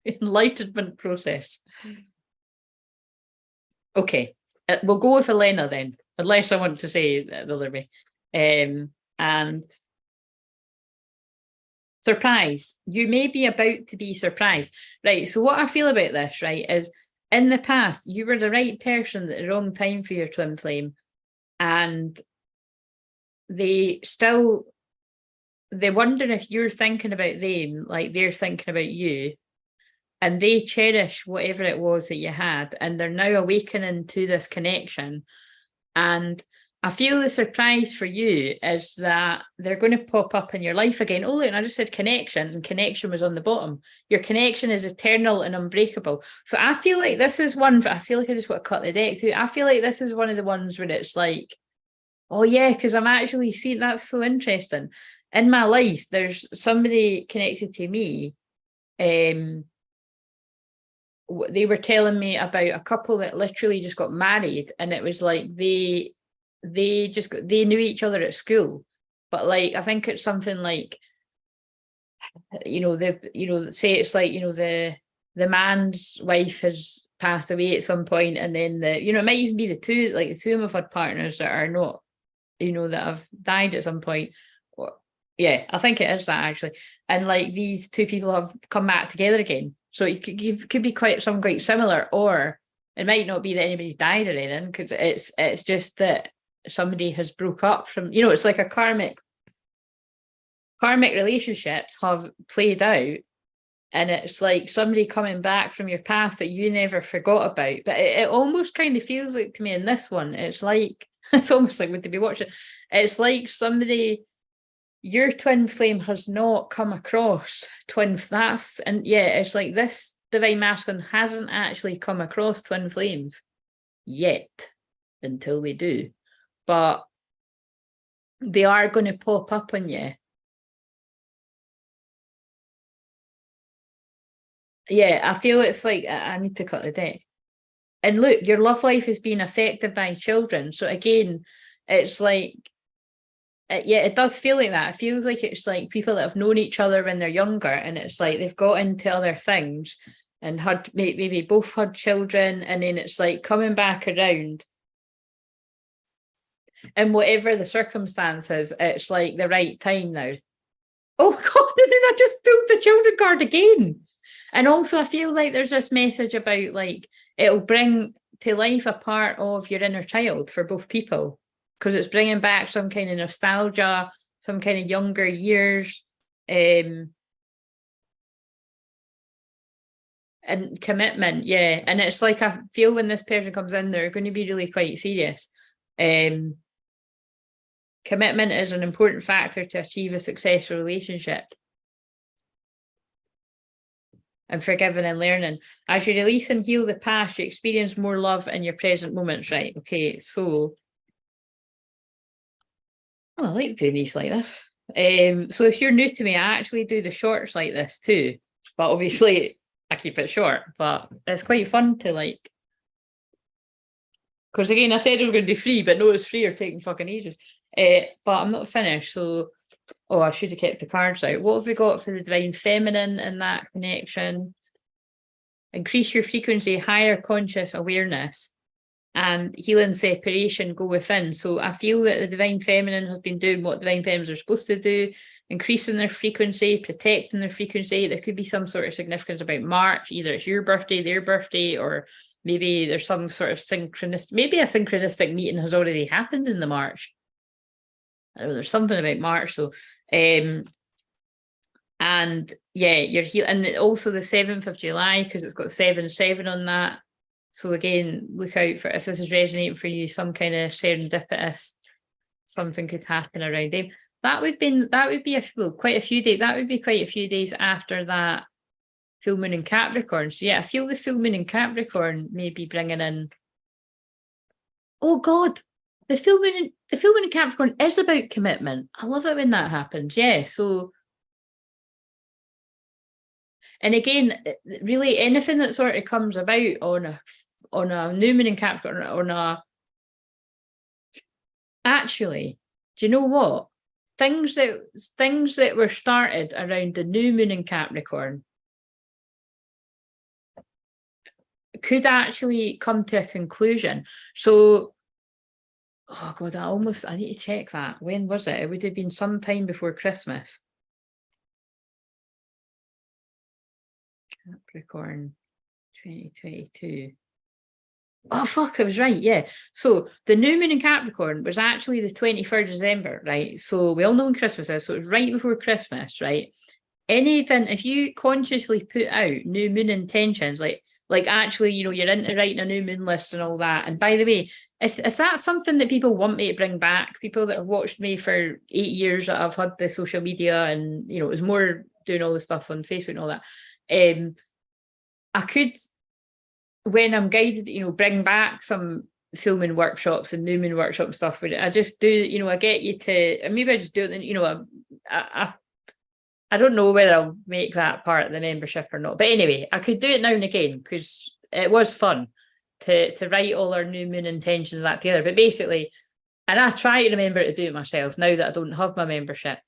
Enlightenment process. Okay, we'll go with Elena then, unless I want to say the other way. And surprise. You may be about to be surprised. Right, so what I feel about this, right, is in the past, you were the right person at the wrong time for your twin flame. And they're wondering if you're thinking about them like they're thinking about you. And they cherish whatever it was that you had. And they're now awakening to this connection. And I feel the surprise for you is that they're going to pop up in your life again. Oh, look, and I just said connection, and connection was on the bottom. Your connection is eternal and unbreakable. So I feel like this is one, I feel like I just want to cut the deck through. I feel like this is one of the ones where it's like, oh yeah, because I'm actually seeing, that's so interesting. In my life, there's somebody connected to me. They were telling me about a couple that literally just got married, and it was like they knew each other at school, but like I think it's something like, say it's like, the man's wife has passed away at some point, and then it might even be the two of them have had partners that are not, that have died at some point. Or, yeah, I think it is that actually. And like these two people have come back together again. So it could be quite similar, or it might not be that anybody's died or anything, because it's just that somebody has broke up from, it's like a karmic relationships have played out, and it's like somebody coming back from your past that you never forgot about. But it almost kind of feels like to me in this one, it's like, it's almost like would they be watching, it's like somebody, your twin flame has not come across it's like this divine masculine hasn't actually come across twin flames yet, until they do, but they are going to pop up on you. Yeah, I feel it's like, I need to cut the deck. And look, your love life is being affected by children. So again, it's like, it does feel like that. It feels like it's like people that have known each other when they're younger, and it's like they've got into other things and had maybe both had children, and then it's like coming back around. And whatever the circumstances, it's like the right time now. Oh God, and then I just pulled the children card again. And also I feel like there's this message about like it'll bring to life a part of your inner child for both people, because it's bringing back some kind of nostalgia, some kind of younger years, and commitment. Yeah. And it's like, I feel when this person comes in, they're going to be really quite serious. Commitment is an important factor to achieve a successful relationship. And forgiving and learning. As you release and heal the past, you experience more love in your present moments, right? Okay, so I like doing these like this. So if you're new to me, I actually do the shorts like this too. But obviously I keep it short, but it's quite fun to like, because again, I said I was going to do free, but no, it's free or taking fucking ages. But I'm not finished, so I should have kept the cards out. What have we got for the divine feminine in that connection? Increase your frequency, higher conscious awareness, and healing separation, go within. So I feel that the divine feminine has been doing what divine feminines are supposed to do, increasing their frequency, protecting their frequency. There could be some sort of significance about March, either it's your birthday, their birthday, or maybe there's some sort of maybe a synchronistic meeting has already happened in the March. I know there's something about March. So and yeah, you're healing, and also the 7th of July, because it's got 7/7 on that. So again, look out for, if this is resonating for you, some kind of serendipitous, something could happen around him. That would be quite a few days. That would be quite a few days after that full moon in Capricorn. So yeah, I feel the full moon in Capricorn may be bringing in. Oh God, the full moon in Capricorn is about commitment. I love it when that happens. Yeah, so. And again, really anything that sort of comes about on a new moon in Capricorn, actually, do you know what? Things that were started around the new moon in Capricorn could actually come to a conclusion. So, oh God, I need to check that. When was it? It would have been sometime before Christmas. Capricorn 2022. Oh fuck, I was right, yeah. So the new moon in Capricorn was actually the 23rd of December, right? So we all know when Christmas is, so it was right before Christmas, right? Anything, if you consciously put out new moon intentions, like actually, you're into writing a new moon list and all that. And by the way, if that's something that people want me to bring back, people that have watched me for 8 years that I've had the social media and, you know, it was more doing all the stuff on Facebook and all that, I could, when I'm guided, you know, bring back some filming workshops and new moon workshop stuff where I just do, you know, I get you to, and maybe I just do it, you know, I don't know whether I'll make that part of the membership or not. But anyway, I could do it now and again because it was fun to write all our new moon intentions and that together. But basically, and I try to remember to do it myself now that I don't have my membership.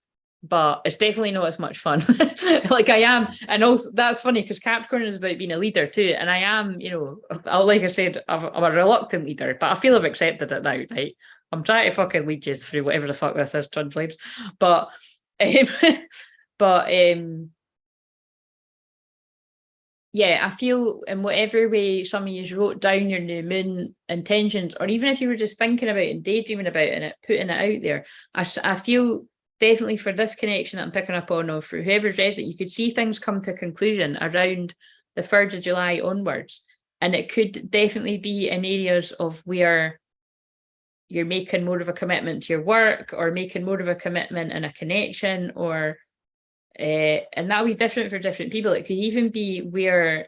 But it's definitely not as much fun. Like I am, and also that's funny because Capricorn is about being a leader too, and I am, you know, like I said, I'm a reluctant leader, but I feel I've accepted it now, right? I'm trying to fucking lead you through whatever the fuck this is, twin flames, but but yeah, I feel in whatever way some of you wrote down your new moon intentions, or even if you were just thinking about it and daydreaming about it and it, putting it out there, I feel definitely for this connection that I'm picking up on, or for whoever's resident, you could see things come to conclusion around the 3rd of July onwards. And it could definitely be in areas of where you're making more of a commitment to your work, or making more of a commitment in a connection, or and that'll be different for different people. It could even be where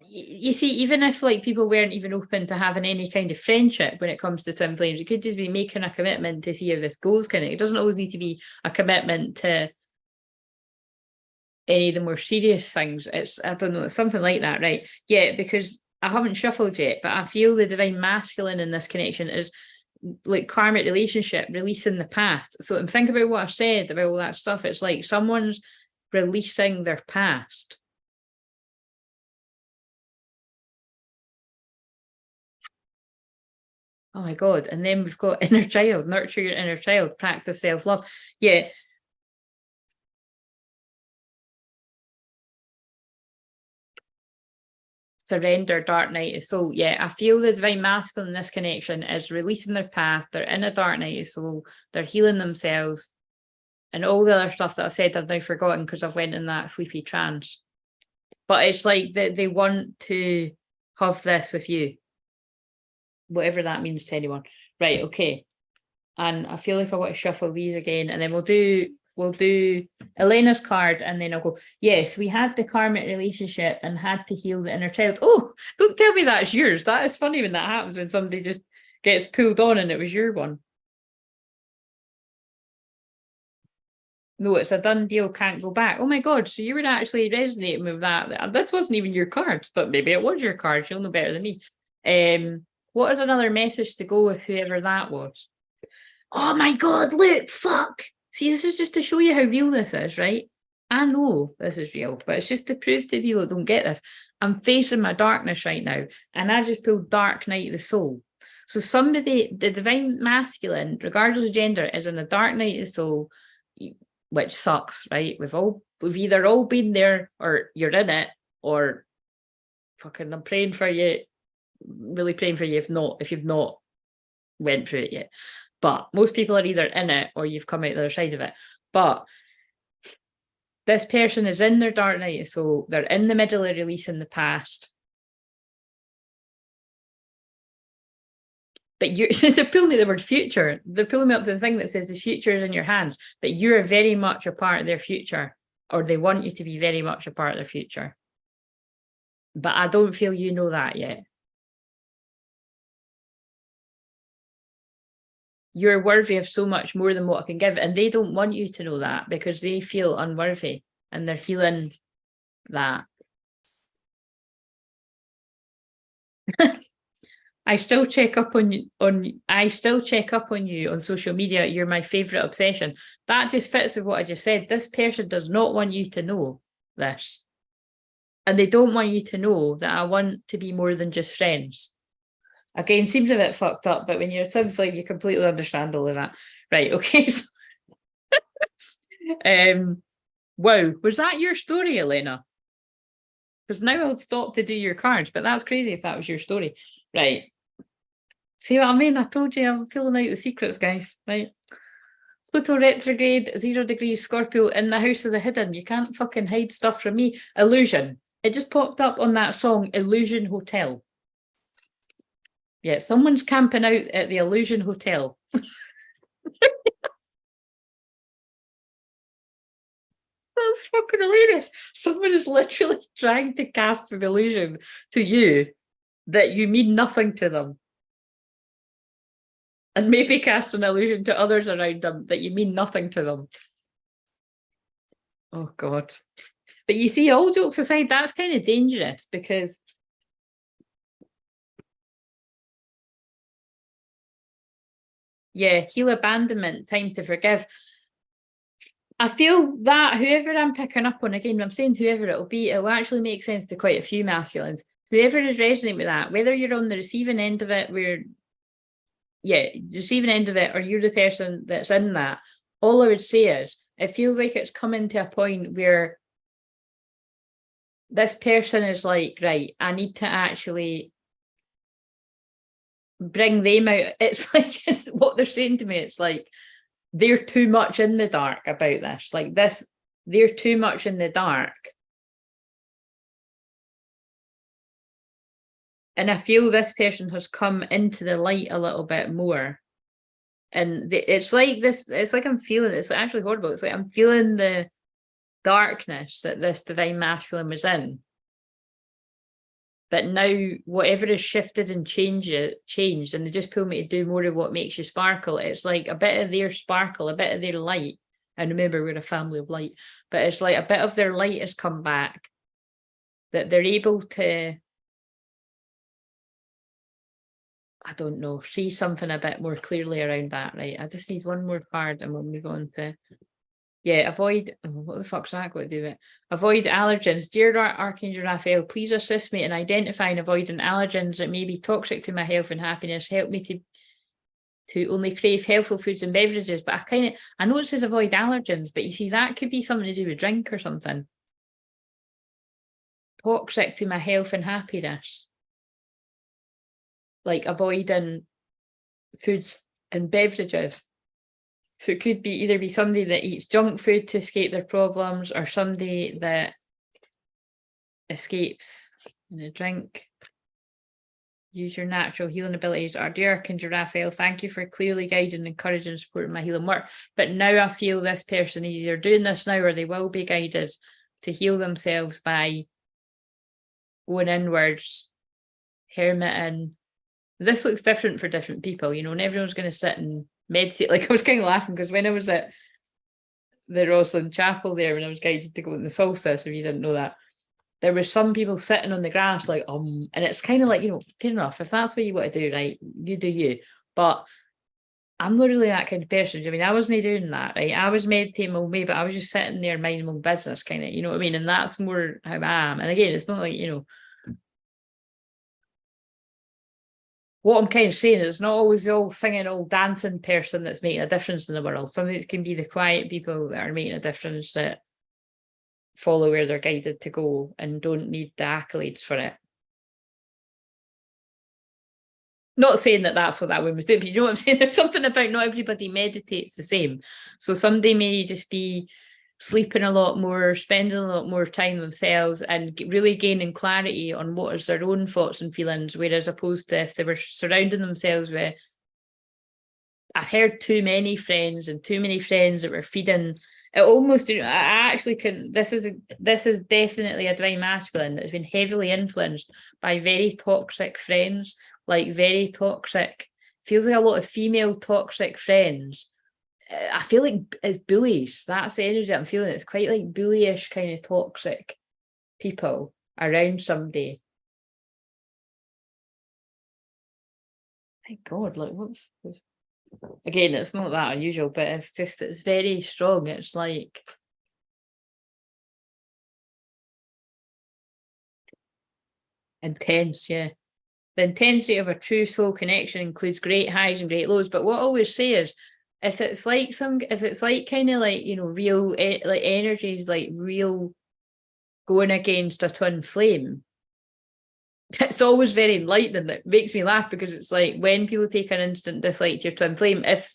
you see, even if like people weren't even open to having any kind of friendship when it comes to twin flames, it could just be making a commitment to see how this goes. Kind of, it doesn't always need to be a commitment to any of the more serious things. It's, I don't know, it's something like that, right? Yeah, because I haven't shuffled yet, but I feel the divine masculine in this connection is like karmic relationship, releasing the past. So and think about what I said about all that stuff. It's like someone's releasing their past. Oh my God. And then we've got inner child, nurture your inner child, practice self-love. Yeah. Surrender, dark night of soul. Yeah, I feel the divine masculine in this connection is releasing their past. They're in a dark night of soul. They're healing themselves. And all the other stuff that I've said, I've now forgotten because I've went in that sleepy trance. But it's like they want to have this with you, whatever that means to anyone. Right, okay. And I feel like I want to shuffle these again, and then we'll do Elena's card, and then I'll go, yes, we had the karmic relationship and had to heal the inner child. Oh, don't tell me that's yours. That is funny when that happens, when somebody just gets pulled on and it was your one. No, it's a done deal, can't go back. Oh my God, so you were actually resonating with that. This wasn't even your cards, but maybe it was your cards. You'll know better than me. What is another message to go with whoever that was? Oh my God, look, fuck. See, this is just to show you how real this is, right? I know this is real, but it's just to prove to people that don't get this. I'm facing my darkness right now, and I just pulled Dark Night of the Soul. So somebody, the divine masculine, regardless of gender, is in a dark night of the soul, which sucks, right? We've either all been there, or you're in it, or fucking I'm praying for you, really praying for you if you've not went through it yet. But most people are either in it or you've come out the other side of it. But this person is in their dark night, so they're in the middle of releasing the past. But they're pulling me the word future. They're pulling me up to the thing that says the future is in your hands, but you're very much a part of their future, or they want you to be very much a part of their future. But I don't feel you know that yet. You're worthy of so much more than what I can give. And they don't want you to know that because they feel unworthy and they're healing that. I still check up on you on social media. You're my favorite obsession. That just fits with what I just said. This person does not want you to know this. And they don't want you to know that I want to be more than just friends. Again, seems a bit fucked up, but when you're a twin flame, you completely understand all of that. Right, okay. Wow, was that your story, Elena? Because now I'll stop to do your cards, but that's crazy if that was your story. Right. See what I mean? I told you I'm pulling out the secrets, guys. Right. Pluto retrograde, 0 degrees Scorpio in the house of the hidden. You can't fucking hide stuff from me. Illusion. It just popped up on that song, Illusion Hotel. Yeah, someone's camping out at the Illusion Hotel. That's fucking hilarious. Someone is literally trying to cast an illusion to you that you mean nothing to them. And maybe cast an illusion to others around them that you mean nothing to them. Oh, God. But you see, all jokes aside, that's kind of dangerous because yeah, heal abandonment, time to forgive. I feel that whoever I'm picking up on, again, I'm saying whoever it'll be, it will actually make sense to quite a few masculines. Whoever is resonating with that, whether you're on the receiving end of it, receiving end of it, or you're the person that's in that, all I would say is, it feels like it's coming to a point where this person is like, right, I need to actually bring them out. It's like, it's what they're saying to me. It's like, they're too much in the dark about this. Like this, they're too much in the dark. And I feel this person has come into the light a little bit more. And it's like this, it's like I'm feeling, it's actually horrible. It's like I'm feeling the darkness that this divine masculine was in. But now whatever is shifted and changed, and they just pull me to do more of what makes you sparkle. It's like a bit of their sparkle, a bit of their light. And remember, we're a family of light, but it's like a bit of their light has come back, that they're able to, I don't know, see something a bit more clearly around that, right? I just need one more card and we'll move on to, yeah, avoid, what the fuck's that got to do with it? Avoid allergens. Dear Archangel Raphael, please assist me in identifying and avoiding allergens that may be toxic to my health and happiness. Help me to only crave healthful foods and beverages. But I know it says avoid allergens, but you see, that could be something to do with drink or something. Toxic to my health and happiness. Like avoiding foods and beverages. So it could be either somebody that eats junk food to escape their problems, or somebody that escapes in a drink. Use your natural healing abilities. Our dear Archangel Raphael, thank you for clearly guiding, encouraging, and supporting my healing work. But now I feel this person is either doing this now or they will be guided to heal themselves by going inwards, hermiting. This looks different for different people, you know, and everyone's going to sit and meditate. Like, I was kind of laughing because when I was at the Rosalind Chapel there, when I was guided to go in the solstice, if you didn't know that, there were some people sitting on the grass like, and it's kind of like, you know, fair enough, if that's what you want to do, right, you do you. But I'm not really that kind of person. I mean, I wasn't doing that, right? I was meditating my way, but I was just sitting there minding my own business, kind of, you know what I mean? And that's more how I am. And again, it's not like, you know, what I'm kind of saying is it's not always the old singing, old dancing person that's making a difference in the world. Some of it can be the quiet people that are making a difference, that follow where they're guided to go and don't need the accolades for it. Not saying that that's what that woman was doing, but you know what I'm saying? There's something about not everybody meditates the same. So somebody may just be sleeping a lot more, spending a lot more time themselves and really gaining clarity on what is their own thoughts and feelings, whereas opposed to if they were surrounding themselves with, I've heard too many friends that were feeding it almost, you know, I actually can, this is definitely a divine masculine that's been heavily influenced by very toxic friends, like very toxic, feels like a lot of female toxic friends. I feel like it's bullies. That's the energy I'm feeling. It's quite like bullyish kind of toxic people around somebody. My God, like what's this? Again, it's not that unusual, but it's just, it's very strong. It's like intense, yeah. The intensity of a true soul connection includes great highs and great lows. But what I always say is, if it's like kind of like, you know, real like energies, like real going against a twin flame, it's always very enlightening. That makes me laugh because it's like when people take an instant dislike to your twin flame, if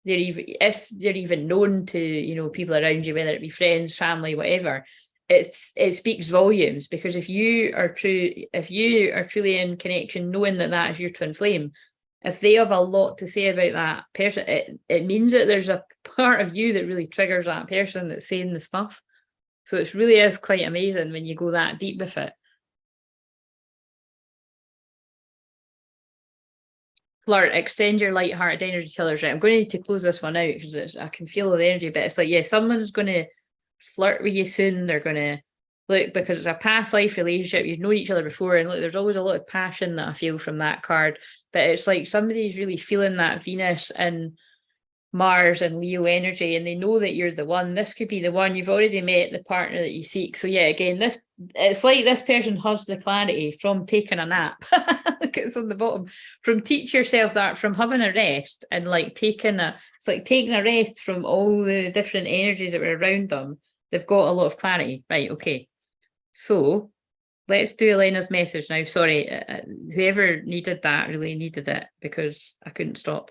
they're even known to, you know, people around you, whether it be friends, family, whatever, it speaks volumes, because if you are truly in connection, knowing that that is your twin flame, if they have a lot to say about that person, it means that there's a part of you that really triggers that person that's saying the stuff. So it really is quite amazing when you go that deep with it. Flirt, extend your light-hearted energy to others. Right, I'm going to need to close this one out because I can feel the energy, but it's like, yeah, someone's going to flirt with you soon. They're going to look, because it's a past life relationship. You've known each other before, and look, there's always a lot of passion that I feel from that card. But it's like somebody's really feeling that Venus and Mars and Leo energy, and they know that you're the one. This could be the one. You've already met the partner that you seek. So yeah, again, it's like this person has the clarity from taking a nap. Look, it's on the bottom. From teach yourself that, from having a rest and like taking a rest from all the different energies that were around them. They've got a lot of clarity. Right, okay. So let's do Elena's message now. Sorry, whoever needed that really needed it, because I couldn't stop.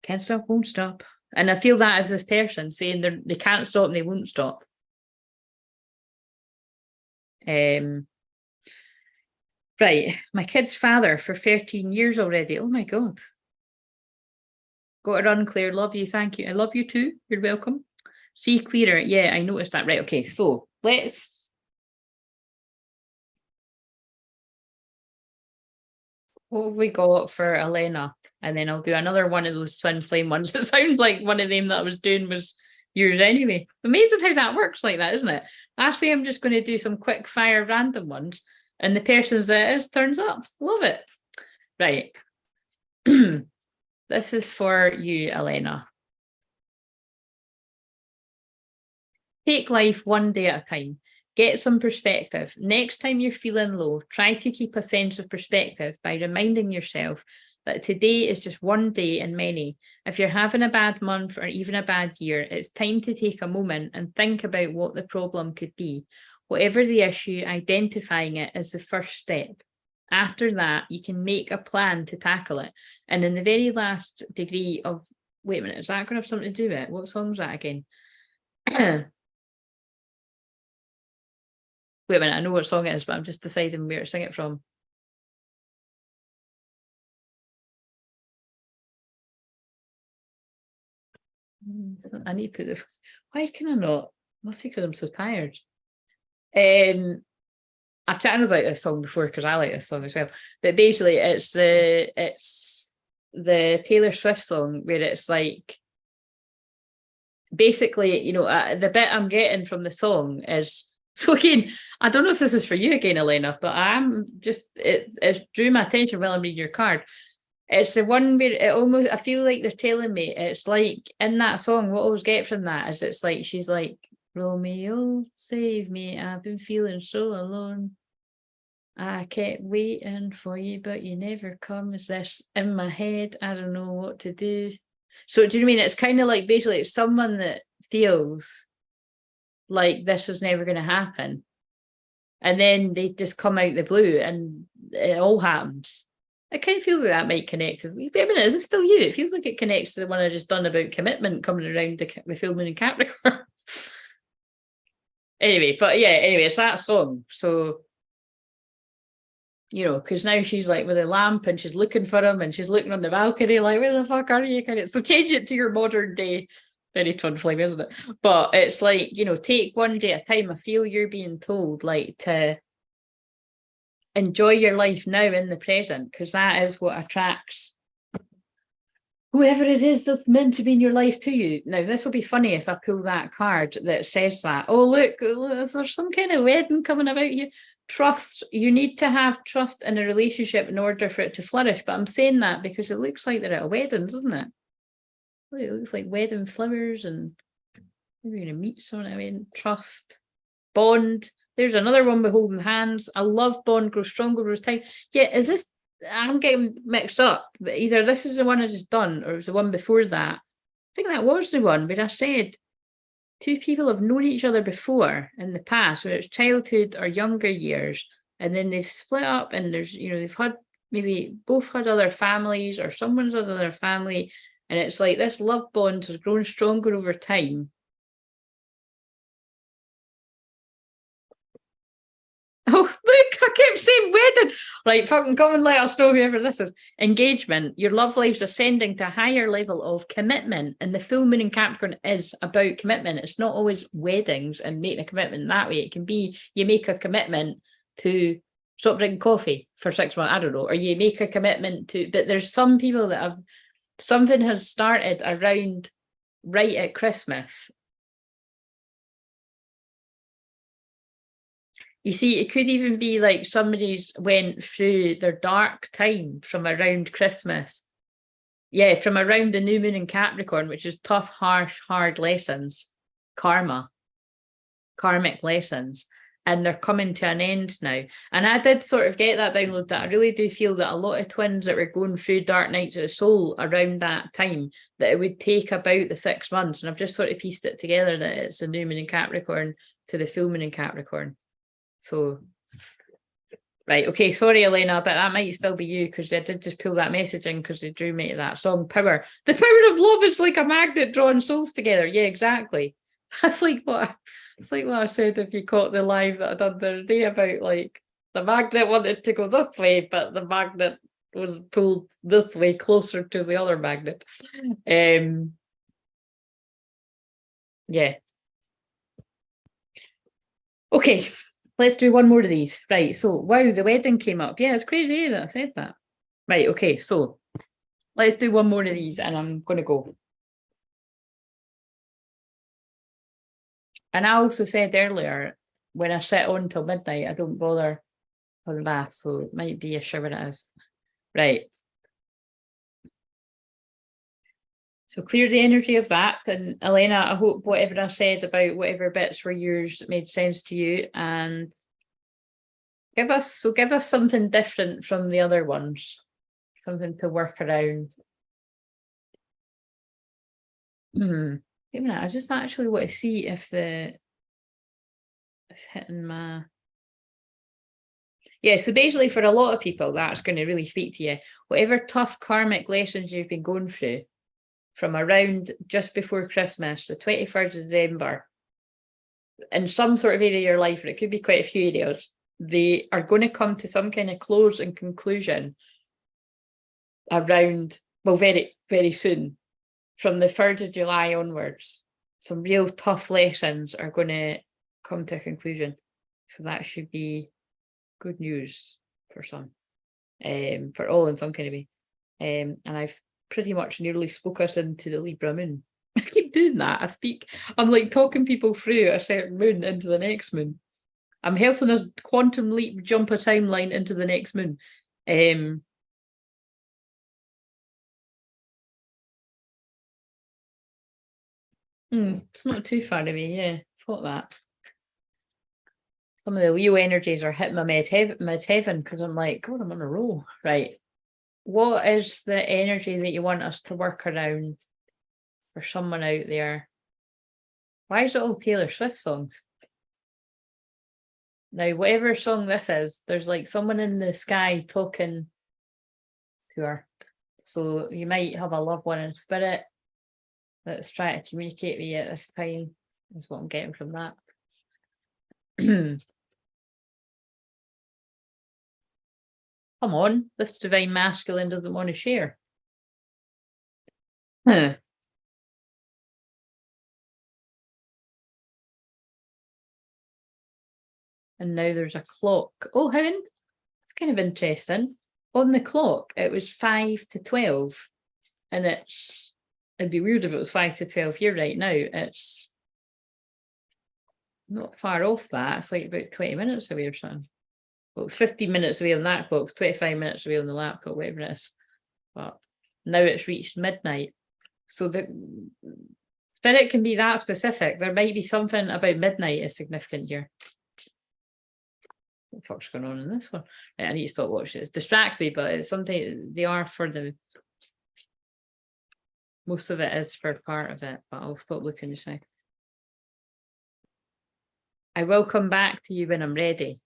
Can't stop, won't stop. And I feel that as this person saying they can't stop and they won't stop. Right, my kid's father for 13 years already. Oh my God. Got to run, Claire. Love you. Thank you. I love you too. You're welcome. See clearer. Yeah, I noticed that. Right, okay. So what have we got for Elena? And then I'll do another one of those twin flame ones. It sounds like one of them that I was doing was yours anyway. Amazing how that works like that, isn't it? Actually, I'm just going to do some quick fire random ones, and the person's that is turns up. Love it. Right. This is for you, Elena. Take life one day at a time. Get some perspective. Next time you're feeling low, try to keep a sense of perspective by reminding yourself that today is just one day in many. If you're having a bad month or even a bad year, it's time to take a moment and think about what the problem could be. Whatever the issue, identifying it is the first step. After that, you can make a plan to tackle it. And in the very last degree of, wait a minute, is that going to have something to do with it? What song is that again? Wait a minute, I know what song it is, but I'm just deciding where to sing it from. So I need to put the. Why can I not? Must be because I'm so tired. I've chatted about this song before because I like this song as well. But basically, it's the Taylor Swift song where it's like, basically, you know, the bit I'm getting from the song is, so again, I don't know if this is for you again, Elena, but I'm just, it's drew my attention while I'm reading your card. It's the one where it almost, I feel like they're telling me, it's like in that song, what I always get from that is it's like, she's like, Romeo, save me, I've been feeling so alone. I kept waiting for you, but you never come. Is this in my head? I don't know what to do. So do you know what I mean? It's kind of like, basically it's someone that feels like this is never going to happen. And then they just come out the blue and it all happens. It kind of feels like that might connect. Wait a minute, is it still you? It feels like it connects to the one I just done about commitment coming around the full moon in Capricorn. Anyway, it's that song. So, you know, because now she's like with a lamp and she's looking for him and she's looking on the balcony like, where the fuck are you? So change it to your modern day. Very twin flame, isn't it? But it's like, you know, take one day at a time. I feel you're being told like to enjoy your life now in the present, because that is what attracts whoever it is that's meant to be in your life to you. Now, this will be funny if I pull that card that says that. Oh, look, there's some kind of wedding coming about here. Trust. You need to have trust in a relationship in order for it to flourish. But I'm saying that because it looks like they're at a wedding, doesn't it? It looks like wedding flowers, and maybe you're going to meet someone. I mean, trust, bond. There's another one with holding hands. I love bond grows stronger over time. Yeah, is this? I'm getting mixed up. Either this is the one I just done, or it was the one before that. I think that was the one where I said two people have known each other before in the past, whether it's childhood or younger years, and then they've split up, and there's, you know, they've had maybe both had other families, or someone's had other family, and it's like this love bond has grown stronger over time. I kept saying wedding. Right, fucking come and let us know whoever this is. Engagement. Your love life's ascending to a higher level of commitment. And the full moon in Capricorn is about commitment. It's not always weddings and making a commitment that way. It can be you make a commitment to stop drinking coffee for 6 months, I don't know, or you make a commitment to, but there's some people that have, something has started around right at Christmas. You see, it could even be like somebody's went through their dark time from around Christmas. Yeah, from around the new moon in Capricorn, which is tough, harsh, hard lessons, karmic lessons, and they're coming to an end now. And I did sort of get that download that I really do feel that a lot of twins that were going through dark nights of the soul around that time, that it would take about the 6 months. And I've just sort of pieced it together that it's the new moon in Capricorn to the full moon in Capricorn. So, right, okay, sorry, Elena, but that might still be you, because I did just pull that message in because they drew me to that song, Power. The power of love is like a magnet drawing souls together. Yeah, exactly. That's like what I said if you caught the live that I done the other day about, like, the magnet wanted to go this way, but the magnet was pulled this way closer to the other magnet. Yeah. Okay. Let's do one more of these. Right, so, wow, the wedding came up. Yeah, it's crazy that I said that. Right, okay, so let's do one more of these and I'm going to go. And I also said earlier, when I sit on till midnight, I don't bother for the bath, so it might be a shower it is. Right. So clear the energy of that. And Elena, I hope whatever I said about whatever bits were yours made sense to you, and give us something different from the other ones, something to work around. Wait a minute, I just actually want to see if it's hitting my. Yeah, so basically for a lot of people, that's going to really speak to you. Whatever tough karmic lessons you've been going through from around just before Christmas, the 21st of December, in some sort of area of your life, and it could be quite a few areas, they are going to come to some kind of close and conclusion around, well, very, very soon, from the 3rd of July onwards. Some real tough lessons are going to come to a conclusion. So that should be good news for some, for all in some kind of way. And I've pretty much nearly spoke us into the Libra moon. I keep doing that. I'm like talking people through a certain moon into the next moon. I'm helping us quantum leap jump a timeline into the next moon. It's not too far away, yeah. Thought that. Some of the Leo energies are hitting my mid-heaven because I'm like, God, I'm on a roll. Right. What is the energy that you want us to work around for someone out there? Why is it all Taylor Swift songs? Now, whatever song this is, there's like someone in the sky talking to her. So you might have a loved one in spirit that's trying to communicate with you at this time, is what I'm getting from that. Come on, this divine masculine doesn't want to share. Huh. And now there's a clock. Oh, that's kind of interesting. On the clock, it was 5 to 12. And it'd be weird if it was 5 to 12 here right now. It's not far off that. It's like about 20 minutes away or something. Well, 15 minutes away on that clock, it's 25 minutes away on the laptop, whatever it is. But now it's reached midnight. So the spirit can be that specific. There might be something about midnight is significant here. What the fuck's going on in this one? Right, I need to stop watching it. It distracts me, but it's something they are for the. Most of it is for part of it, but I'll stop looking just now. I will come back to you when I'm ready.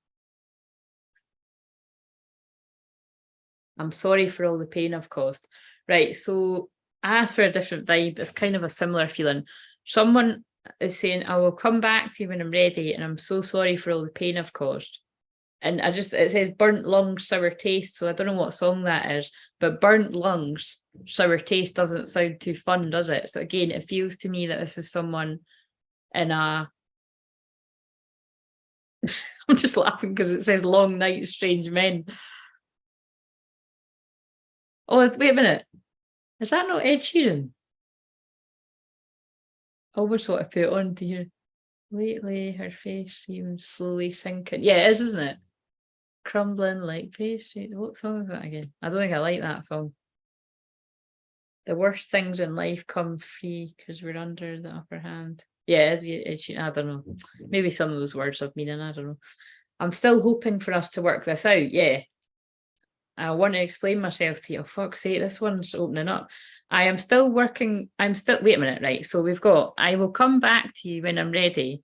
I'm sorry for all the pain I've caused. Right, so I asked for a different vibe. It's kind of a similar feeling. Someone is saying, I will come back to you when I'm ready, and I'm so sorry for all the pain I've caused. And it says burnt lungs, sour taste. So I don't know what song that is, but burnt lungs, sour taste doesn't sound too fun, does it? So again, it feels to me that this is someone in a, I'm just laughing because it says long night, strange men. Oh, wait a minute. Is that not Ed Sheeran? Almost what I put on to here. Lately, her face seems slowly sinking. Yeah, it is, isn't it? Crumbling like pastry. What song is that again? I don't think I like that song. The worst things in life come free because we're under the upper hand. Yeah, I don't know. Maybe some of those words have meaning. I don't know. I'm still hoping for us to work this out. Yeah. I want to explain myself to you. Oh, fuck's sake, this one's opening up. I am still working. Wait a minute, right? So we've got, I will come back to you when I'm ready.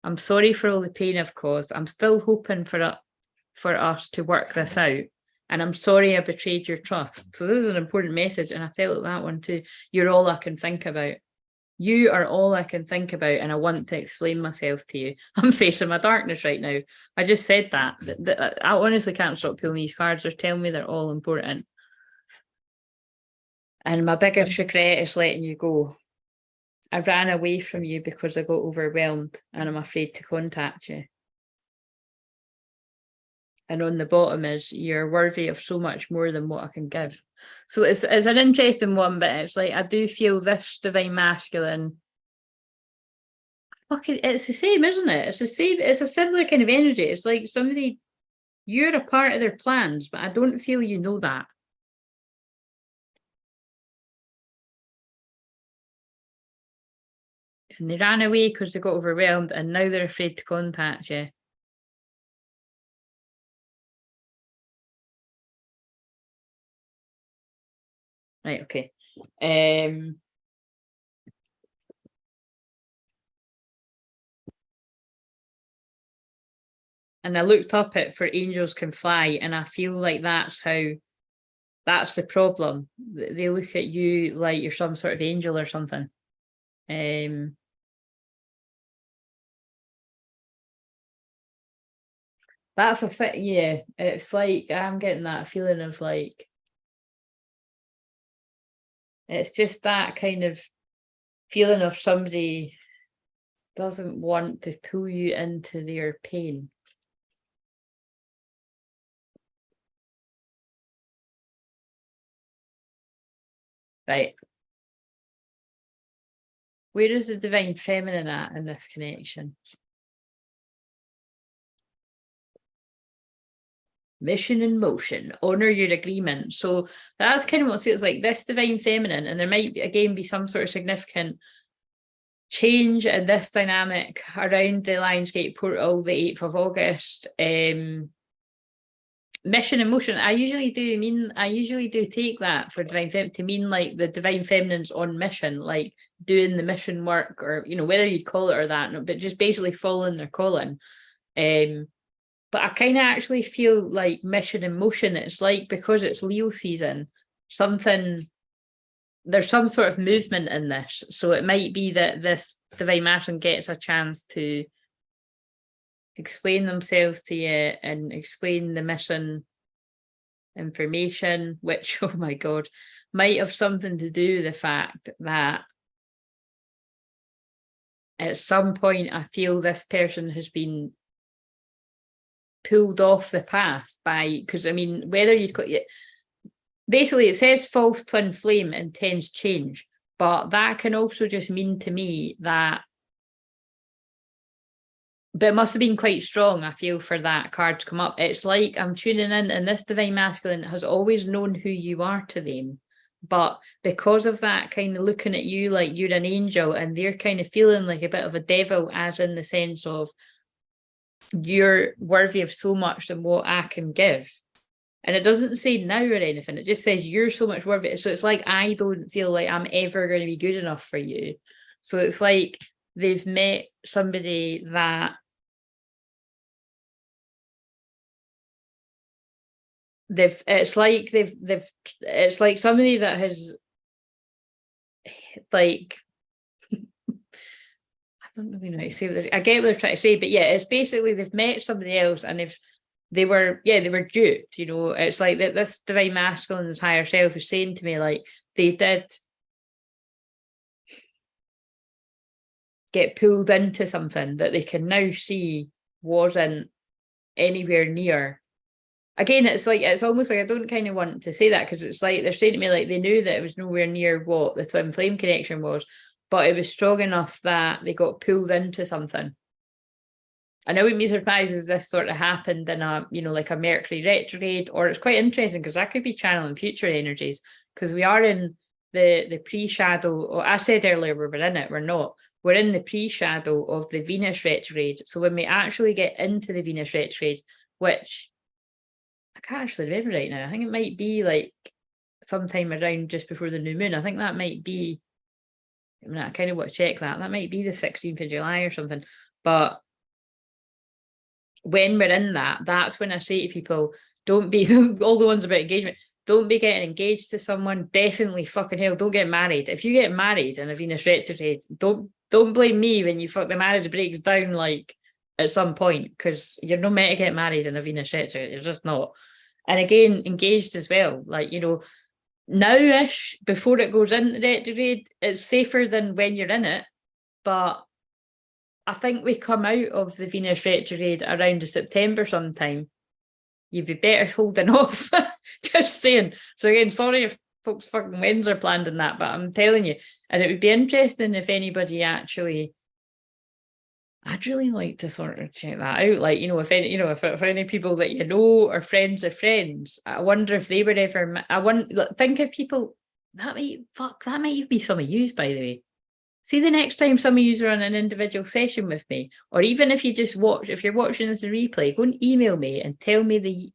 I'm sorry for all the pain I've caused. I'm still hoping for us to work this out. And I'm sorry I betrayed your trust. So this is an important message. And I felt that one too. You're all I can think about. You are all I can think about, and I want to explain myself to you. I'm facing my darkness right now. I just said that. I honestly can't stop pulling these cards. They're telling me they're all important. And my biggest regret is letting you go. I ran away from you because I got overwhelmed and I'm afraid to contact you. And on the bottom is, you're worthy of so much more than what I can give. So it's an interesting one, but it's like, I do feel this divine masculine. Fucking, it's the same, isn't it? It's the same. It's a similar kind of energy. It's like somebody, you're a part of their plans, but I don't feel you know that. And they ran away because they got overwhelmed, and now they're afraid to contact you. Right, okay. And I looked up it for angels can fly, and I feel like that's the problem. They look at you like you're some sort of angel or something. That's a fit, yeah. It's like I'm getting that feeling of like, it's just that kind of feeling of somebody doesn't want to pull you into their pain. Right. Where is the divine feminine at in this connection? Mission in motion, honor your agreement. So that's kind of what it feels like, this divine feminine, and there might again be some sort of significant change in this dynamic around the Lionsgate portal, the 8th of August. Mission in motion. I usually do take that for divine feminine to mean like the divine feminine's on mission, like doing the mission work, or whether you'd call it or that, but just basically following their calling. But I kind of actually feel like mission in motion. It's like, because it's Leo season, there's some sort of movement in this. So it might be that this divine masculine gets a chance to explain themselves to you and explain the mission information, which, oh my God, might have something to do with the fact that at some point I feel this person has been pulled off the path by, because I mean, whether you basically it says false twin flame intends change, but that can also just mean to me that, but it must have been quite strong, I feel, for that card to come up. It's like I'm tuning in, and this divine masculine has always known who you are to them, but because of that kind of looking at you like you're an angel, and they're kind of feeling like a bit of a devil, as in the sense of you're worthy of so much than what I can give. And it doesn't say now or anything, it just says you're so much worthy. So it's like, I don't feel like I'm ever going to be good enough for you. So it's like they've met somebody that it's like somebody that has, like, I don't really know how to say what I get what they're trying to say, but yeah, it's basically they've met somebody else and they were duped, you know. It's like that this divine masculine's higher self is saying to me, like, they did get pulled into something that they can now see wasn't anywhere near. Again, it's like, it's almost like I don't kind of want to say that, because it's like they're saying to me, like, they knew that it was nowhere near what the twin flame connection was, but it was strong enough that they got pulled into something. And I wouldn't be surprised if this sort of happened in a, you know, like a Mercury retrograde, or it's quite interesting because that could be channeling future energies, because we are in the pre-shadow, or I said earlier we were in it, we're not. We're in the pre-shadow of the Venus retrograde. So when we actually get into the Venus retrograde, which I can't actually remember right now, I think it might be like sometime around just before the new moon. I think that might be, I mean, I kind of want to check that. That might be the 16th of July or something. But when we're in that, that's when I say to people, don't be all the ones about engagement. Don't be getting engaged to someone. Definitely fucking hell, don't get married. If you get married in a Venus retrograde, don't blame me when the marriage breaks down, like, at some point, because you're not meant to get married in a Venus retrograde. You're just not. And again, engaged as well. Like, you know, now-ish, before it goes into retrograde, it's safer than when you're in it. But I think we come out of the Venus retrograde around the September sometime. You'd be better holding off. Just saying. So again, sorry if folks' fucking weddings are planned in that, but I'm telling you. And it would be interesting if anybody actually, I'd really like to sort of check that out. Like, you know, if any, you know, if any people that you know or friends of friends, I wonder if they were ever, think of people, that might even be some of yous, by the way. See, the next time some of you are on an individual session with me, or even if you just watch, if you're watching this in replay, go and email me and tell me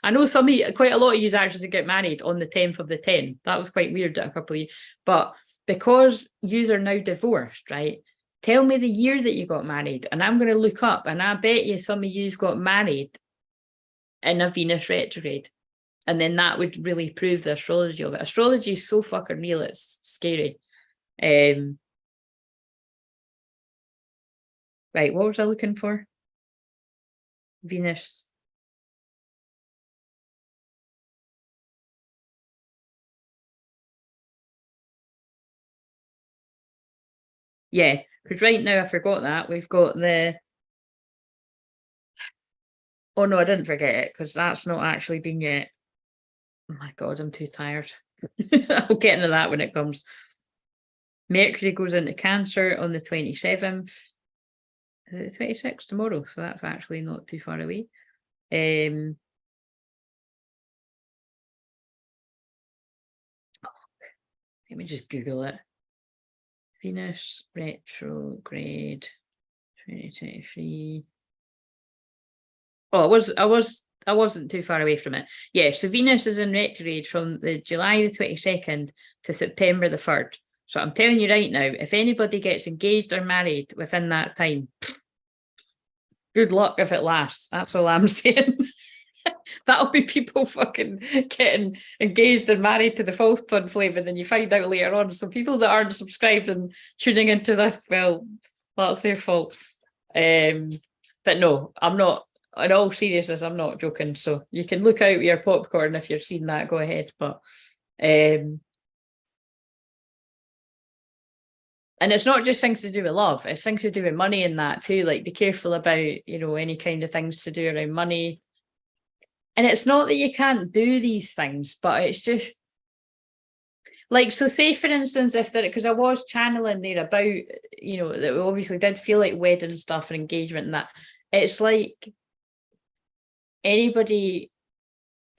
I know quite a lot of you actually get married on the 10th of the 10th. That was quite weird that a couple of you, but because you are now divorced, right? Tell me the year that you got married, and I'm going to look up, and I bet you some of you got married in a Venus retrograde. And then that would really prove the astrology of it. Astrology is so fucking real, it's scary. Right, what was I looking for? Venus. Yeah, because right now I forgot that. We've got the, oh no, I didn't forget it, because that's not actually been yet. Oh my god, I'm too tired. I'll get into that when it comes. Mercury goes into Cancer on the 27th. Is it the 26th tomorrow? So that's actually not too far away. Oh, let me just Google it. Venus retrograde 2023. Oh, I wasn't too far away from it. Yeah, so Venus is in retrograde from the July the 22nd to September the 3rd. So I'm telling you right now, if anybody gets engaged or married within that time, good luck if it lasts. That's all I'm saying. That'll be people fucking getting engaged and married to the false twin flame, and then you find out later on. So people that aren't subscribed and tuning into this, well, that's their fault. But no, I'm not. In all seriousness, I'm not joking. So you can look out with your popcorn if you're seeing that. Go ahead, but and it's not just things to do with love. It's things to do with money and that too. Like, be careful about, you know, any kind of things to do around money. And it's not that you can't do these things, but it's just like, so say for instance, if there, because I was channeling there about, you know, that we obviously did feel like wedding stuff and engagement and that. It's like anything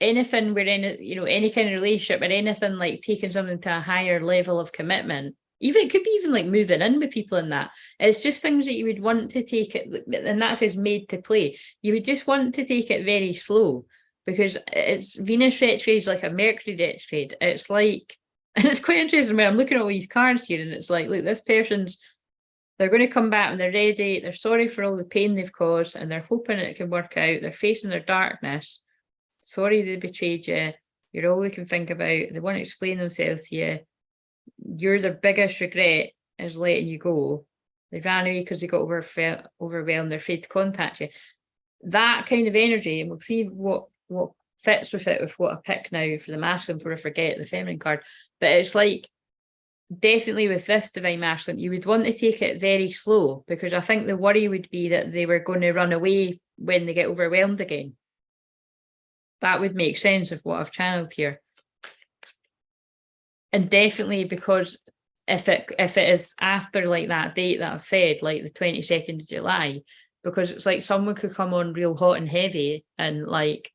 we're in, you know, any kind of relationship or anything, like taking something to a higher level of commitment, even it could be even like moving in with people in that. It's just things that you would want to take it, and that says made to play. You would just want to take it very slow, because it's Venus retrograde, like a Mercury retrograde. It's like, and it's quite interesting when I'm looking at all these cards here, and it's like, look, this person's, they're going to come back and they're ready. They're sorry for all the pain they've caused, and they're hoping it can work out. They're facing their darkness. Sorry they betrayed you. You're all they can think about. They want to explain themselves to you. You're their biggest regret is letting you go. They ran away because they got overwhelmed. They're afraid to contact you. that kind of energy, and we'll see what fits with it, with what I pick now for the masculine before I forget the feminine card. But it's like, definitely with this divine masculine, you would want to take it very slow, because I think the worry would be that they were going to run away when they get overwhelmed again. That would make sense of what I've channeled here. And definitely, because if it is after like that date that I've said, like the 22nd of July, because it's like someone could come on real hot and heavy and like,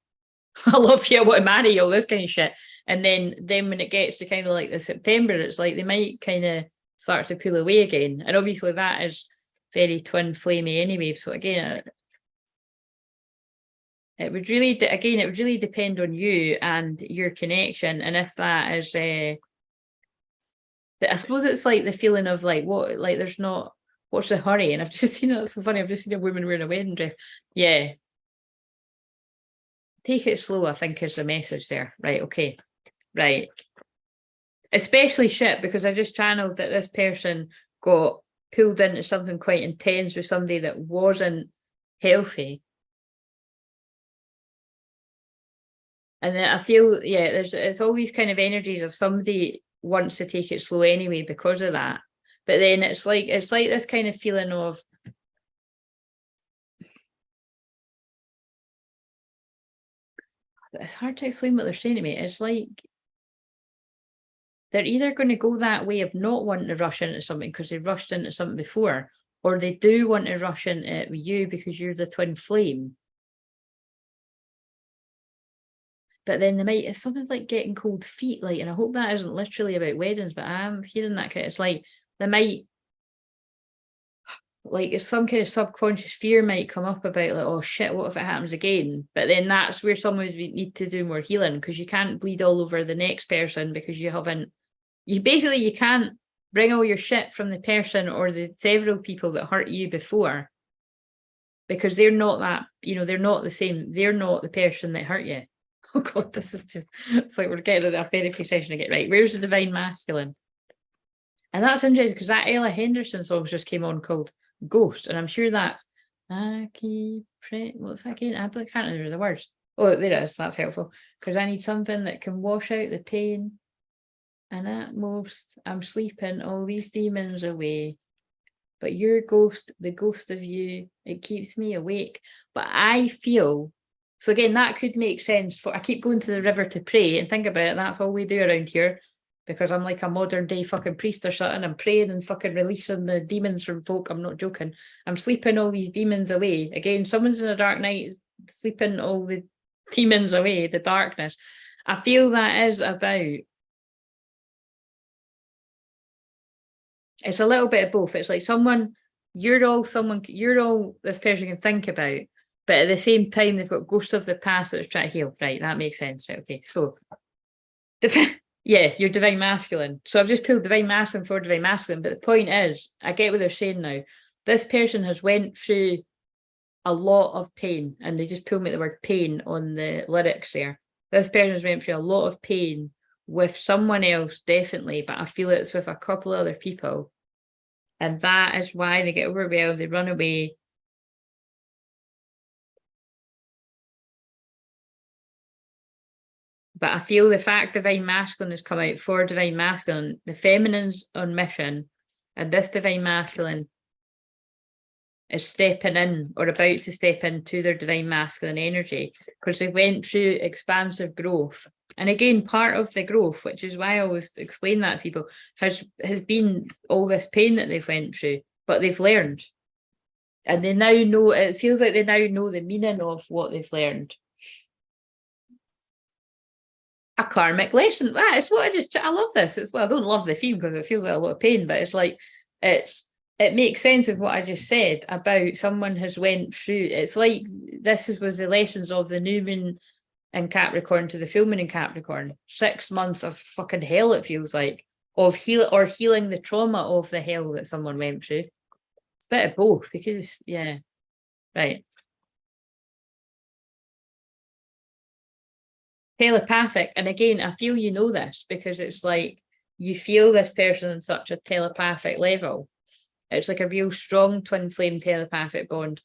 I love you, I want to marry you, all this kind of shit. And then when it gets to kind of like the September, it's like they might kind of start to pull away again. And obviously that is very twin flamey anyway. So again, it would really, it would really depend on you and your connection. And if that is, I suppose it's like the feeling of like, what, like there's not, what's the hurry? And I've just seen it, it's so funny, I've just seen a woman wearing a wedding dress. Yeah. Take it slow, I think, is the message there. Right, okay. Right. Especially shit, because I just channeled that this person got pulled into something quite intense with somebody that wasn't healthy. And then I feel, yeah, it's all these kind of energies of somebody wants to take it slow anyway because of that. But then it's like this kind of feeling of, it's hard to explain what they're saying to me. It's like they're either going to go that way of not wanting to rush into something because they've rushed into something before, or they do want to rush into it with you because you're the twin flame. But then they might, it's something like getting cold feet, like, and I hope that isn't literally about weddings, but I'm hearing that kind of, it's like they might, like if some kind of subconscious fear might come up about like, oh shit, what if it happens again? But then that's where some would need to do more healing, because you can't bleed all over the next person, because you can't bring all your shit from the person or the several people that hurt you before, because they're not that, they're not the same. They're not the person that hurt you. Oh God, this is just, it's like we're getting to our therapy session again. Right, where's the divine masculine? And that's interesting, because that Ella Henderson song just came on called Ghost, and I'm sure that's what's that again? I can't remember the words. Oh, there it is. That's helpful, because I need something that can wash out the pain. And at most, I'm sleeping all these demons away. But your ghost, the ghost of you, it keeps me awake. But I feel, so again, that could make sense for, I keep going to the river to pray, and think about it, that's all we do around here, because I'm like a modern day fucking priest or something. I'm praying and fucking releasing the demons from folk. I'm not joking. I'm sleeping all these demons away. Again, someone's in a dark night sleeping all the demons away, the darkness. I feel that is about, it's a little bit of both. It's like you're all this person can think about, but at the same time, they've got ghosts of the past that's trying to heal. Right, that makes sense. Right, okay. So, yeah, you're divine masculine. So I've just pulled divine masculine for divine masculine. But the point is, I get what they're saying now. This person has went through a lot of pain, and they just pulled me the word pain on the lyrics there. This person has went through a lot of pain with someone else, definitely, but I feel it's with a couple of other people. And that is why they get overwhelmed, they run away. But I feel the fact divine masculine has come out for divine masculine, the feminine's on mission, and this divine masculine is stepping in or about to step into their divine masculine energy, because they went through expansive growth. And again, part of the growth, which is why I always explain that to people, has been all this pain that they've went through, but they've learned. And they now know, it feels like they now know the meaning of what they've learned. A karmic lesson. That is what I love this. I don't love the theme because it feels like a lot of pain, but it's like, it makes sense of what I just said about someone has went through. It's like this was the lessons of the new moon in Capricorn to the full moon in Capricorn. 6 months of fucking hell, it feels like, of healing the trauma of the hell that someone went through. It's a bit of both, because, yeah, right. Telepathic. And again, I feel you know this, because it's like you feel this person on such a telepathic level. It's like a real strong twin flame telepathic bond.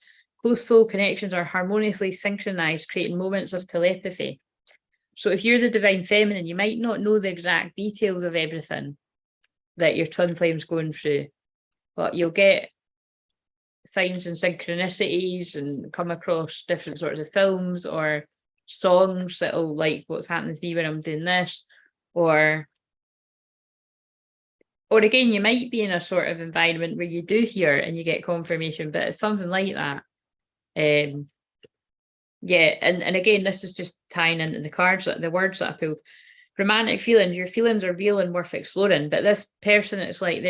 close soul connections are harmoniously synchronized, creating moments of telepathy. So if you're the divine feminine, you might not know the exact details of everything that your twin flame's going through, but you'll get signs and synchronicities and come across different sorts of films or songs that'll like what's happening to me when I'm doing this, or again, you might be in a sort of environment where you do hear and you get confirmation, but it's something like that. Yeah, and again, this is just tying into the cards, the words that I pulled. Romantic feelings, your feelings are real and worth exploring. But this person, it's like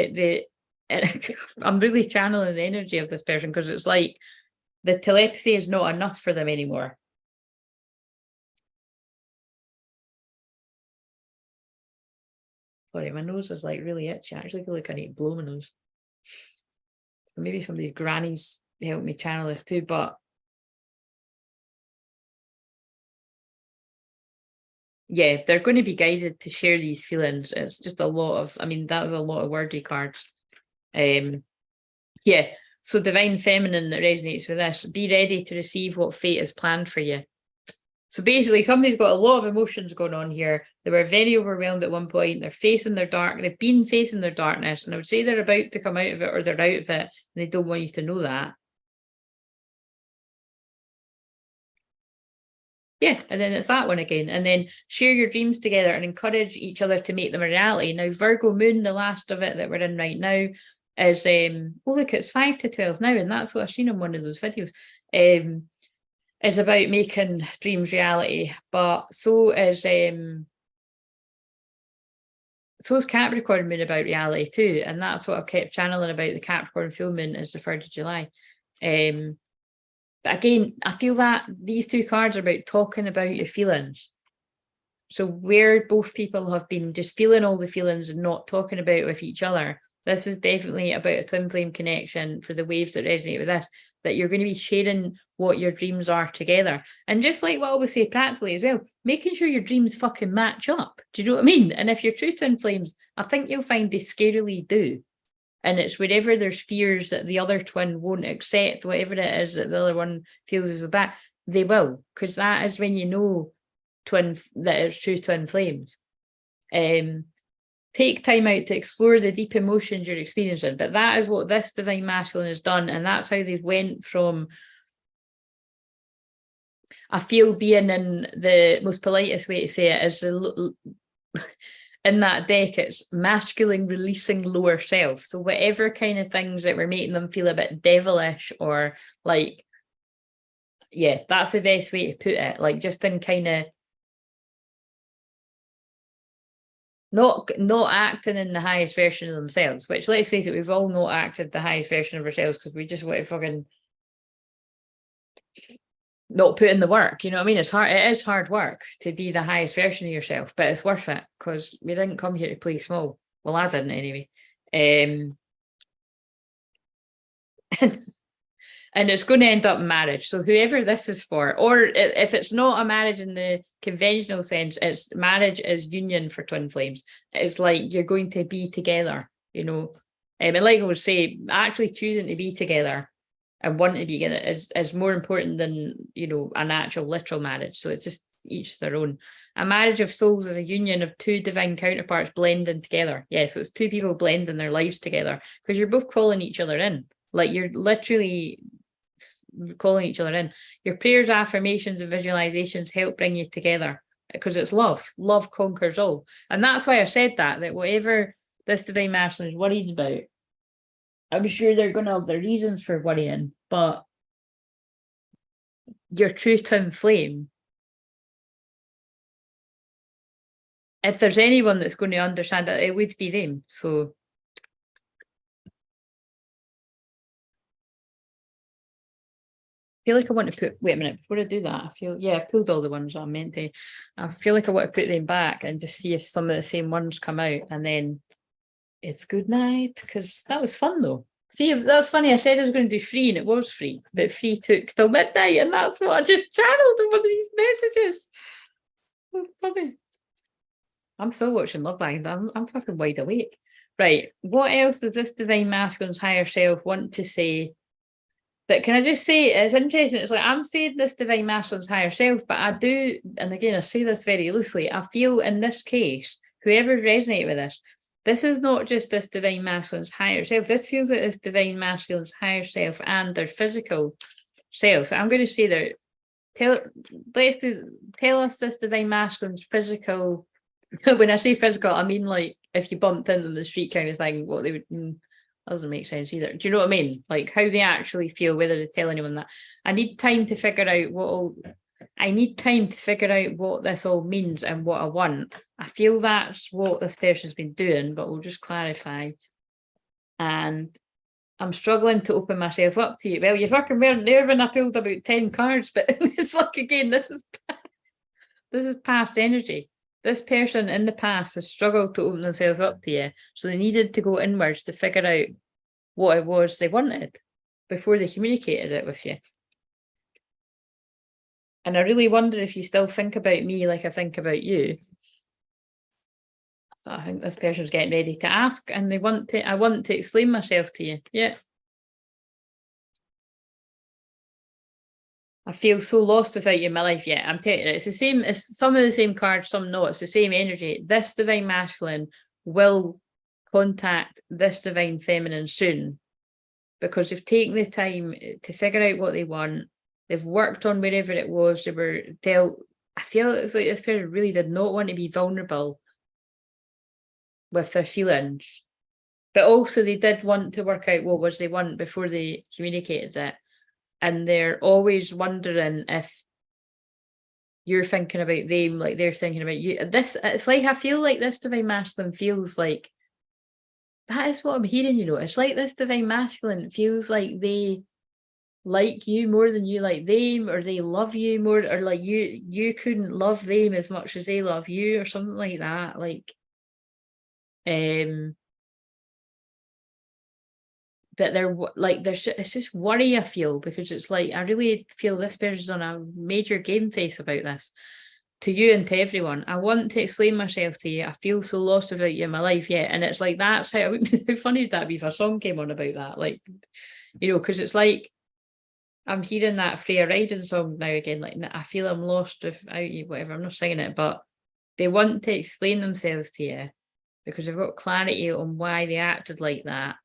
I'm really channeling the energy of this person, because it's like the telepathy is not enough for them anymore. Sorry, my nose is like really itchy. I actually feel like I need to blow my nose. Maybe somebody's grannies help me channel this too, but yeah, they're going to be guided to share these feelings. It's just a lot of, I mean, that was a lot of wordy cards. Yeah, so divine feminine that resonates with this, be ready to receive what fate has planned for you. So basically, somebody's got a lot of emotions going on here. They were very overwhelmed at one point. They're facing their dark. They've been facing their darkness, and I would say they're about to come out of it, or they're out of it, and they don't want you to know that. Yeah, and then it's that one again. And then share your dreams together and encourage each other to make them a reality. Now, Virgo moon, the last of it that we're in right now, is oh look, it's 5 to 12 now, and that's what I've seen in one of those videos. Is about making dreams reality, but so is Capricorn moon about reality too, and that's what I kept channeling about the Capricorn full moon is the 3rd of July. But again, I feel that these two cards are about talking about your feelings. So where both people have been just feeling all the feelings and not talking about it with each other, this is definitely about a twin flame connection for the waves that resonate with this, that you're going to be sharing what your dreams are together. And just like what I always say practically as well, making sure your dreams fucking match up. Do you know what I mean? And if you're true twin flames, I think you'll find they scarily do. And it's wherever there's fears that the other twin won't accept whatever it is that the other one feels is bad, they will, because that is when you know that it's true twin flames. Take time out to explore the deep emotions you're experiencing. But that is what this divine masculine has done, and that's how they've went from, I feel, being in the most politest way to say it is in that deck, it's masculine releasing lower self. So whatever kind of things that were making them feel a bit devilish or like, yeah, that's the best way to put it. Like just in kind of not acting in the highest version of themselves, which let's face it, we've all not acted the highest version of ourselves because we just want to fucking not put in the work, you know what I mean? It's hard, it is hard work to be the highest version of yourself, but it's worth it because we didn't come here to play small. Well, I didn't anyway. And it's going to end up in marriage. So whoever this is for, or if it's not a marriage in the conventional sense, it's marriage as union for twin flames. It's like you're going to be together, you know. And like I would say, actually choosing to be together and wanting to be together is more important than, you know, an actual literal marriage. So it's just each their own. A marriage of souls is a union of two divine counterparts blending together. Yeah, so it's two people blending their lives together because you're both calling each other in. Like you're literally calling each other in. Your prayers, affirmations, and visualizations help bring you together because it's love. Love conquers all. And that's why I said that whatever this divine masculine is worried about, I'm sure they're going to have their reasons for worrying, but your true twin flame, if there's anyone that's going to understand that, it would be them. So I feel like I want to put, wait a minute, before I do that, I feel, yeah, I've pulled all the ones I meant to. I feel like I want to put them back and just see if some of the same ones come out, and then it's good night, because that was fun though. See, that's funny, I said I was going to do free and it was free, but free took till midnight, and that's what I just channeled in one of these messages. So funny. I'm still watching Love Island. I'm fucking wide awake. Right, what else does this divine masculine's higher self want to say But can I just say, it's interesting, it's like I'm saying this divine masculine's higher self, but I do, and again, I say this very loosely, I feel in this case, whoever's resonating with this is not just this divine masculine's higher self, this feels like this divine masculine's higher self and their physical self. So I'm going to say that, tell us this divine masculine's physical, when I say physical, I mean like if you bumped into them in the street kind of thing, what they would, doesn't make sense either. Do you know what I mean? Like how they actually feel, whether they tell anyone that. I need time to figure out what this all means and what I want. I feel that's what this person's been doing, but we'll just clarify. And I'm struggling to open myself up to you. Well, you fucking weren't there when I pulled about 10 cards, but it's like, again, this is past energy. This person in the past has struggled to open themselves up to you. So they needed to go inwards to figure out what it was they wanted before they communicated it with you. And I really wonder if you still think about me like I think about you. So I think this person's getting ready to ask, and I want to explain myself to you. Yeah. I feel so lost without you in my life. Yeah, I'm telling you, it's the same. It's some of the same cards, some not. It's the same energy. This divine masculine will contact this divine feminine soon, because they've taken the time to figure out what they want. They've worked on wherever it was they were dealt. I feel it's like this person really did not want to be vulnerable with their feelings, but also they did want to work out what was they want before they communicated it. And they're always wondering if you're thinking about them like they're thinking about you. It's like, I feel like this divine masculine feels like, that is what I'm hearing, it's like this divine masculine feels like they like you more than you like them, or they love you more, or like you couldn't love them as much as they love you, or something like that. Like, but it's just worry I feel, because it's like I really feel this person's on a major game face about this, to you and to everyone. I want to explain myself to you. I feel so lost without you in my life. Yeah, and it's like, that's how funny would that be if a song came on about that, like, because it's like I'm hearing that Freya Riding song now again, like, I feel I'm lost without you, whatever. I'm not singing it, but they want to explain themselves to you because they've got clarity on why they acted like that.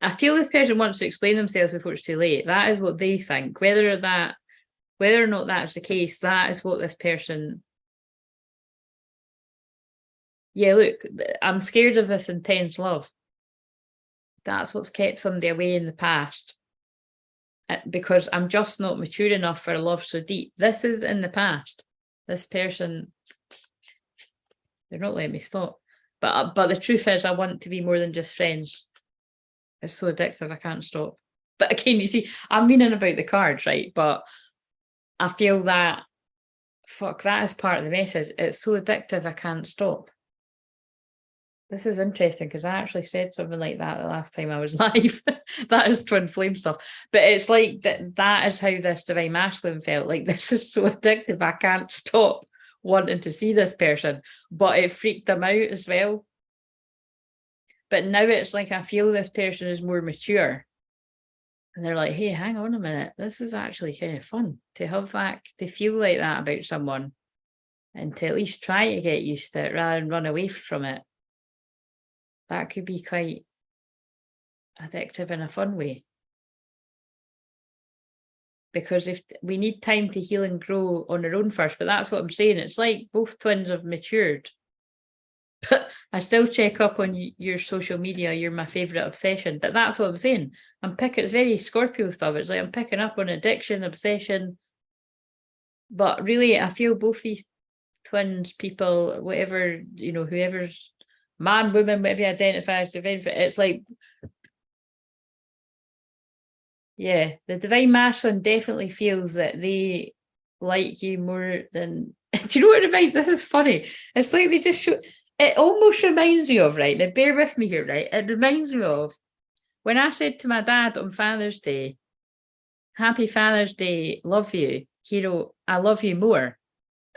I feel this person wants to explain themselves before it's too late. That is what they think. Whether or not that's the case, that is what this person. Yeah, look, I'm scared of this intense love. That's what's kept somebody away in the past. Because I'm just not mature enough for a love so deep. This is in the past. This person, they're not letting me stop. But the truth is, I want to be more than just friends. It's so addictive, I can't stop. But again, you see, I'm meaning about the cards, right? But I feel that, that is part of the message. It's so addictive, I can't stop. This is interesting because I actually said something like that the last time I was live. That is twin flame stuff. But it's like that is how this divine masculine felt. Like, this is so addictive, I can't stop wanting to see this person. But it freaked them out as well. But now it's like, I feel this person is more mature. And they're like, hey, hang on a minute. This is actually kind of fun to have that, to feel like that about someone, and to at least try to get used to it rather than run away from it. That could be quite addictive in a fun way. Because if we need time to heal and grow on our own first, but that's what I'm saying. It's like both twins have matured. But I still check up on your social media. You're my favorite obsession. But that's what I'm saying. It's very Scorpio stuff. It's like I'm picking up on addiction, obsession. But really, I feel both these twins, people, whatever, whoever's man, woman, whatever you identify as, it's like, yeah, the divine masculine definitely feels that they like you more than. Do you know what it reminds? This is funny. It's like they just show. It almost reminds me of, right? Now, bear with me here, right? It reminds me of when I said to my dad on Father's Day, "Happy Father's Day, love you, hero. I love you more."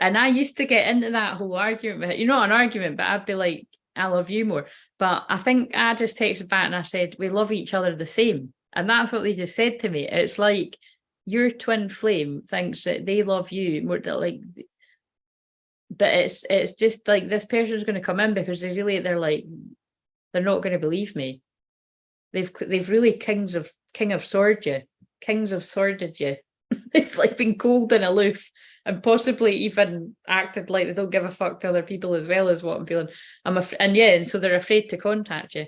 And I used to get into that whole argument with it. Not an argument, but I'd be like, "I love you more." But I think I just texted back and I said, "We love each other the same." And that's what they just said to me. It's like your twin flame thinks that they love you more than like, but it's just like this person's going to come in because they're like, they're not going to believe me. They've really kings of sworded you. They've like been cold and aloof and possibly even acted like they don't give a fuck to other people as well as what I'm feeling. And so they're afraid to contact you.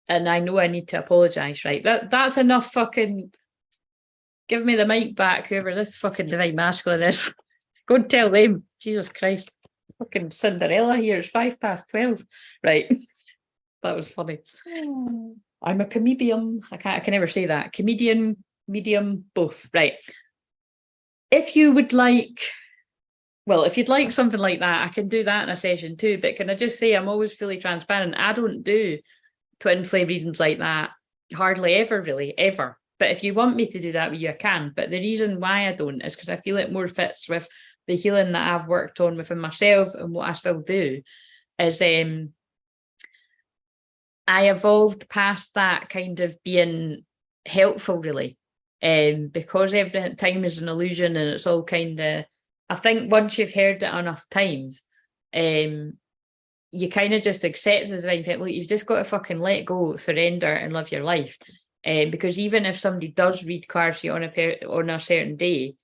And I know I need to apologize, right? That's enough fucking. Give me the mic back, whoever this fucking divine masculine is. Go and tell them. Jesus Christ. Fucking Cinderella here. It's 12:05. Right. That was funny. I'm a comedian. I can never say that. Comedian, medium, both. Right. If you would like, well, if you'd like something like that, I can do that in a session too. But can I just say I'm always fully transparent. I don't do twin flame readings like that. Hardly ever, really, ever. But if you want me to do that with you, I can. But the reason why I don't is because I feel it more fits with the healing that I've worked on within myself and what I still do. Is I evolved past that kind of being helpful, really. Because every time is an illusion and it's all kind of, I think once you've heard it enough times, you kind of just accept the divine thing. Look, you've just got to fucking let go, surrender, and live your life. Because even if somebody does read cards for you on a certain day,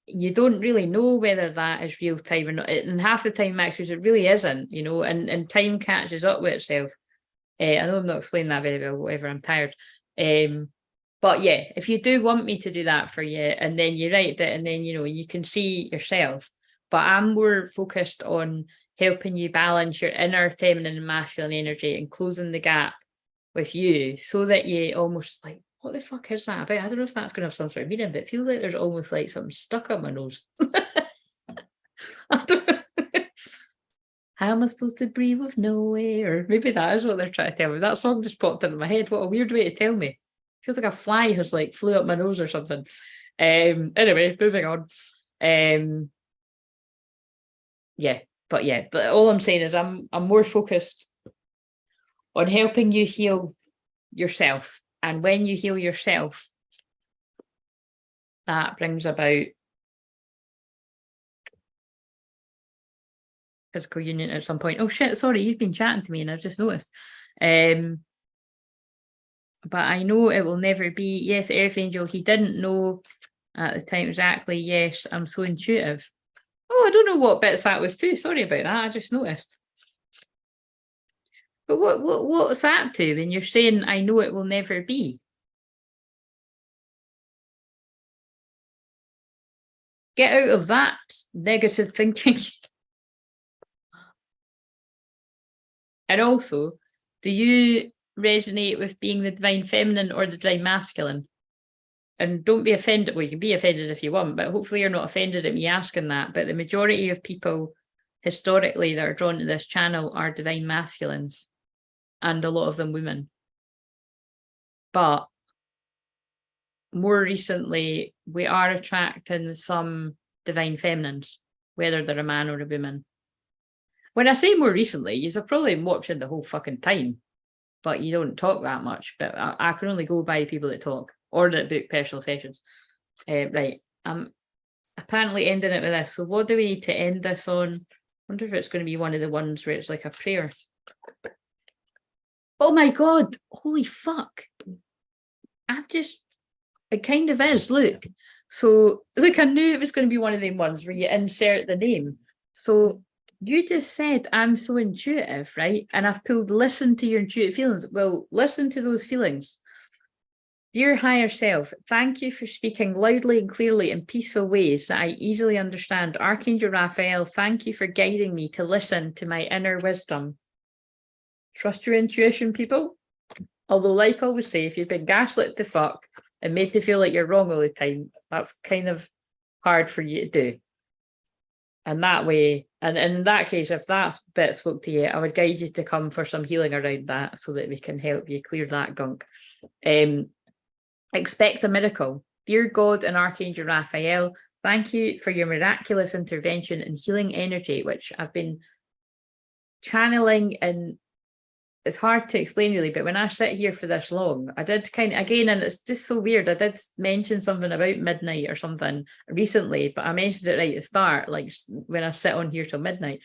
you don't really know whether that is real time or not. And half the time, actually, it really isn't, and time catches up with itself. I know I'm not explaining that very well, whatever, I'm tired. But yeah, if you do want me to do that for you, and then you write it, and then, you can see yourself. But I'm more focused on helping you balance your inner feminine and masculine energy and closing the gap with you so that you almost like, what the fuck is that about? I don't know if that's going to have some sort of meaning, but it feels like there's almost like something stuck up my nose. How am I supposed to breathe with no air? Or maybe that is what they're trying to tell me. That song just popped into my head. What a weird way to tell me. Feels like a fly has like flew up my nose or something. Anyway, moving on. But all I'm saying is I'm more focused on helping you heal yourself. And when you heal yourself, that brings about physical union at some point. Oh shit, sorry, you've been chatting to me and I've just noticed. But I know it will never be. Yes, Earth Angel, he didn't know at the time exactly. Yes, I'm so intuitive. Oh, I don't know what bits that was too. Sorry about that. I just noticed. But what's that to when you're saying I know it will never be? Get out of that negative thinking. And also, do you resonate with being the divine feminine or the divine masculine? And don't be offended. Well, you can be offended if you want, but hopefully you're not offended at me asking that. But the majority of people historically that are drawn to this channel are divine masculines, and a lot of them women. But more recently, we are attracting some divine feminines, whether they're a man or a woman. When I say more recently, you're probably watching the whole fucking time, but you don't talk that much. But I can only go by people that talk or that book personal sessions. Right. Apparently ending it with this. So what do we need to end this on? I wonder if it's going to be one of the ones where it's like a prayer. Oh my God. Holy fuck. It kind of is, look. So, look, I knew it was going to be one of them ones where you insert the name. So you just said, I'm so intuitive, right? And I've pulled listen to your intuitive feelings. Well, listen to those feelings. Dear higher self, thank you for speaking loudly and clearly in peaceful ways that I easily understand. Archangel Raphael, thank you for guiding me to listen to my inner wisdom. Trust your intuition, people. Although, like I always say, if you've been gaslit to fuck and made to feel like you're wrong all the time, that's kind of hard for you to do. And that way, and in that case, if that bit spoke to you, I would guide you to come for some healing around that so that we can help you clear that gunk. Expect a miracle. Dear God and Archangel Raphael, thank you for your miraculous intervention and healing energy, which I've been channeling and it's hard to explain really, but when I sit here for this long, I did kind of, again, and it's just so weird, I did mention something about midnight or something recently, but I mentioned it right at the start, like when I sit on here till midnight.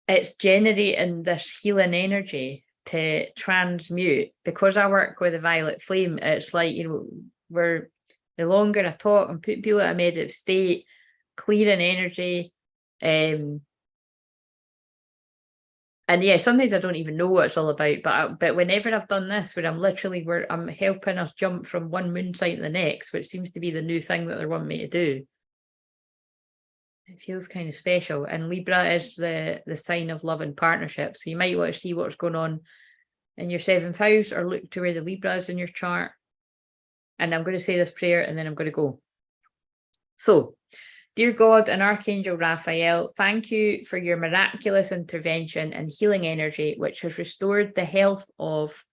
It's generating this healing energy to transmute. Because I work with a violet flame, it's like, you know, we're the longer I talk and put people in a meditative state, clearing energy. And yeah, sometimes I don't even know what it's all about, but whenever I've done this, where I'm helping us jump from one moon sign to the next, which seems to be the new thing that they want me to do, it feels kind of special. And Libra is the sign of love and partnership, so you might want to see what's going on in your 7th house, or look to where the Libra is in your chart. And I'm going to say this prayer and then I'm going to go. So, dear God and Archangel Raphael, thank you for your miraculous intervention and healing energy, which has restored the health of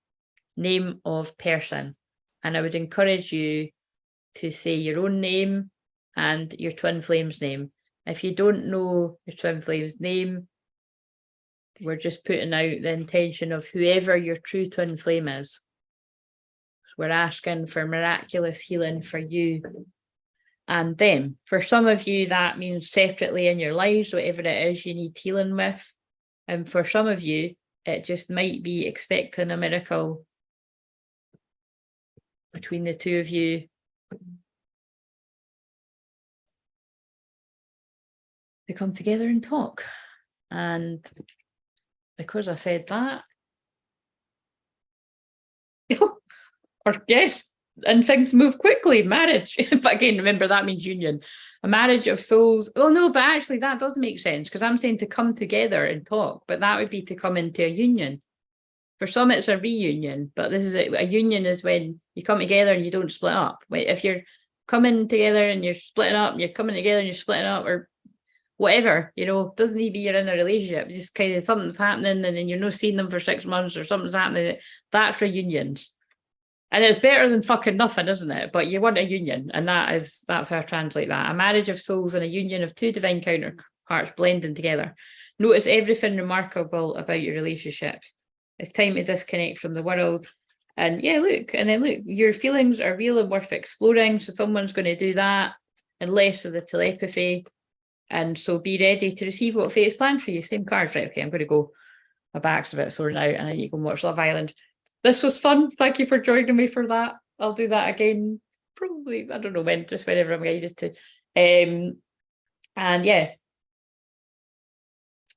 name of person. And I would encourage you to say your own name and your twin flame's name. If you don't know your twin flame's name, we're just putting out the intention of whoever your true twin flame is. We're asking for miraculous healing for you and them. For some of you, that means separately in your lives, whatever it is you need healing with. And for some of you, it just might be expecting a miracle between the two of you. To come together and talk. And because I said that, or yes, and things move quickly, marriage. But again, remember, that means union. A marriage of souls. Oh no, but actually that does make sense, because I'm saying to come together and talk, but that would be to come into a union. For some, it's a reunion, but this is a union is when you come together and you don't split up. If you're coming together and you're splitting up, and you're coming together and you're splitting up, or whatever, you know, doesn't need to be you're in a relationship, just kind of something's happening and then you're not seeing them for 6 months, or something's happening, that's reunions. And it's better than fucking nothing, isn't it? But you want a union, and that's how I translate that. A marriage of souls and a union of two divine counterparts blending together. Notice everything remarkable about your relationships. It's time to disconnect from the world. And yeah, look, your feelings are real and worth exploring. So someone's going to do that, and less of the telepathy. And so be ready to receive what fate's planned for you. Same cards, right? Okay, I'm going to go. My back's a bit sore now, and I need to go and watch Love Island. This was fun. Thank you for joining me for that. I'll do that again, probably, I don't know when, just whenever I'm guided to. And yeah,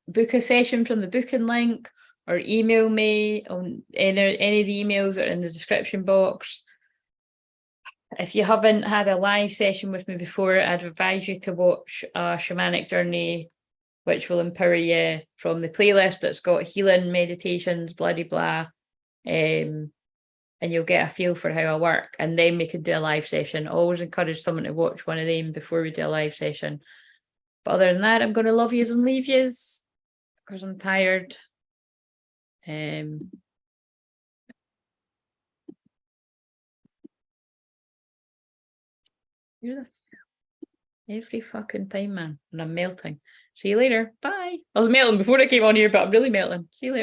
book a session from the booking link, or email me on any of the emails that are in the description box. If you haven't had a live session with me before, I'd advise you to watch a shamanic journey, which will empower you, from the playlist that's got healing, meditations, blah, blah, blah. And you'll get a feel for how I work, and then we can do a live session. I always encourage someone to watch one of them before we do a live session. But other than that, I'm going to love yous and leave yous, because I'm tired. You're every fucking time, man, and I'm melting. See you later. Bye. I was melting before I came on here, but I'm really melting. See you later.